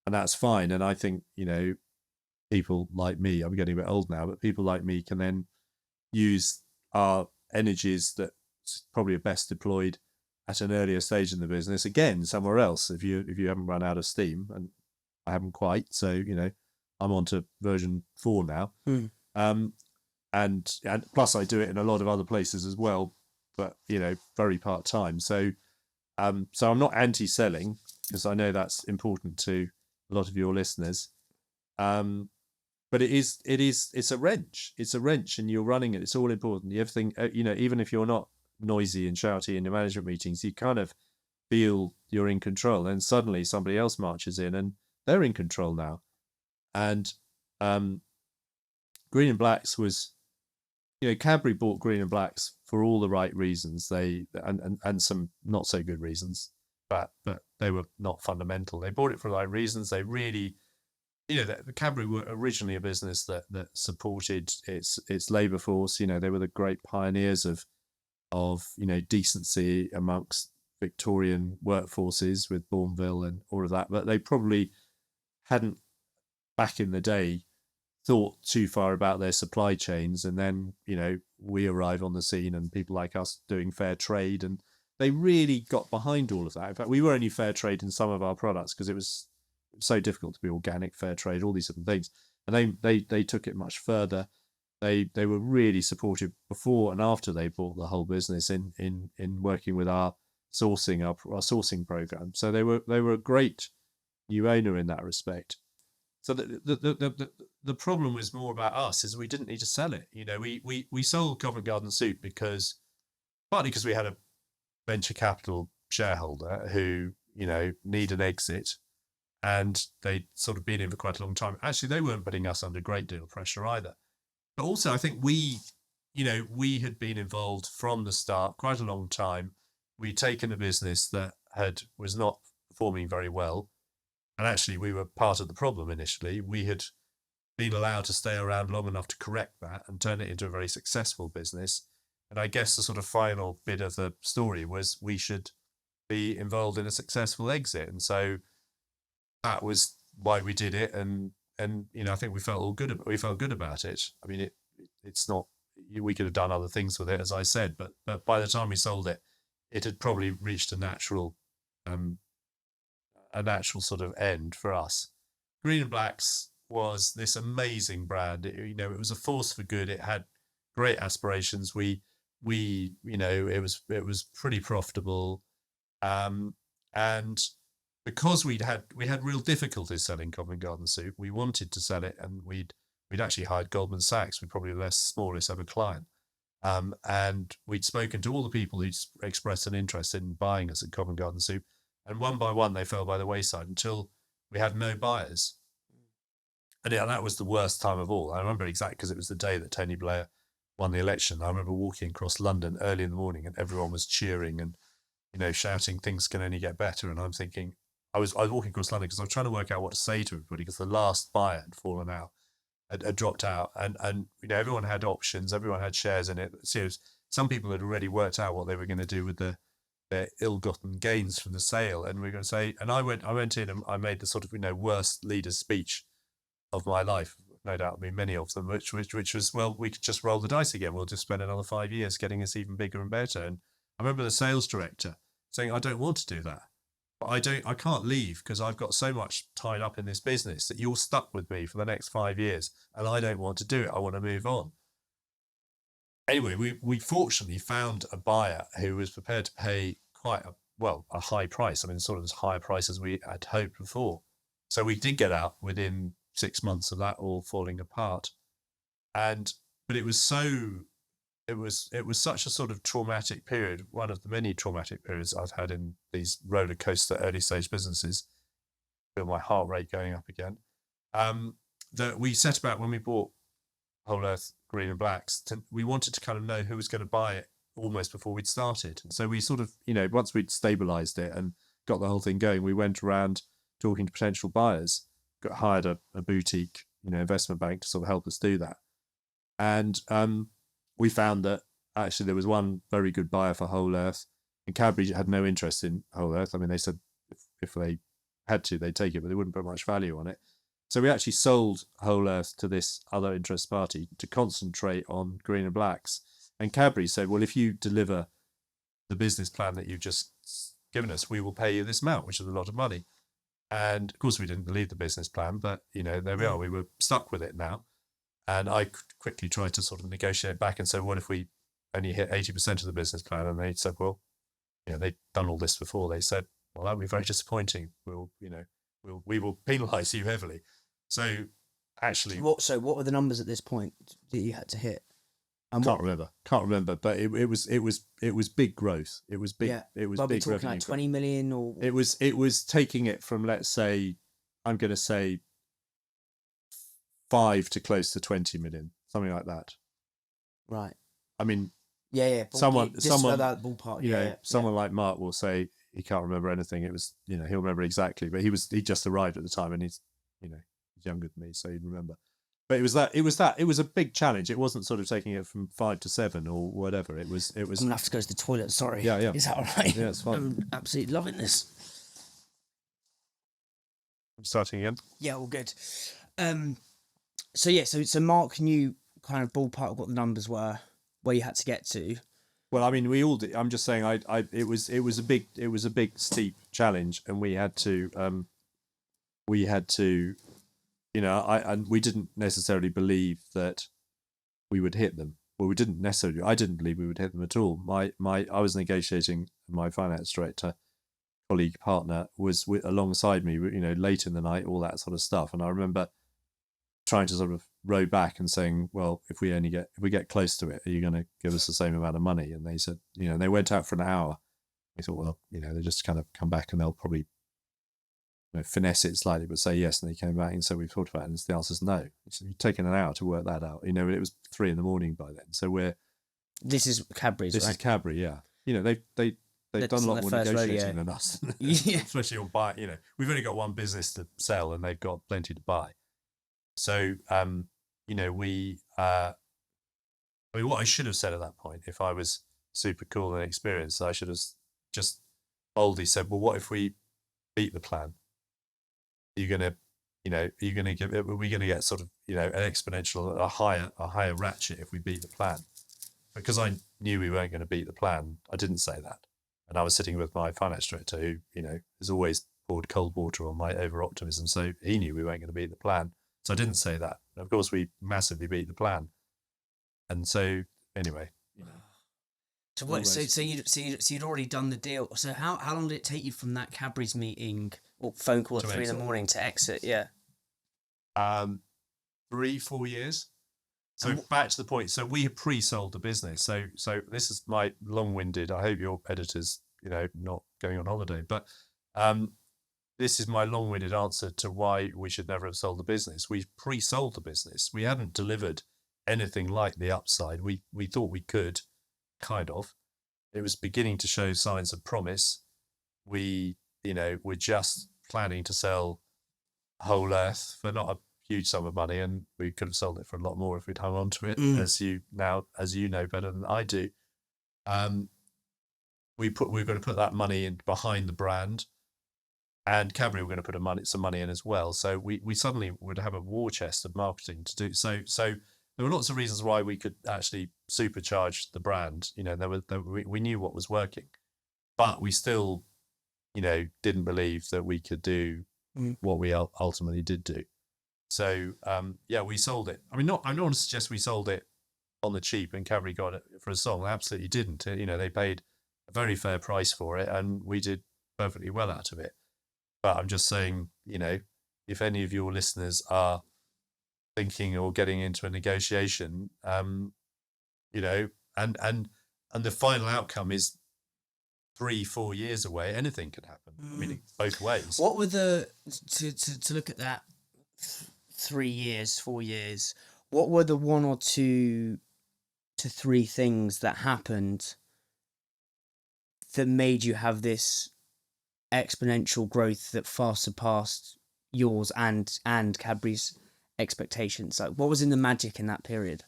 and that's fine. And I think, people like me, I'm getting a bit old now, but people like me can then use our energies that probably are best deployed at an earlier stage in the business, again, somewhere else, if you haven't run out of steam, and I haven't quite. So, I'm on to version 4 now. And plus I do it in a lot of other places as well, but, very part-time. So I'm not anti-selling, because I know that's important to a lot of your listeners. But it's a wrench. It's a wrench, and you're running it. It's all important. Everything, even if you're not noisy and shouty in your management meetings, you kind of feel you're in control. And suddenly somebody else marches in and they're in control now. And green and blacks was, Cadbury bought green and blacks for all the right reasons. And some not so good reasons, but they were not fundamental. They bought it for the right reasons. They really, the Cadbury were originally a business that supported its labour force. They were the great pioneers of decency amongst Victorian workforces with Bourneville and all of that, but they probably hadn't back in the day thought too far about their supply chains. And then, we arrive on the scene and people like us doing fair trade, and they really got behind all of that. In fact, we were only fair trade in some of our products because it was so difficult to be organic, fair trade, all these different things. And they took it much further. They were really supportive before and after they bought the whole business in working with our sourcing program. So they were a great new owner in that respect. So the problem was more about us, is we didn't need to sell it. We sold Covent Garden Soup partly because we had a venture capital shareholder who need an exit, and they'd sort of been in for quite a long time. Actually, they weren't putting us under a great deal of pressure either. But also, I think we had been involved from the start, quite a long time. We'd taken a business that was not performing very well. And actually, we were part of the problem initially. We had been allowed to stay around long enough to correct that and turn it into a very successful business. And I guess the sort of final bit of the story was we should be involved in a successful exit. And so that was why we did it. And I think we felt good about it. I mean, it's not, we could have done other things with it, as I said, but by the time we sold it, it had probably reached a natural sort of end for us. Green and Blacks was this amazing brand. It was a force for good. It had great aspirations. It was pretty profitable, and because we had real difficulties selling Covent Garden Soup, we wanted to sell it, and we'd actually hired Goldman Sachs. We're probably their smallest ever client, and we'd spoken to all the people who'd expressed an interest in buying us at Covent Garden Soup. And one by one, they fell by the wayside until we had no buyers. And that was the worst time of all. I remember exactly, because it was the day that Tony Blair won the election. I remember walking across London early in the morning, and everyone was cheering and, shouting, things can only get better. And I'm thinking, I was walking across London because I was trying to work out what to say to everybody, because the last buyer had fallen out, had dropped out. And everyone had options, everyone had shares in it. So some people had already worked out what they were going to do with their ill-gotten gains from the sale, and we're going to say, and I went in and I made the sort of worst leader's speech of my life, no doubt. I mean, many of them, which was, well, we could just roll the dice again. We'll just spend another 5 years getting us even bigger and better. And I remember the sales director saying, I don't want to do that, but I can't leave because I've got so much tied up in this business that you're stuck with me for the next 5 years, and I don't want to do it. I want to move on. Anyway, we fortunately found a buyer who was prepared to pay quite a high price. I mean, sort of as high a price as we had hoped before. So we did get out within 6 months of that all falling apart. But it was such a sort of traumatic period, one of the many traumatic periods I've had in these roller coaster early stage businesses. I feel my heart rate going up again. That we set about, when we bought Whole Earth Green and Blacks, we wanted to kind of know who was going to buy it almost before we'd started. So we sort of, once we'd stabilized it and got the whole thing going, we went around talking to potential buyers, hired a boutique, investment bank to sort of help us do that. And we found that actually there was one very good buyer for Whole Earth, and Cadbury had no interest in Whole Earth. I mean, they said if they had to, they'd take it, but they wouldn't put much value on it. So we actually sold Whole Earth to this other interest party to concentrate on Green and Blacks. And Cadbury said, well, if you deliver the business plan that you've just given us, we will pay you this amount, which is a lot of money. And of course, we didn't believe the business plan, but, there we are. We were stuck with it now. And I quickly tried to sort of negotiate back and say, what if we only hit 80% of the business plan? And they said, well, they'd done all this before. They said, well, that would be very disappointing. We will penalise you heavily. So actually, what were the numbers at this point that you had to hit? Can't remember, but it was big growth. It was big. Yeah. It was Are we big talking revenue. like 20 million or? It was taking it from, let's say, I'm going to say 5 to close to 20 million, something like that. Right. I mean, yeah. Someone, that ballpark. Someone like Mark will say he can't remember anything. It was, he'll remember exactly, but he just arrived at the time, and he's younger than me, so he'd remember. But it was a big challenge. It wasn't sort of taking it from 5 to 7 or whatever. It was. I'm gonna have to go to the toilet. Sorry. Yeah. Is that all right? Yeah, it's fine. I'm absolutely loving this. I'm starting again. Yeah, all good. So Mark knew kind of ballpark what the numbers were, where you had to get to. Well, I mean, we all did. I'm just saying, it was a big steep challenge, and we had to, you know, and we didn't necessarily believe that we would hit them. Well, I didn't believe we would hit them at all. I was negotiating. My finance director, colleague, partner was alongside me, you know, late in the night, all that sort of stuff. And I remember trying to sort of row back and saying, well, if we get close to it, are you going to give us the same amount of money? And they said, you know, they went out for an hour. We thought, well, you know, they just kind of come back and they'll probably, you know, finesse it slightly, but say yes. And they came back and said, we've thought about it. And the answer is no. So you've taken an hour to work that out. You know, it was 3 a.m. by then. So This is Cadbury's, this right? is Cadbury, yeah. You know, they've done a lot more negotiating than us. Yeah. Especially on buy. You know, we've only got one business to sell, and they've got plenty to buy. So, you know, I mean, what I should have said at that point, if I was super cool and experienced, I should have just boldly said, well, what if we beat the plan? Are we going to get sort of, you know, an exponential, a higher ratchet if we beat the plan? Because I knew we weren't going to beat the plan, I didn't say that. And I was sitting with my finance director who, you know, has always poured cold water on my over-optimism. So he knew we weren't going to beat the plan. So I didn't say that. And of course, we massively beat the plan. And so, anyway. You know, So what? So you'd already done the deal. So how long did it take you from that Cadbury's meeting or phone call at 3 a.m. to exit? Yeah. 3-4 years. So back to the point. So we had pre-sold the business. So this is my long-winded. I hope your editors, you know, not going on holiday, but this is my long-winded answer to why we should never have sold the business. We pre-sold the business. We hadn't delivered anything like the upside. We thought we could, kind of. It was beginning to show signs of promise. We, you know, we're just planning to sell Whole Earth for not a huge sum of money, and we could have sold it for a lot more if we'd hung on to it, as you know better than I do. We're going to put that money in behind the brand. And Cadbury were going to put some money in as well. So we suddenly would have a war chest of marketing to do. So there were lots of reasons why we could actually supercharge the brand. You know, we knew what was working, but we still, you know, didn't believe that we could do what we ultimately did do. So yeah, we sold it. I mean, I don't want to suggest we sold it on the cheap and Cadbury got it for a song. They absolutely didn't. You know, they paid a very fair price for it, and we did perfectly well out of it. But I'm just saying, you know, if any of your listeners are thinking or getting into a negotiation, you know, and the final outcome is 3-4 years away, anything can happen. I mean, both ways. What were to look at that 3 years, 4 years? What were the 1 or 2 to 3 things that happened that made you have this exponential growth that far surpassed yours and Cadbury's expectations? Like, what was in the magic in that period?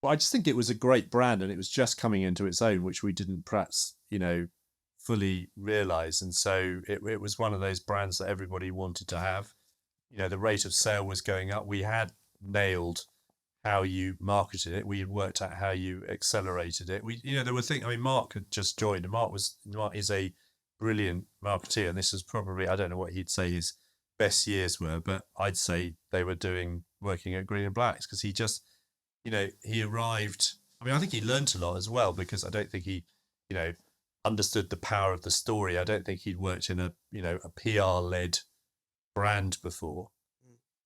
Well, I just think it was a great brand, and it was just coming into its own, which we didn't perhaps, you know, fully realize. And so it was one of those brands that everybody wanted to have. You know, the rate of sale was going up. We had nailed how you marketed it. We had worked out how you accelerated it. You know, there were things. I mean, Mark had just joined, and Mark is a brilliant marketeer, and this is probably, I don't know what he'd say his best years were, but I'd say they were working at Green and Blacks, because he just, you know, he arrived. I mean, I think he learned a lot as well, because I don't think he, you know, understood the power of the story. I don't think he'd worked in a, you know, a PR-led brand before.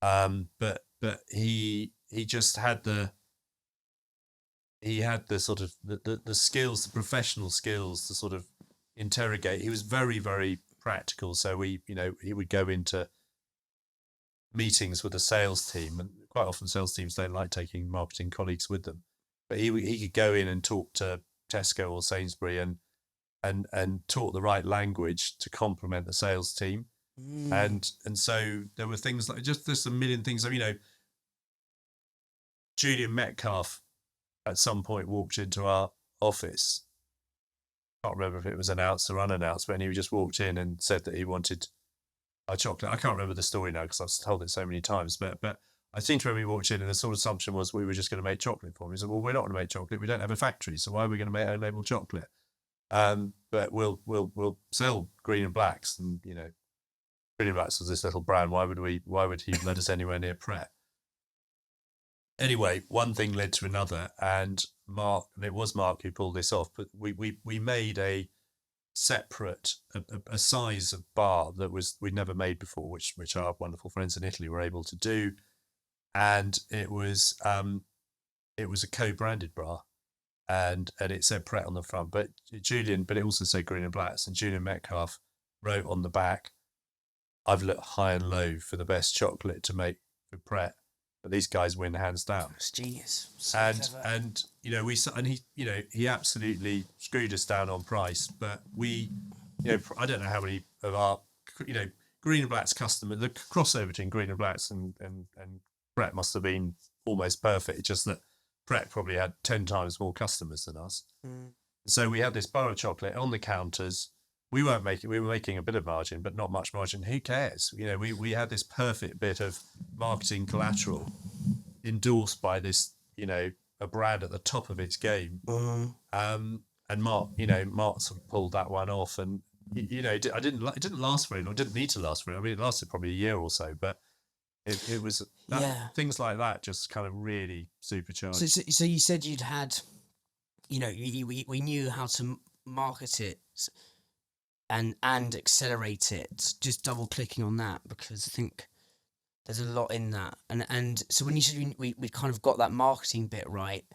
But he just had the sort of the skills, the professional skills to sort of interrogate. He was very, very practical. So he would go into meetings with the sales team, and quite often sales teams don't like taking marketing colleagues with them, but he could go in and talk to Tesco or Sainsbury and talk the right language to complement the sales team. And so there were things like just a million things. You know, Julian Metcalf at some point walked into our office. Can't remember if it was announced or unannounced, but he just walked in and said that he wanted our chocolate. I can't remember the story now because I've told it so many times, but I seem to remember he walked in and the sort of assumption was we were just going to make chocolate for him. He said, well, we're not going to make chocolate. We don't have a factory, so why are we going to make own label chocolate? But we'll sell green and blacks, and you know, green and blacks was this little brand. Why would he let us anywhere near Pret? Anyway, one thing led to another, and it was Mark who pulled this off, but we made a separate, a size of bar that we'd never made before, which our wonderful friends in Italy were able to do. And it was a co-branded bar, and it said Pret on the front, but it also said green and blacks, and Julian Metcalf wrote on the back, I've looked high and low for the best chocolate to make for Pret, but these guys win hands down. It's genius. So and you know, he absolutely screwed us down on price, but we, you know, I don't know how many of our, you know, green and blacks customers, the crossover between green and blacks and Pret must have been almost perfect. It's just that Pret probably had 10 times more customers than us. So we had this bar of chocolate on the counters. We were making a bit of margin, but not much margin. Who cares? You know, we had this perfect bit of marketing collateral endorsed by this, you know, a brand at the top of its game. And Mark sort of pulled that one off, and you know, it didn't last very long. It didn't need to last very long. I mean, it lasted probably a year or so, but it was things like that just kind of really supercharged. So you said you'd had, you know, we knew how to market it and accelerate it. Just double clicking on that, because I think there's a lot in that. And so when you said we kind of got that marketing bit right,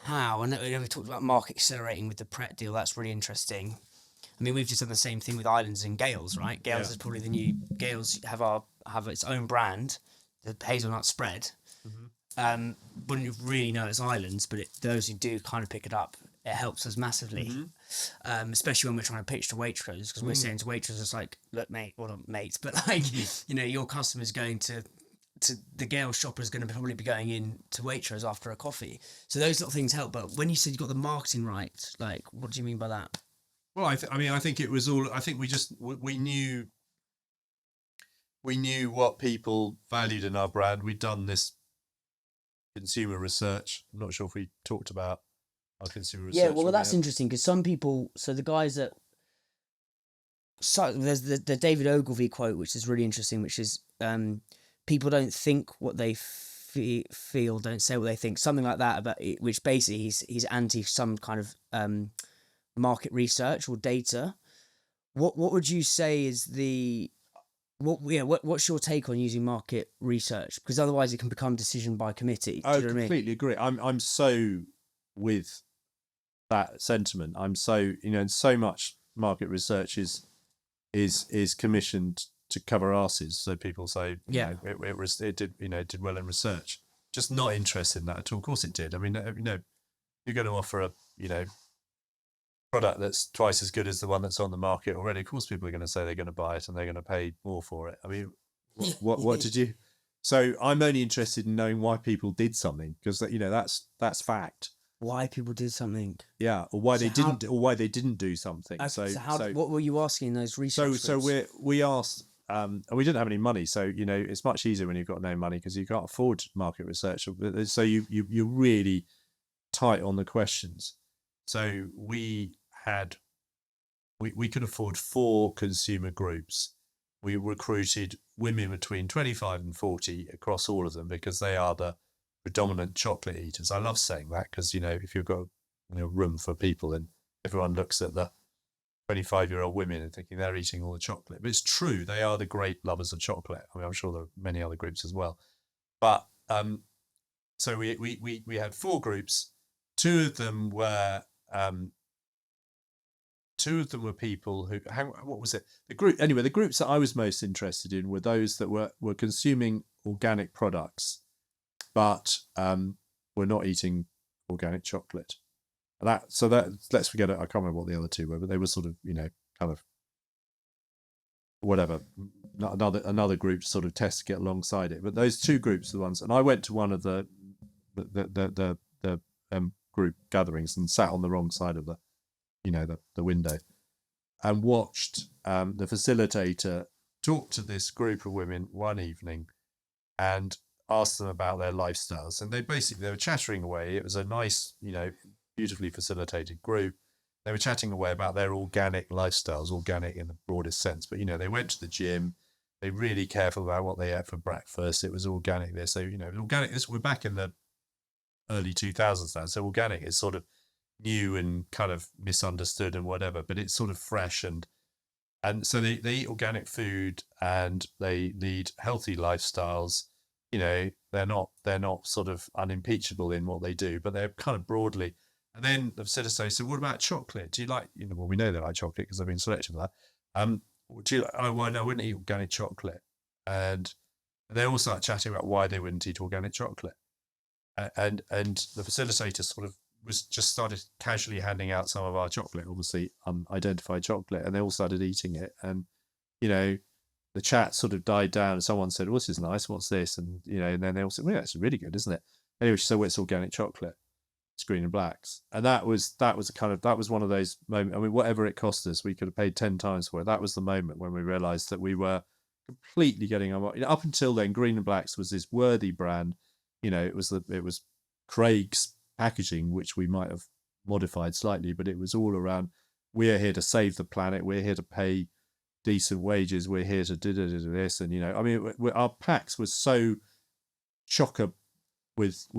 how? And we talked about market accelerating with the Pret deal. That's really interesting. I mean, we've just done the same thing with Islands and Gales, right? Gales is probably the new. Gales have its own brand, the hazelnut spread. Wouldn't really know it's Islands, but those who do kind of pick it up, it helps us massively. Especially when we're trying to pitch to Waitrose, because we're saying to Waitrose, it's like, look, mate, well, not mates, but like, you know, your customer's going to the Gale shopper is going to probably be going in to Waitrose after a coffee. So those little things help. But when you said you got the marketing right, like, what do you mean by that? Well, I think it was all. I think we knew what people valued in our brand. We'd done this consumer research. I'm not sure if we talked about our consumer research. Yeah, well, that's interesting, because some people. So the guys that. So there's the David Ogilvy quote, which is really interesting, which is people don't think what they feel, don't say what they think, something like that. About it, which basically he's anti some kind of market research or data. What would you say is what's your take on using market research? Because otherwise it can become decision by committee. I completely agree. I'm so with that sentiment. I'm so, you know, and so much market research is commissioned to cover asses. So people say, you know, it did well in research. Just not interested in that at all. Of course it did. I mean, you know, you're going to offer a, you know, product that's twice as good as the one that's on the market already. Of course people are going to say they're going to buy it and they're going to pay more for it. I mean, what did you? So I'm only interested in knowing why people did something, because, you know, that's fact. Why people did something, or why they didn't do something. What were you asking in those research? So we asked, and we didn't have any money. So, you know, it's much easier when you've got no money, because you can't afford market research. So you're really tight on the questions. So we could afford 4 consumer groups. We recruited women between 25 and 40 across all of them, because they are the predominant chocolate eaters. I love saying that, because, you know, if you've got a room for people and everyone looks at the 25-year-old women and thinking they're eating all the chocolate. But it's true, they are the great lovers of chocolate. I mean, I'm sure there are many other groups as well. But so we had 4 groups. Two of them were people who, what was it? The groups that I was most interested in were those that were consuming organic products, but were not eating organic chocolate. Let's forget it. I can't remember what the other 2 were, but they were sort of, you know, kind of whatever, another group to sort of test to get alongside it. But those two groups are the ones, and I went to one of the group gatherings and sat on the wrong side of the window and watched the facilitator talk to this group of women one evening and ask them about their lifestyles. And they were chattering away. It was a nice, beautifully facilitated group. They were chatting away about their organic lifestyles, organic in the broadest sense. But, they went to the gym. They really careful about what they ate for breakfast. It was organic this. So, organic this. We're back in the early 2000s now. So organic is sort of new and kind of misunderstood and whatever, but it's sort of fresh. And so they eat organic food and they lead healthy lifestyles. They're not sort of unimpeachable in what they do, but they're kind of broadly. And then the facilitator said, what about chocolate? Do you like, well, we know they like chocolate because they've been selected for that. Do you like, oh, well, no, I wouldn't eat organic chocolate. And they all started chatting about why they wouldn't eat organic chocolate. And the facilitator sort of started casually handing out some of our chocolate, obviously unidentified chocolate, and they all started eating it. And, the chat sort of died down and someone said, well, this is nice. What's this? And, and then they all said, well, yeah, it's really good, isn't it? Anyway, she said, well, it's organic chocolate. It's green and blacks. And that was one of those moments. I mean, whatever it cost us, we could have paid 10 times for it. That was the moment when we realized that we were completely getting up until then, green and blacks was this worthy brand. It was Craig's packaging, which we might have modified slightly, but it was all around, we're here to save the planet. We're here to pay decent wages. We're here to do this. And, our packs were so chocker with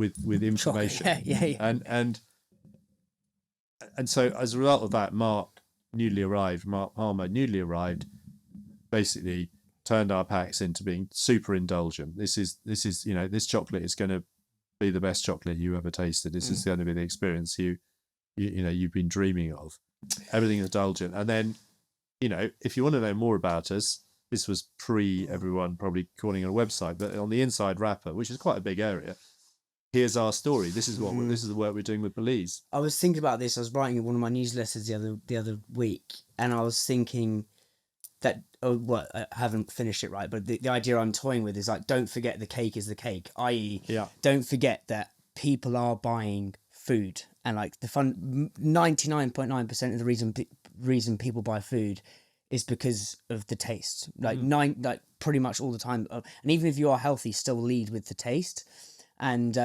information. Yeah. And so as a result of that, Mark Palmer, newly arrived, basically turned our packs into being super indulgent. This is this chocolate is going to be the best chocolate you ever tasted. This is going to be the experience you've been dreaming of. Everything indulgent. And then, if you want to know more about us, this was pre everyone probably calling it a website, but on the inside wrapper, which is quite a big area, here's our story. This is this is the work we're doing with Belize. I was thinking about this. I was writing in one of my newsletters the other week, and I was thinking that I haven't finished it right, but the idea I'm toying with is like, don't forget the cake is the cake, i.e. don't forget that people are buying food, and like 99.9% of the reason people buy food is because of the taste. Like pretty much all the time, and even if you are healthy, still lead with the taste. And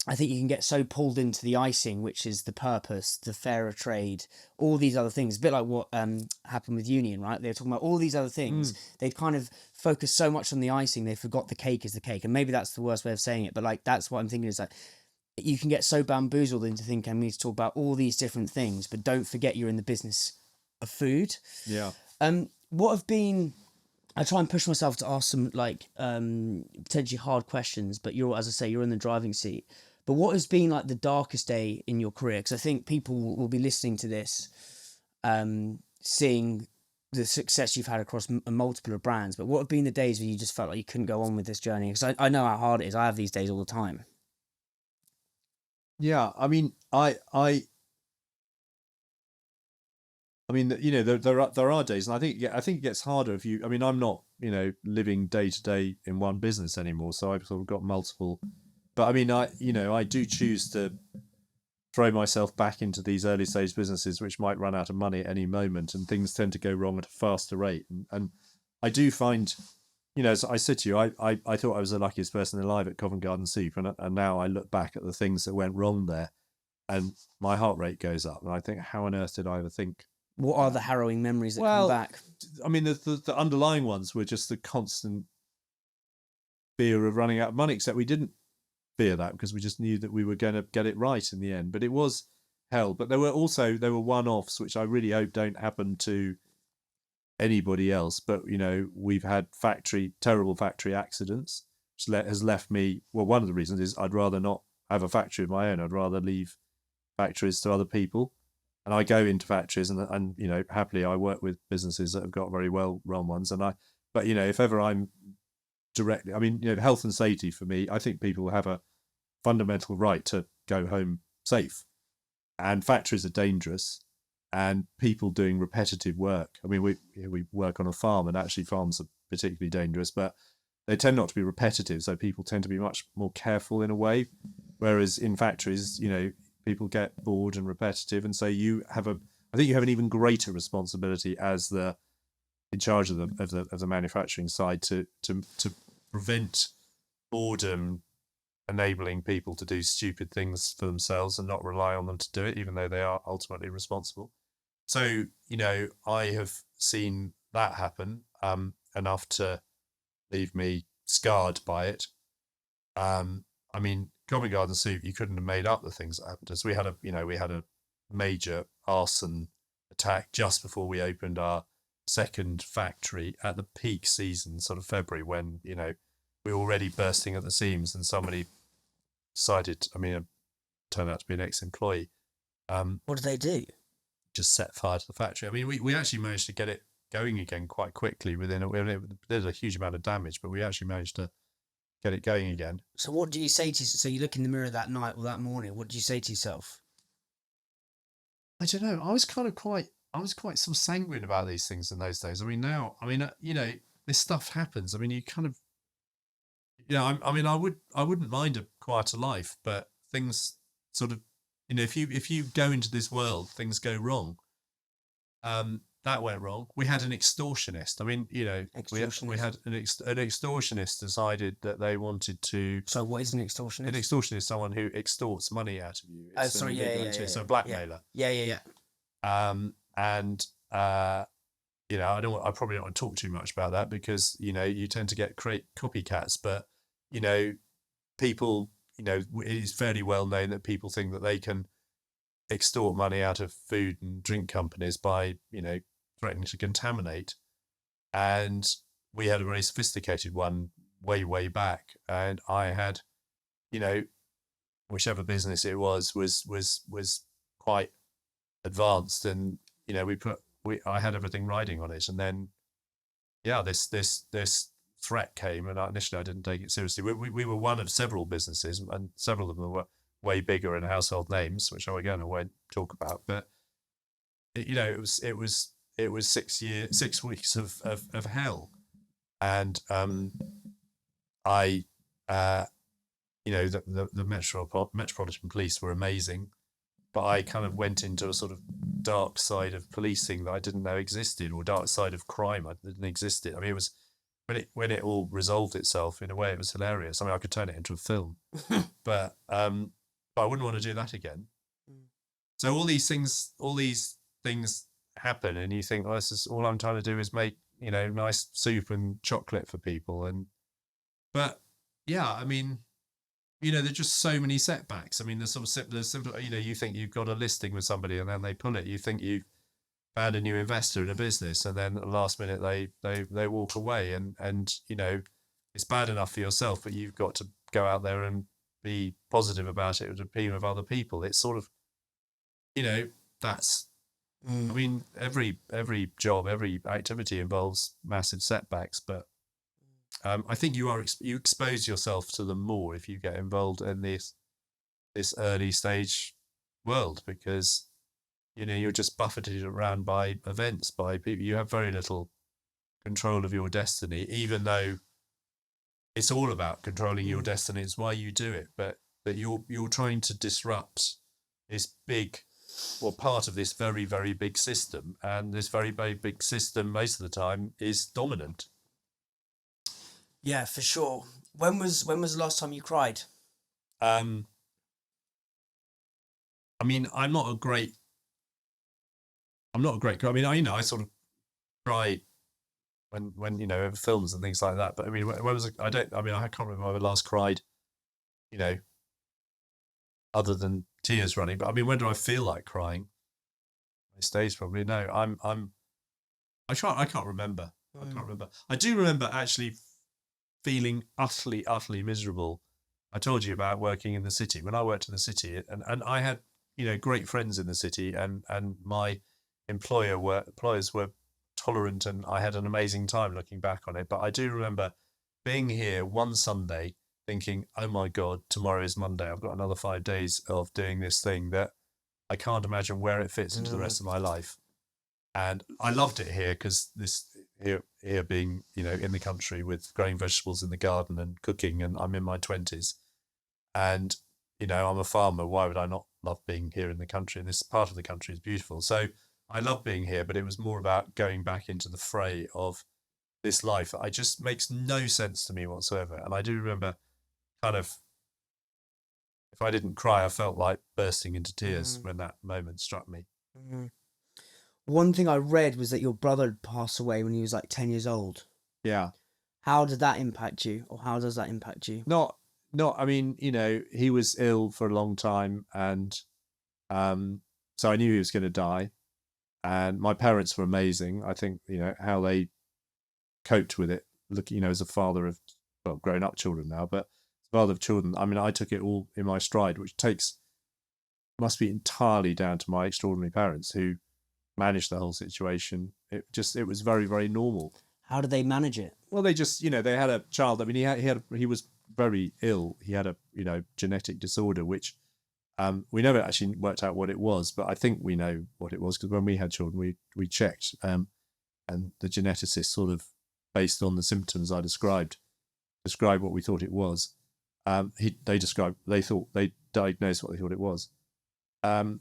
I think you can get so pulled into the icing, which is the purpose, the fairer trade, all these other things. A bit like what happened with Union, right? They were talking about all these other things. They'd kind of focused so much on the icing, they forgot the cake is the cake. And maybe that's the worst way of saying it, but like that's what I'm thinking is like, you can get so bamboozled into thinking I need to talk about all these different things, but don't forget you're in the business of food. Yeah. What have been... I try and push myself to ask some like potentially hard questions, but as I say, you're in the driving seat. But what has been like the darkest day in your career? Because I think people will be listening to this, seeing the success you've had across multiple of brands. But what have been the days where you just felt like you couldn't go on with this journey? Because I know how hard it is. I have these days all the time. Yeah, I mean, there are days, and I think it gets harder if you. I mean, I'm not living day to day in one business anymore, so I've sort of got multiple. But I mean, I do choose to throw myself back into these early stage businesses, which might run out of money at any moment, and things tend to go wrong at a faster rate. And I do find, as I said to you, I thought I was the luckiest person alive at Covent Garden Soup, and now I look back at the things that went wrong there, and my heart rate goes up, and I think, how on earth did I ever think? What are the harrowing memories that come back? I mean, the underlying ones were just the constant fear of running out of money, except we didn't fear that because we just knew that we were going to get it right in the end. But it was hell. But there were one-offs, which I really hope don't happen to anybody else. But, we've had terrible factory accidents, which has left me, well, one of the reasons is I'd rather not have a factory of my own. I'd rather leave factories to other people. And I go into factories and happily I work with businesses that have got very well run ones. But if ever I'm directly, I mean, health and safety for me, I think people have a fundamental right to go home safe. And factories are dangerous, and people doing repetitive work. I mean, we work on a farm, and actually farms are particularly dangerous, but they tend not to be repetitive. So people tend to be much more careful in a way. Whereas in factories, people get bored and repetitive. And so I think you have an even greater responsibility as in charge of the manufacturing side to prevent boredom, enabling people to do stupid things for themselves and not rely on them to do it, even though they are ultimately responsible. So, I have seen that happen enough to leave me scarred by it. I mean, Covent Garden Soup, you couldn't have made up the things that happened to us. We had a major arson attack just before we opened our second factory at the peak season, sort of February, when we were already bursting at the seams, and somebody decided, it turned out to be an ex-employee. What did they do? Just set fire to the factory. I mean, we actually managed to get it going again quite quickly. There's a huge amount of damage, but we actually managed to get it going again. So what do you say so you look in the mirror that night or that morning, what do you say to yourself? I don't know. I was quite sort of sanguine about these things in those days. I mean, now, this stuff happens. I mean, you kind of, I wouldn't mind a quieter life, but things sort of, if you go into this world, things go wrong. That went wrong. We had an extortionist. I mean, we had an extortionist decided that they wanted to. So what is an extortionist? An extortionist is someone who extorts money out of you. Oh, sorry, yeah. So a blackmailer. Yeah. I probably don't want to talk too much about that because, you tend to create copycats, but, people, it is fairly well known that people think that they can extort money out of food and drink companies by, threatening to contaminate. And we had a very sophisticated one way back. And I had, whichever business it was quite advanced, and I had everything riding on it. And then this threat came, and initially I didn't take it seriously. We were one of several businesses, and several of them were way bigger and household names, which I won't talk about. But it was 6 weeks of hell. And the Metropolitan Police were amazing, but I kind of went into a sort of dark side of policing that I didn't know existed, or dark side of crime that didn't exist. I mean, it was when it all resolved itself in a way, it was hilarious. I mean, I could turn it into a film, but I wouldn't want to do that again. So all these things happen, and you think, this is all I'm trying to do is make nice soup and chocolate for people, but yeah, I mean, there's just so many setbacks. I mean, there's simple, you think you've got a listing with somebody and then they pull it. You think you've found a new investor in a business, and then at the last minute they walk away, and it's bad enough for yourself, but you've got to go out there and be positive about it with a team of other people. It's sort of, that's, I mean, every job, every activity involves massive setbacks, but I think you expose yourself to them more if you get involved in this early stage world, because you're just buffeted around by events, by people. You have very little control of your destiny, even though it's all about controlling your destiny. It's why you do it, but you're trying to disrupt this big, part of this very, very big system, and this very, very big system most of the time is dominant. Yeah, for sure. When was the last time you cried? I mean, I'm not a great. I mean, I sort of cry when over films and things like that. But I mean, when was I can't remember when I last cried. Other than tears running. But I mean, when do I feel like crying? Most days probably. No, I can't remember. I can't remember. I do remember actually feeling utterly miserable. I told you about working in the city. When I worked in the city, and I had great friends in the city, and my employers were tolerant, and I had an amazing time looking back on it. But I do remember being here one Sunday thinking, oh my God, tomorrow is Monday. I've got another 5 days of doing this thing that I can't imagine where it fits into the rest of my life. And I loved it here because here being, you know, in the country with growing vegetables in the garden and cooking, and I'm in my 20s, and you know, I'm a farmer. Why would I not love being here in the country? And this part of the country is beautiful. So I love being here, but it was more about going back into the fray of this life. It just makes no sense to me whatsoever. And I do remember kind of, if I didn't cry, I felt like bursting into tears when that moment struck me. One thing I read was that your brother had passed away when he was like 10 years old. Yeah. How did that impact you, or how does that impact you? Not, I mean, you know, he was ill for a long time, and so I knew he was going to die. And my parents were amazing. I think, you know, how they coped with it. Look, you know, as a father of, well, grown up children now, but as a father of children, I mean, I took it all in my stride, which must be entirely down to my extraordinary parents who managed the whole situation. It was very, very normal. How did they manage it? Well, they just, you know, they had a child. I mean, he was very ill. He had a, you know, genetic disorder, which we never actually worked out what it was, but I think we know what it was because when we had children, we checked, and the geneticist sort of, based on the symptoms I described what we thought it was. They diagnosed what they thought it was, and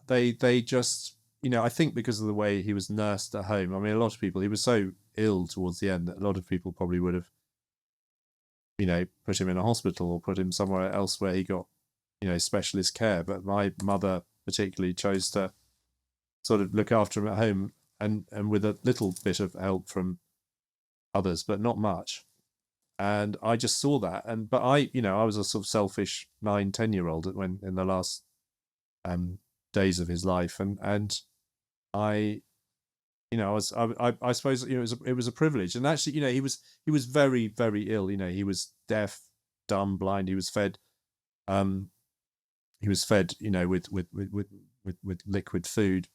they just, you know, I think because of the way he was nursed at home. I mean, a lot of people, he was so ill towards the end that a lot of people probably would have, you know, put him in a hospital or put him somewhere else where he got, you know, specialist care. But my mother particularly chose to sort of look after him at home, and with a little bit of help from others, but not much. And I just saw that. But I, you know, I was a sort of selfish 9-10-year-old when in the last days of his life, and I, you know, I suppose, you know, it was a privilege. And actually, you know, he was very, very ill. You know, he was deaf, dumb, blind. He was fed, you know, with liquid food.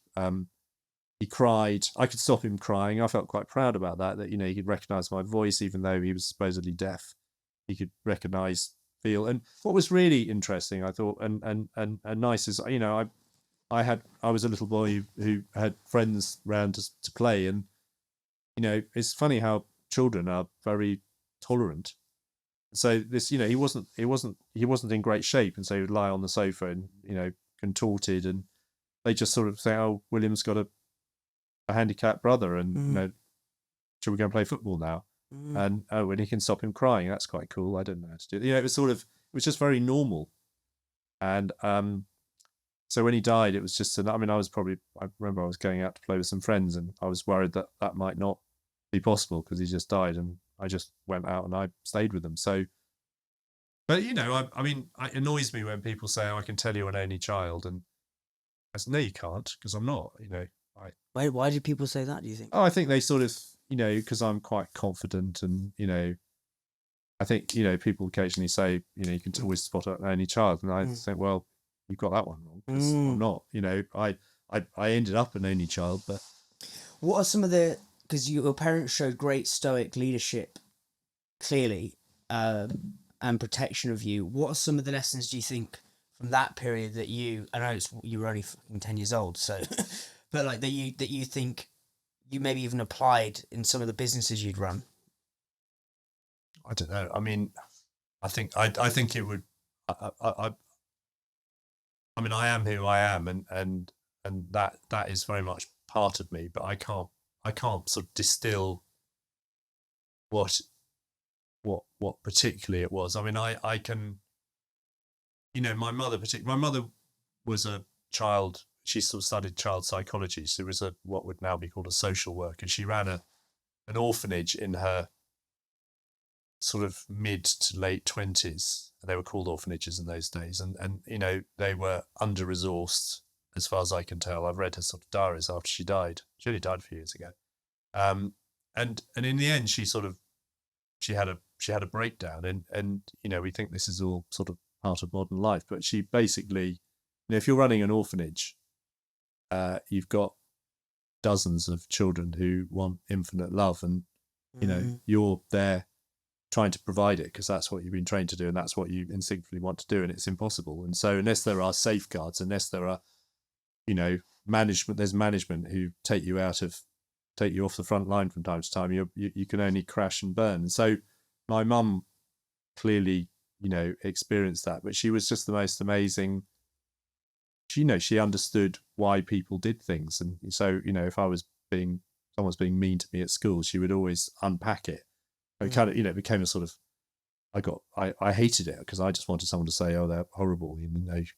He cried. I could stop him crying. I felt quite proud about that, you know, he could recognize my voice, even though he was supposedly deaf. He could recognize, feel. And what was really interesting, I thought, and nice is, you know, I was a little boy who had friends round to play, and you know, it's funny how children are very tolerant. So this, you know, he wasn't in great shape, and so he would lie on the sofa and, you know, contorted, and they just sort of say, "Oh, William's got a handicapped brother, and you know, should we go and play football now?" And oh, and he can stop him crying. That's quite cool. I don't know how to do it. You know, it was just very normal, and so when he died, it was just, I remember I was going out to play with some friends, and I was worried that might not be possible because he just died, and I just went out and I stayed with them. So, but you know, I mean, it annoys me when people say, "Oh, I can tell you're an only child," and I said, "No, you can't, because I'm not." You know, Why do people say that, do you think? Oh, I think they sort of, you know, because I'm quite confident, and you know, I think, you know, people occasionally say, you know, you can always spot an only child, and I think, well, you've got that one wrong, because I'm not. You know, I ended up an only child, but what are some of because your parents showed great stoic leadership, clearly, and protection of you. What are some of the lessons, do you think, from that period that you were only 10 years old, so but like that you think you maybe even applied in some of the businesses you'd run? I don't know. I mean, I think it would. I mean, I am who I am, and that is very much part of me. But I can't sort of distill what particularly it was. I mean, I can, you know, my mother was a child. She sort of studied child psychology. So it was what would now be called a social worker. She ran an orphanage in her sort of mid to late 20s. They were called orphanages in those days, and you know, they were under-resourced as far as I can tell. I've read her sort of diaries after she died. She only died a few years ago, and in the end, she had a breakdown, and you know, we think this is all sort of part of modern life, but she basically, you know, if you're running an orphanage, you've got dozens of children who want infinite love, and you know, you're there trying to provide it because that's what you've been trained to do, and that's what you instinctively want to do, and it's impossible. And so unless there are safeguards, unless there are, you know, there's management who take you out of take you off the front line from time to time. You can only crash and burn. And so my mum clearly, experienced that, but she was just the most amazing. She understood why people did things. And so, if someone's being mean to me at school, she would always unpack it. It kind of, it became a sort of, I hated it because I just wanted someone to say, oh, they're horrible,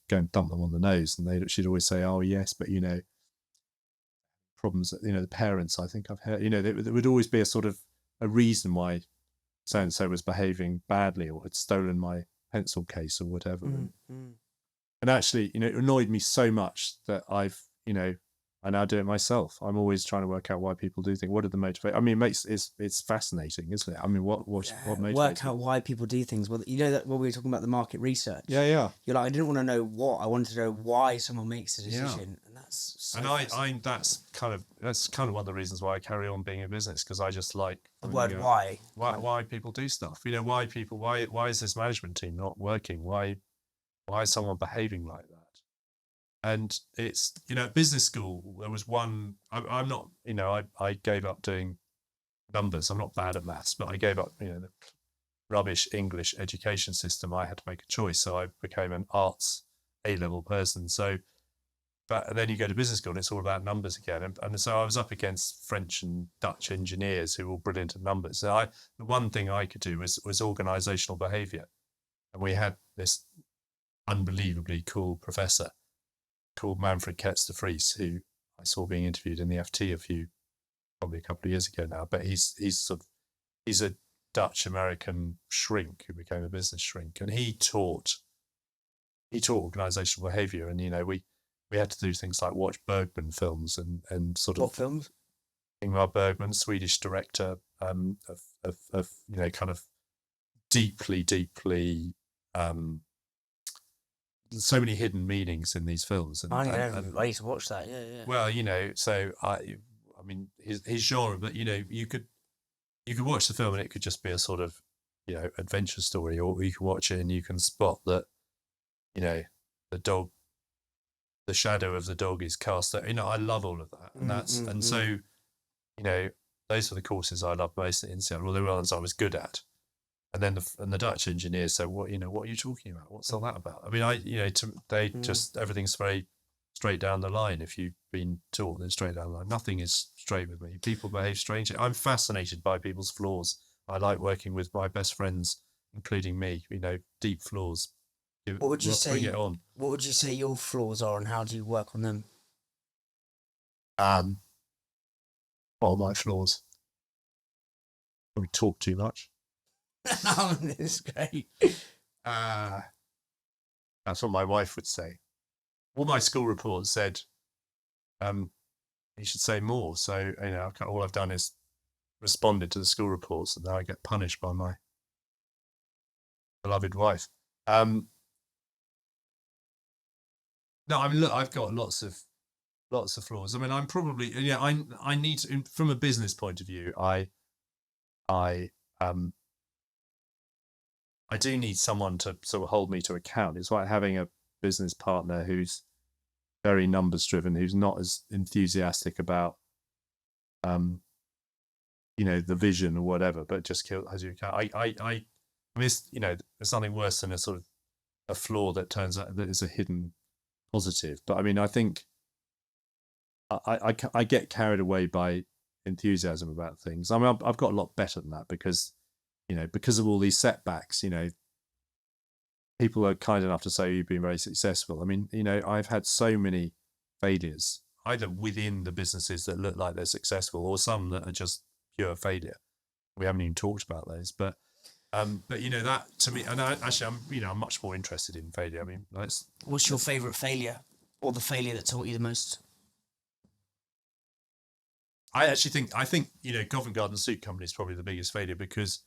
go and dump them on the nose. And she'd always say, oh yes, but problems that, the parents, I think I've heard, there would always be a sort of a reason why so-and-so was behaving badly or had stolen my pencil case or whatever. And actually, it annoyed me so much that I now do it myself. I'm always trying to work out why people do things. What are the motivate? I mean, it's fascinating, isn't it? I mean, what motivates? Work out why people do things. Well, that when we were talking about the market research. Yeah. You're like, I didn't want to know what. I wanted to know why someone makes a decision, and that's. So that's kind of one of the reasons why I carry on being in business, because I just like the word why. Why people do stuff. Why is this management team not working? Why is someone behaving like that? And it's, at business school, there was one, I'm not, I gave up doing numbers. I'm not bad at maths, but I gave up, the rubbish English education system. I had to make a choice. So I became an arts A-level person. So, but then you go to business school and it's all about numbers again. And so I was up against French and Dutch engineers who were brilliant at numbers. So the one thing I could do was organizational behavior. And we had this unbelievably cool professor called Manfred Ketz de Vries, who I saw being interviewed in the FT probably a couple of years ago now. But he's a Dutch American shrink who became a business shrink, and he taught organizational behavior. And we had to do things like watch Bergman films and sort of what films? Ingmar Bergman, Swedish director, of kind of deeply so many hidden meanings in these films. And I used to watch that. Yeah. Well, so I mean, his genre, but you could watch the film and it could just be a sort of adventure story, or you can watch it and you can spot that the dog, the shadow of the dog is cast. I love all of that, and so those are the courses I love most at INSEAD. Well, they were the ones I was good at. And then the Dutch engineers say, what are you talking about? What's all that about? I mean, they just, everything's very straight down the line. If you've been taught, then straight down the line. Nothing is straight with me. People behave strangely. I'm fascinated by people's flaws. I like working with my best friends, including me, deep flaws. What would you say? Bring it on. What would you say your flaws are, and how do you work on them? What are my flaws? We talk too much. Oh, that's great. That's what my wife would say. All my school reports said, you should say more. So, all I've done is responded to the school reports, and now I get punished by my beloved wife. No, I mean, look, I've got lots of flaws. I mean, I'm probably, I need to, from a business point of view, I do need someone to sort of hold me to account. It's like having a business partner who's very numbers driven, who's not as enthusiastic about, the vision or whatever, but just has you account. I mean, there's nothing worse than a sort of a flaw that turns out that is a hidden positive. But I mean, I think I get carried away by enthusiasm about things. I mean, I've got a lot better than that because of all these setbacks, people are kind enough to say you've been very successful. I mean, I've had so many failures, either within the businesses that look like they're successful or some that are just pure failure. We haven't even talked about those, but that to me, and I'm much more interested in failure. I mean, what's your favourite failure, or the failure that taught you the most? I think Covent Garden Soup Company is probably the biggest failure because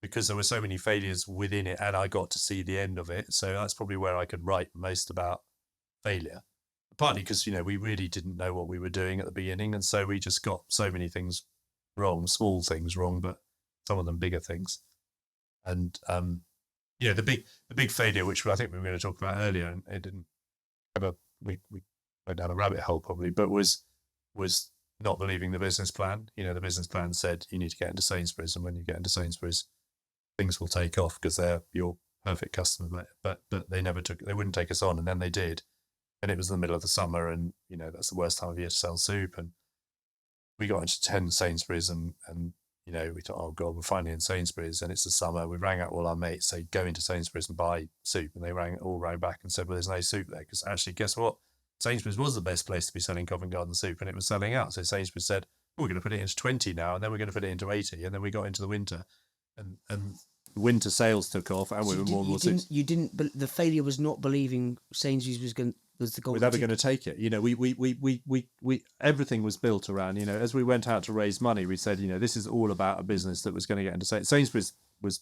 there were so many failures within it, and I got to see the end of it. So that's probably where I could write most about failure. Partly because we really didn't know what we were doing at the beginning, and so we just got so many things wrong, small things wrong, but some of them bigger things. And the big failure, which I think we were going to talk about earlier, and it didn't ever, we went down a rabbit hole probably, but was not believing the business plan. You know, the business plan said you need to get into Sainsbury's, and when you get into Sainsbury's, things will take off because they're your perfect customer. But they wouldn't take us on, and then they did. And it was in the middle of the summer, and you know that's the worst time of year to sell soup. And we got into 10 Sainsbury's, and you know, we thought, oh god, we're finally in Sainsbury's, and it's the summer. We rang out all our mates, say go into Sainsbury's and buy soup, and they all rang back and said, well, there's no soup there, because actually, guess what? Sainsbury's was the best place to be selling Covent Garden soup, and it was selling out. So Sainsbury's said, we're going to put it into 20 now, and then we're going to put it into 80, and then we got into the winter, and winter sales took off, and we were more and more successful. You didn't. The failure was not believing Sainsbury's was the goal. We're never going to take it. You know, we everything was built around, you know, as we went out to raise money, we said, you know, this is all about a business that was going to get into Sainsbury's was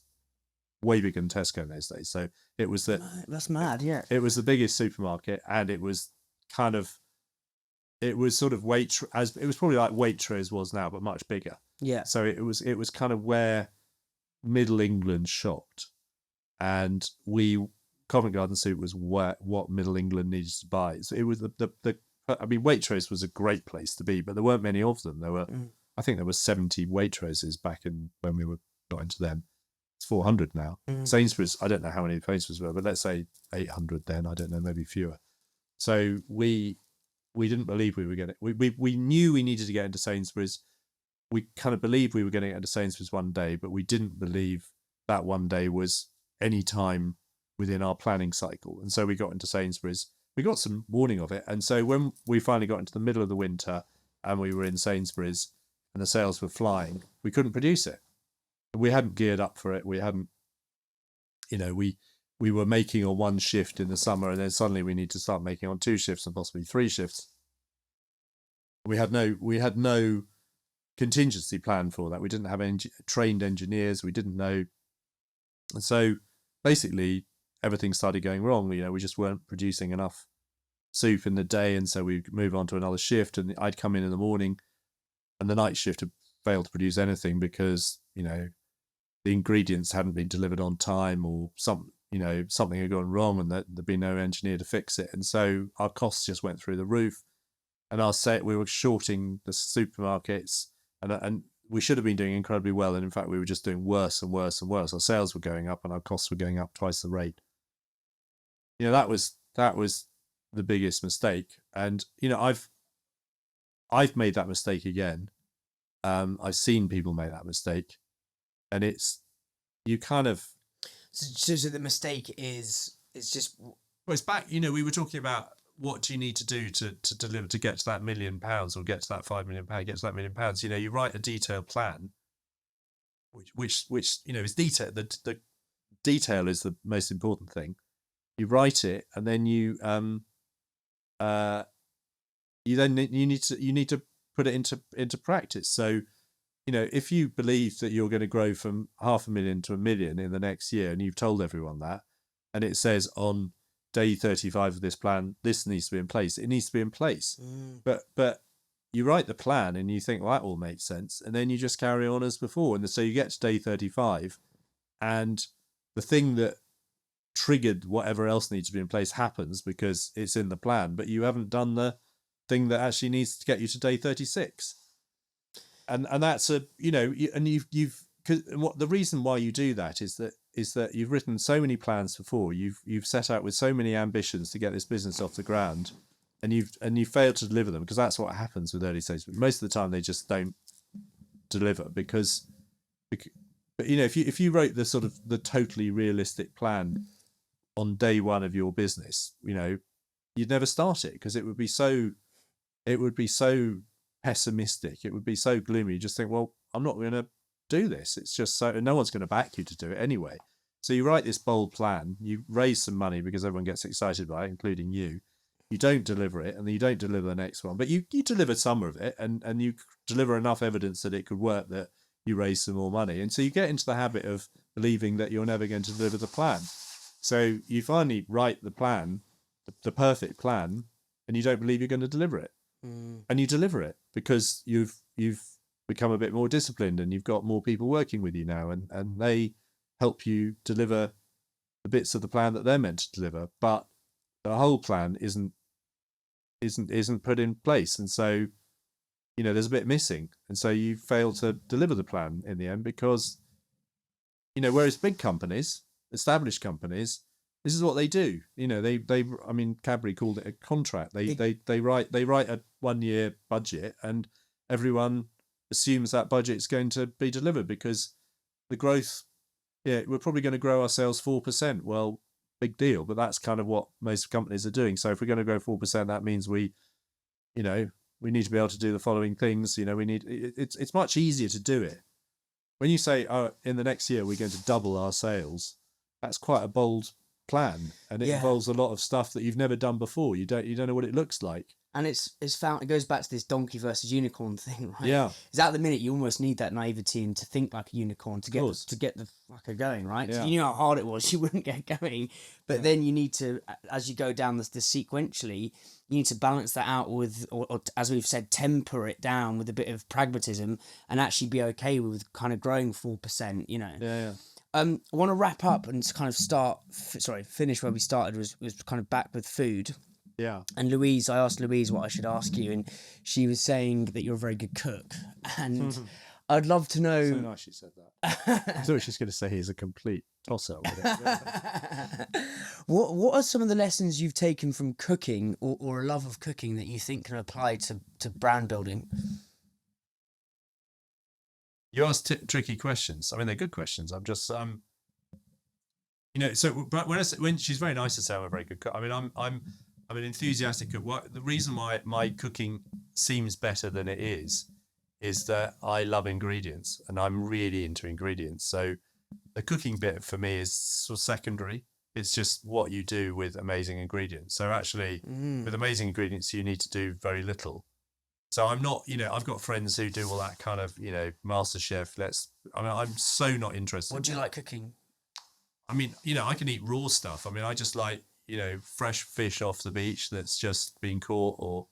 way bigger than Tesco in those days. So it was that's mad, yeah. It was the biggest supermarket, and it was kind of, it was sort of it was probably like Waitrose was now, but much bigger. Yeah. So it was kind of where Middle England shopped, and Covent Garden soup was what Middle England needed to buy. So it was I mean, Waitrose was a great place to be, but there weren't many of them. There were, I think there were 70 Waitroses back when we got into them. It's 400 now. Sainsbury's, I don't know how many Sainsbury's were, but let's say 800 then. I don't know, maybe fewer. So we didn't believe we were going to. We knew we needed to get into Sainsbury's. We kind of believed we were going to get into Sainsbury's one day, but we didn't believe that one day was any time within our planning cycle. And so we got into Sainsbury's. We got some warning of it. And so when we finally got into the middle of the winter and we were in Sainsbury's and the sales were flying, we couldn't produce it. We hadn't geared up for it. We hadn't, you know, we were making on one shift in the summer, and then suddenly we need to start making on 2 shifts and possibly 3 shifts. We had no contingency plan for that. We didn't have trained engineers. We didn't know. And so basically everything started going wrong. You know, we just weren't producing enough soup in the day. And so we move on to another shift, and I'd come in the morning, and the night shift had failed to produce anything because, you know, the ingredients hadn't been delivered on time, or something had gone wrong, and there'd been no engineer to fix it. And so our costs just went through the roof, and we were shorting the supermarkets, and we should have been doing incredibly well. And in fact, we were just doing worse and worse and worse. Our sales were going up and our costs were going up twice the rate. You know, that was the biggest mistake. And, you know, I've made that mistake again. I've seen people make that mistake, and you kind of. So the mistake is just. Well, it's back. You know, we were talking about what do you need to do to deliver, to get to that £1 million, or get to that £5 million, get to that £1 million. You know, you write a detailed plan, which you know is detailed. The detail is the most important thing. You write it, and then you need to put it into practice. So, you know, if you believe that you're going to grow from 500,000 to 1 million in the next year, and you've told everyone that, and it says on day 35 of this plan, this needs to be in place, it needs to be in place. But you write the plan and you think, well, that all makes sense, and then you just carry on as before. And so you get to day 35, and the thing that triggered whatever else needs to be in place happens because it's in the plan, but you haven't done the thing that actually needs to get you to day 36. And that's the reason why you do that is that you've written so many plans before, you've set out with so many ambitions to get this business off the ground, and you've failed to deliver them, because that's what happens with early stage. Most of the time they just don't deliver because but you know, if you wrote the sort of the totally realistic plan on day one of your business, you know, you'd never start it, because it would be so pessimistic, it would be so gloomy. You just think, well, I'm not going to do this. It's just so, no one's going to back you to do it anyway. So you write this bold plan, you raise some money because everyone gets excited by it, including you. You don't deliver it, and then you don't deliver the next one, but you deliver some of it, and you deliver enough evidence that it could work that you raise some more money. And so you get into the habit of believing that you're never going to deliver the plan. So you finally write the plan, the perfect plan, and you don't believe you're going to deliver it. And you deliver it because you've become a bit more disciplined, and you've got more people working with you now, and they help you deliver the bits of the plan that they're meant to deliver. But the whole plan isn't put in place. And so, there's a bit missing, and so you fail to deliver the plan in the end because, whereas big companies, established companies, this is what they do. I mean, Cadbury called it a contract. They write a 1 year budget, and everyone assumes that budget is going to be delivered because the growth. Yeah, we're probably going to grow our sales 4%. Well, big deal, but that's kind of what most companies are doing. So if we're going to grow 4%, that means we need to be able to do the following things. It's much easier to do it when you say, oh, in the next year we're going to double our sales. That's quite a bold plan, and it involves a lot of stuff that you've never done before. You don't know what it looks like. And it goes back to this donkey versus unicorn thing, right? Yeah. Is at the minute you almost need that naivety and to think like a unicorn to get the fucker going, right? Yeah. So you knew how hard it was, you wouldn't get going. But then you need to, as you go down this sequentially, you need to balance that out with, or as we've said, temper it down with a bit of pragmatism and actually be okay with kind of growing 4%, Yeah. I want to wrap up and kind of finish where we started was kind of back with food. Yeah. And I asked Louise what I should ask you, and she was saying that you're a very good cook. And I'd love to know. So nice she said that. I thought she was going to say he's a complete tosser with it. What are some of the lessons you've taken from cooking or a love of cooking that you think can apply to brand building? You ask tricky questions. I mean, they're good questions. I'm just, but when she's very nice to say I'm a very good cook. I mean, I'm an enthusiastic cook. The reason why my cooking seems better than it is that I love ingredients and I'm really into ingredients. So the cooking bit for me is sort of secondary. It's just what you do with amazing ingredients. So actually, with amazing ingredients, you need to do very little. So I'm not, I've got friends who do all that kind of, MasterChef. I'm so not interested. What do you like cooking? I mean, I can eat raw stuff. I mean, I just like, fresh fish off the beach that's just been caught, or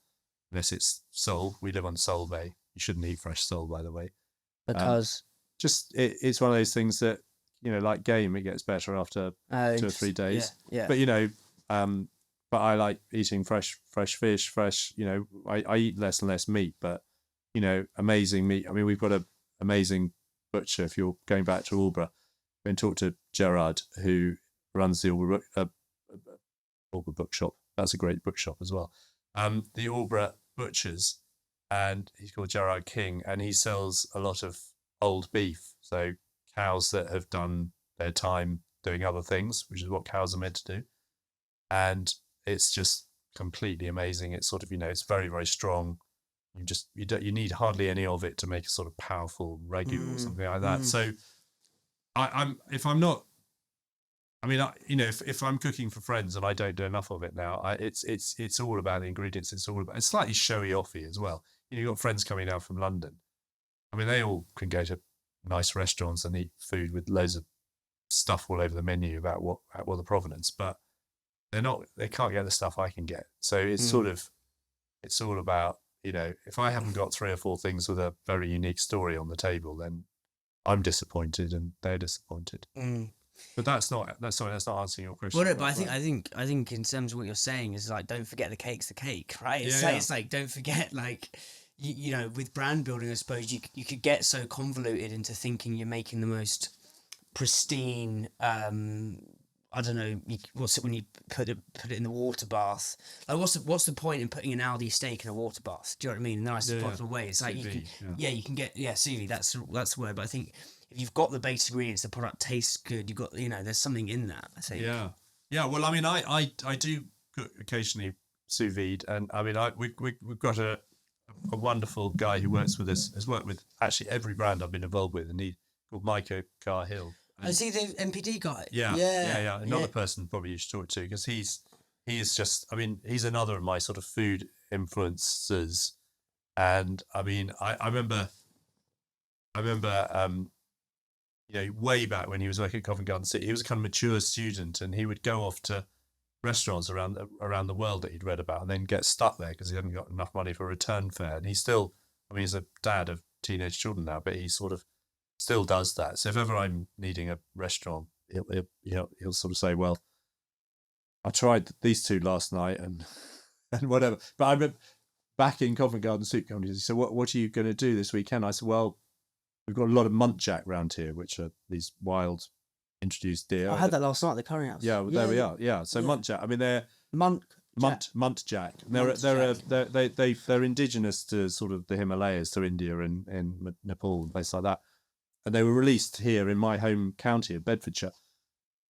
unless it's sole. We live on Sole Bay. You shouldn't eat fresh sole, by the way. Because? It's one of those things that, like game, it gets better after 2 or 3 days. Yeah. But, but I like eating fresh fish, I eat less and less meat, but, amazing meat. I mean, we've got an amazing butcher. If you're going back to Albury, go and talk to Gerard, who runs the Albury bookshop. That's a great bookshop as well. The Albury Butchers, and he's called Gerard King, and he sells a lot of old beef. So cows that have done their time doing other things, which is what cows are meant to do. And it's just completely amazing. It's sort of, it's very, very strong. You need hardly any of it to make a sort of powerful ragu or something like that. So if I'm cooking for friends and I don't do enough of it now, it's all about the ingredients. It's slightly showy offy as well. You've got friends coming down from London. I mean, they all can go to nice restaurants and eat food with loads of stuff all over the menu about what the provenance, but they can't get the stuff I can get. So it's it's all about, if I haven't got 3 or 4 things with a very unique story on the table, then I'm disappointed and they're disappointed. But that's not answering your question. Well, no, but I think in terms of what you're saying is like, don't forget the cake's the cake, right? It's like don't forget, like, with brand building, I suppose you could get so convoluted into thinking you're making the most pristine. I don't know. What's it when you put it in the water bath? Like, what's the point in putting an Aldi steak in a water bath? Do you know what I mean? In the nicest possible way. It's like you can get sous vide. That's the word. But I think if you've got the basic ingredients, the product tastes good. You've got there's something in that. I think. Yeah. Well, I mean, I do cook occasionally sous vide, and I mean, we've got a wonderful guy who works with us. Has worked with actually every brand I've been involved with, and he called Micah Carhill. Is he the MPD guy? Yeah. Another person probably you should talk to, because he is just, I mean, he's another of my sort of food influencers. And I mean, I remember, way back when he was working at Covent Garden City, he was a kind of mature student, and he would go off to restaurants around the world that he'd read about, and then get stuck there because he hadn't got enough money for a return fare. And he's still, I mean, he's a dad of teenage children now, but he sort of still does that. So if ever I'm needing a restaurant, he'll sort of say, well, I tried these 2 last night and whatever. But back in Covent Garden Soup Company. He said, what are you going to do this weekend? I said, well, we've got a lot of muntjac around here, which are these wild introduced deer. I had that last night at the curry house. Yeah, well, there we are. Yeah, so muntjac. I mean, they're muntjac. They're indigenous to sort of the Himalayas, to India and Nepal and places like that. And they were released here in my home county of Bedfordshire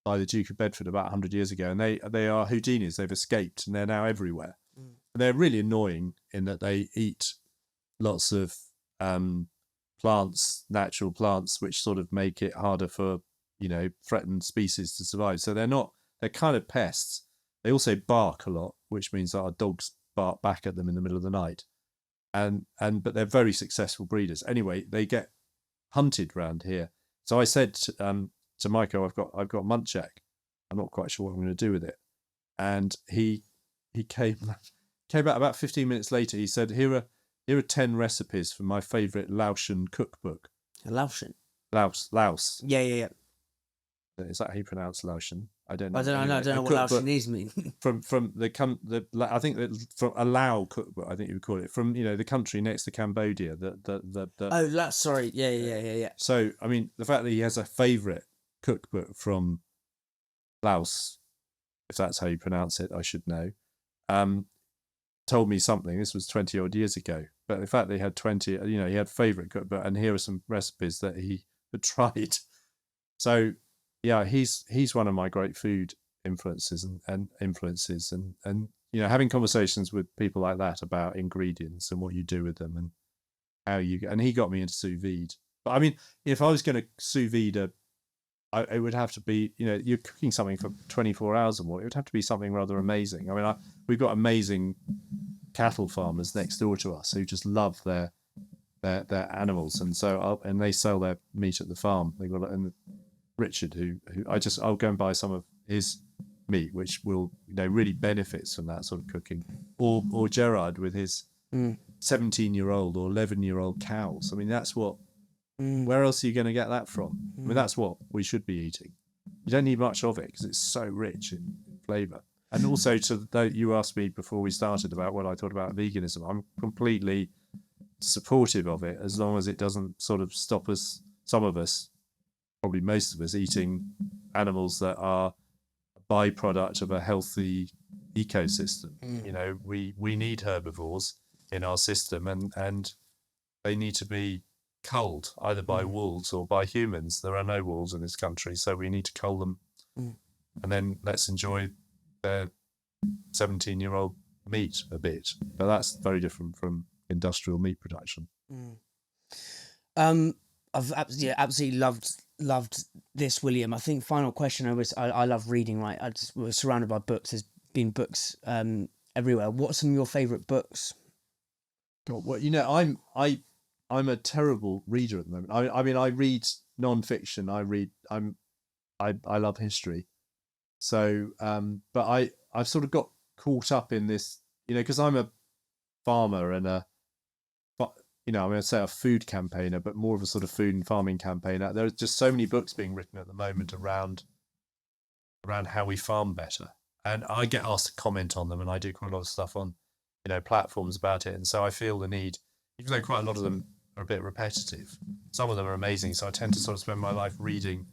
by the Duke of Bedford about 100 years ago. And they are Houdinis. They've escaped and they're now everywhere. And they're really annoying in that they eat lots of plants, natural plants, which sort of make it harder for, threatened species to survive. So they're kind of pests. They also bark a lot, which means that our dogs bark back at them in the middle of the night. But they're very successful breeders. Anyway, they get hunted round here. So I said to Michael, I've got muntjac. I'm not quite sure what I'm going to do with it. And he came back about 15 minutes later. He said, here are 10 recipes from my favourite Laotian cookbook. Laotian? Laos. Yeah. Is that how you pronounce Laotian? I don't know. I don't know what Laotianese mean. from I think that from a Lao cookbook, I think you would call it, from the country next to Cambodia. Sorry. Yeah. So I mean, the fact that he has a favourite cookbook from Laos, if that's how you pronounce it, I should know. Told me something. This was 20 odd years ago, but the fact that he had 20, he had favourite cookbook, and here are some recipes that he had tried. So. Yeah, he's one of my great food influences and having conversations with people like that about ingredients and what you do with them and how and he got me into sous vide. But I mean, if I was going to sous vide, it would have to be, you're cooking something for 24 hours or more. It would have to be something rather amazing. I mean, we've got amazing cattle farmers next door to us who just love their animals, and so and they sell their meat at the farm. They got Richard, who I'll go and buy some of his meat, which will really benefits from that sort of cooking, or Gerard with his 17-year-old or 11-year-old cows. I mean, that's what. Where else are you going to get that from? I mean, that's what we should be eating. You don't need much of it because it's so rich in flavour. And also, you asked me before we started about what I thought about veganism. I'm completely supportive of it as long as it doesn't sort of stop us. Some of us. Probably most of us, eating animals that are a byproduct of a healthy ecosystem. We need herbivores in our system, and they need to be culled either by wolves or by humans. There are no wolves in this country, so we need to cull them, and then let's enjoy their 17-year-old meat a bit. But that's very different from industrial meat production. I've absolutely loved this, William. I think final question. I love reading. Right, we're surrounded by books. There's been books everywhere. What's some of your favourite books? God, well, I'm a terrible reader at the moment. I mean, I read non-fiction. I love history. So, but I've sort of got caught up in this, because I'm a farmer and I'm going to say a food campaigner, but more of a sort of food and farming campaigner. There's just so many books being written at the moment around how we farm better. And I get asked to comment on them, and I do quite a lot of stuff on, platforms about it. And so I feel the need, even though quite a lot of them are a bit repetitive, some of them are amazing. So I tend to sort of spend my life reading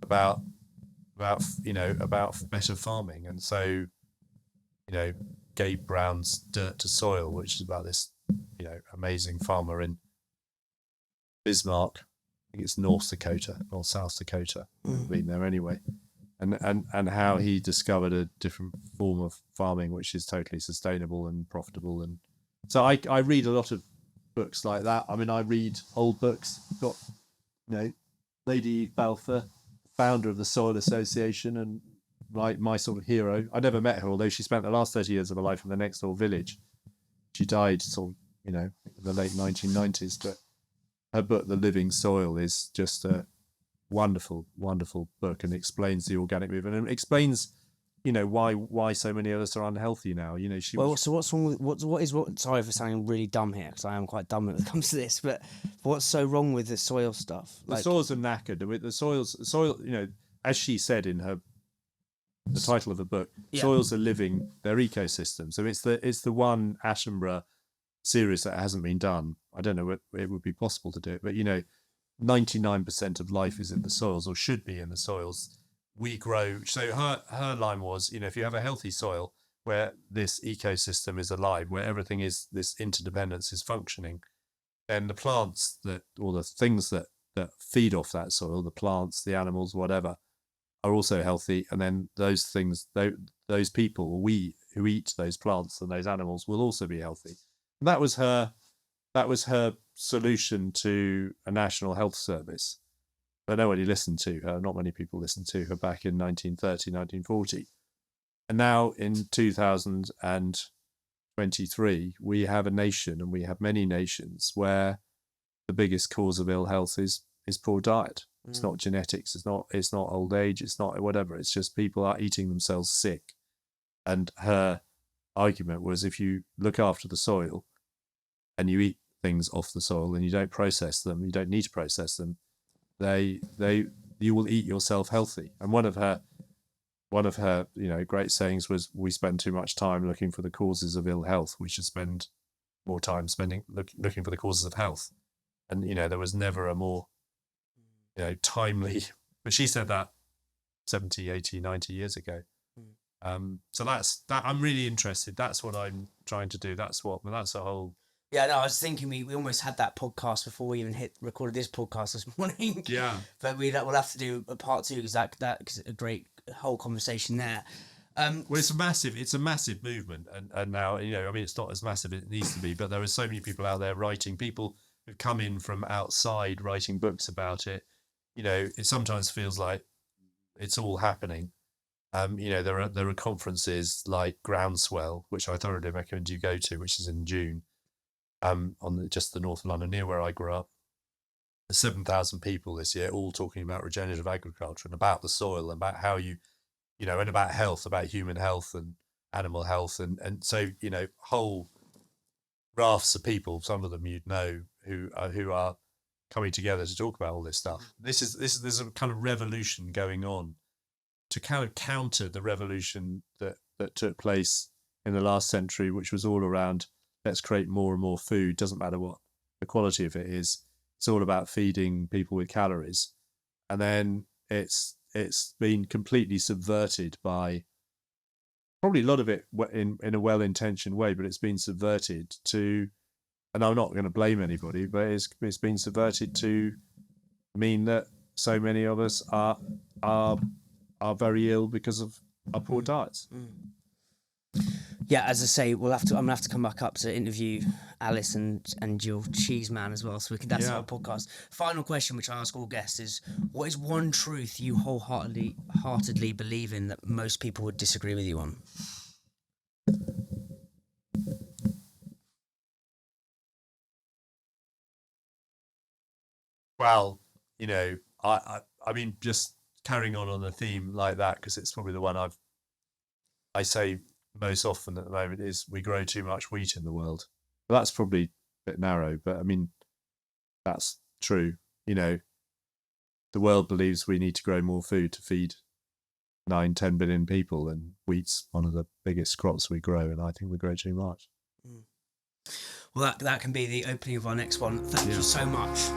about better farming. And so, Gabe Brown's Dirt to Soil, which is about this, amazing farmer in Bismarck. I think it's North Dakota or South Dakota. I've been there anyway. And how he discovered a different form of farming which is totally sustainable and profitable. And so I read a lot of books like that. I mean, I read old books. Got, Lady Balfour, founder of the Soil Association, and my sort of hero. I never met her, although she spent the last 30 years of her life in the next door village. She died sort of, in the late 1990s, but her book, The Living Soil, is just a wonderful, wonderful book, and explains the organic movement and explains, why so many of us are unhealthy now. So what's wrong with sorry for sounding really dumb here, because I am quite dumb when it comes to this, but what's so wrong with the soil stuff? The soils are knackered. The soil, as she said in her the title of the book. Soils are living, they're ecosystems. So it's the one Attenborough series that hasn't been done. I don't know if it would be possible to do it, but 99% of life is in the soils, or should be in the soils. We grow. So her line was, if you have a healthy soil where this ecosystem is alive, where everything is, this interdependence is functioning, then the plants or the things that feed off that soil, the plants, the animals, whatever, are also healthy. And then those things, those people, we who eat those plants and those animals, will also be healthy. And that was her solution to a national health service. But nobody listened to her. Not many people listened to her back in 1930, 1940. And now in 2023, we have a nation, and we have many nations, where the biggest cause of ill health is poor diet. It's not genetics. It's not old age. It's not whatever. It's just people are eating themselves sick. And her argument was, if you look after the soil and you eat things off the soil and you don't process them, you don't need to process them, you will eat yourself healthy. And one of her great sayings was, we spend too much time looking for the causes of ill health. We should spend more time looking for the causes of health. And there was never a more timely, but she said that 70, 80, 90 years ago. So that's that. I'm really interested. That's what I'm trying to do. That's a whole. Yeah, no, I was thinking we almost had that podcast before we even recorded this podcast this morning. Yeah. But we'll have to do a part 2, because that's a great whole conversation there. Well, it's a massive movement, and now it's not as massive as it needs to be, but there are so many people out there writing. People who've come in from outside writing books about it. It sometimes feels like it's all happening. There are conferences like Groundswell, which I thoroughly recommend you go to, which is in June. On just the north of London, near where I grew up. There's 7,000 people this year, all talking about regenerative agriculture and about the soil, and about how and about health, about human health and animal health, and so whole rafts of people, some of them who are coming together to talk about all this stuff. There's a kind of revolution going on to kind of counter the revolution that took place in the last century, which was all around, let's create more and more food. Doesn't matter what the quality of it is. It's all about feeding people with calories. And then it's been completely subverted by, probably a lot of it in a well-intentioned way, but it's been subverted to, and I'm not going to blame anybody, but it's been subverted to mean that so many of us are very ill because of our poor diets. Yeah, as I say, I'm gonna have to come back up to interview Alice and your cheese man as well, so we can. That's our podcast. Final question, which I ask all guests, is: what is one truth you wholeheartedly believe in that most people would disagree with you on? Well, I mean, just carrying on a theme like that, because it's probably the one I say most often at the moment, is we grow too much wheat in the world. Well, that's probably a bit narrow, but I mean, that's true. The world believes we need to grow more food to feed 9-10 billion people, and wheat's one of the biggest crops we grow, and I think we grow too much. Well, that can be the opening of our next one. Thank you so much.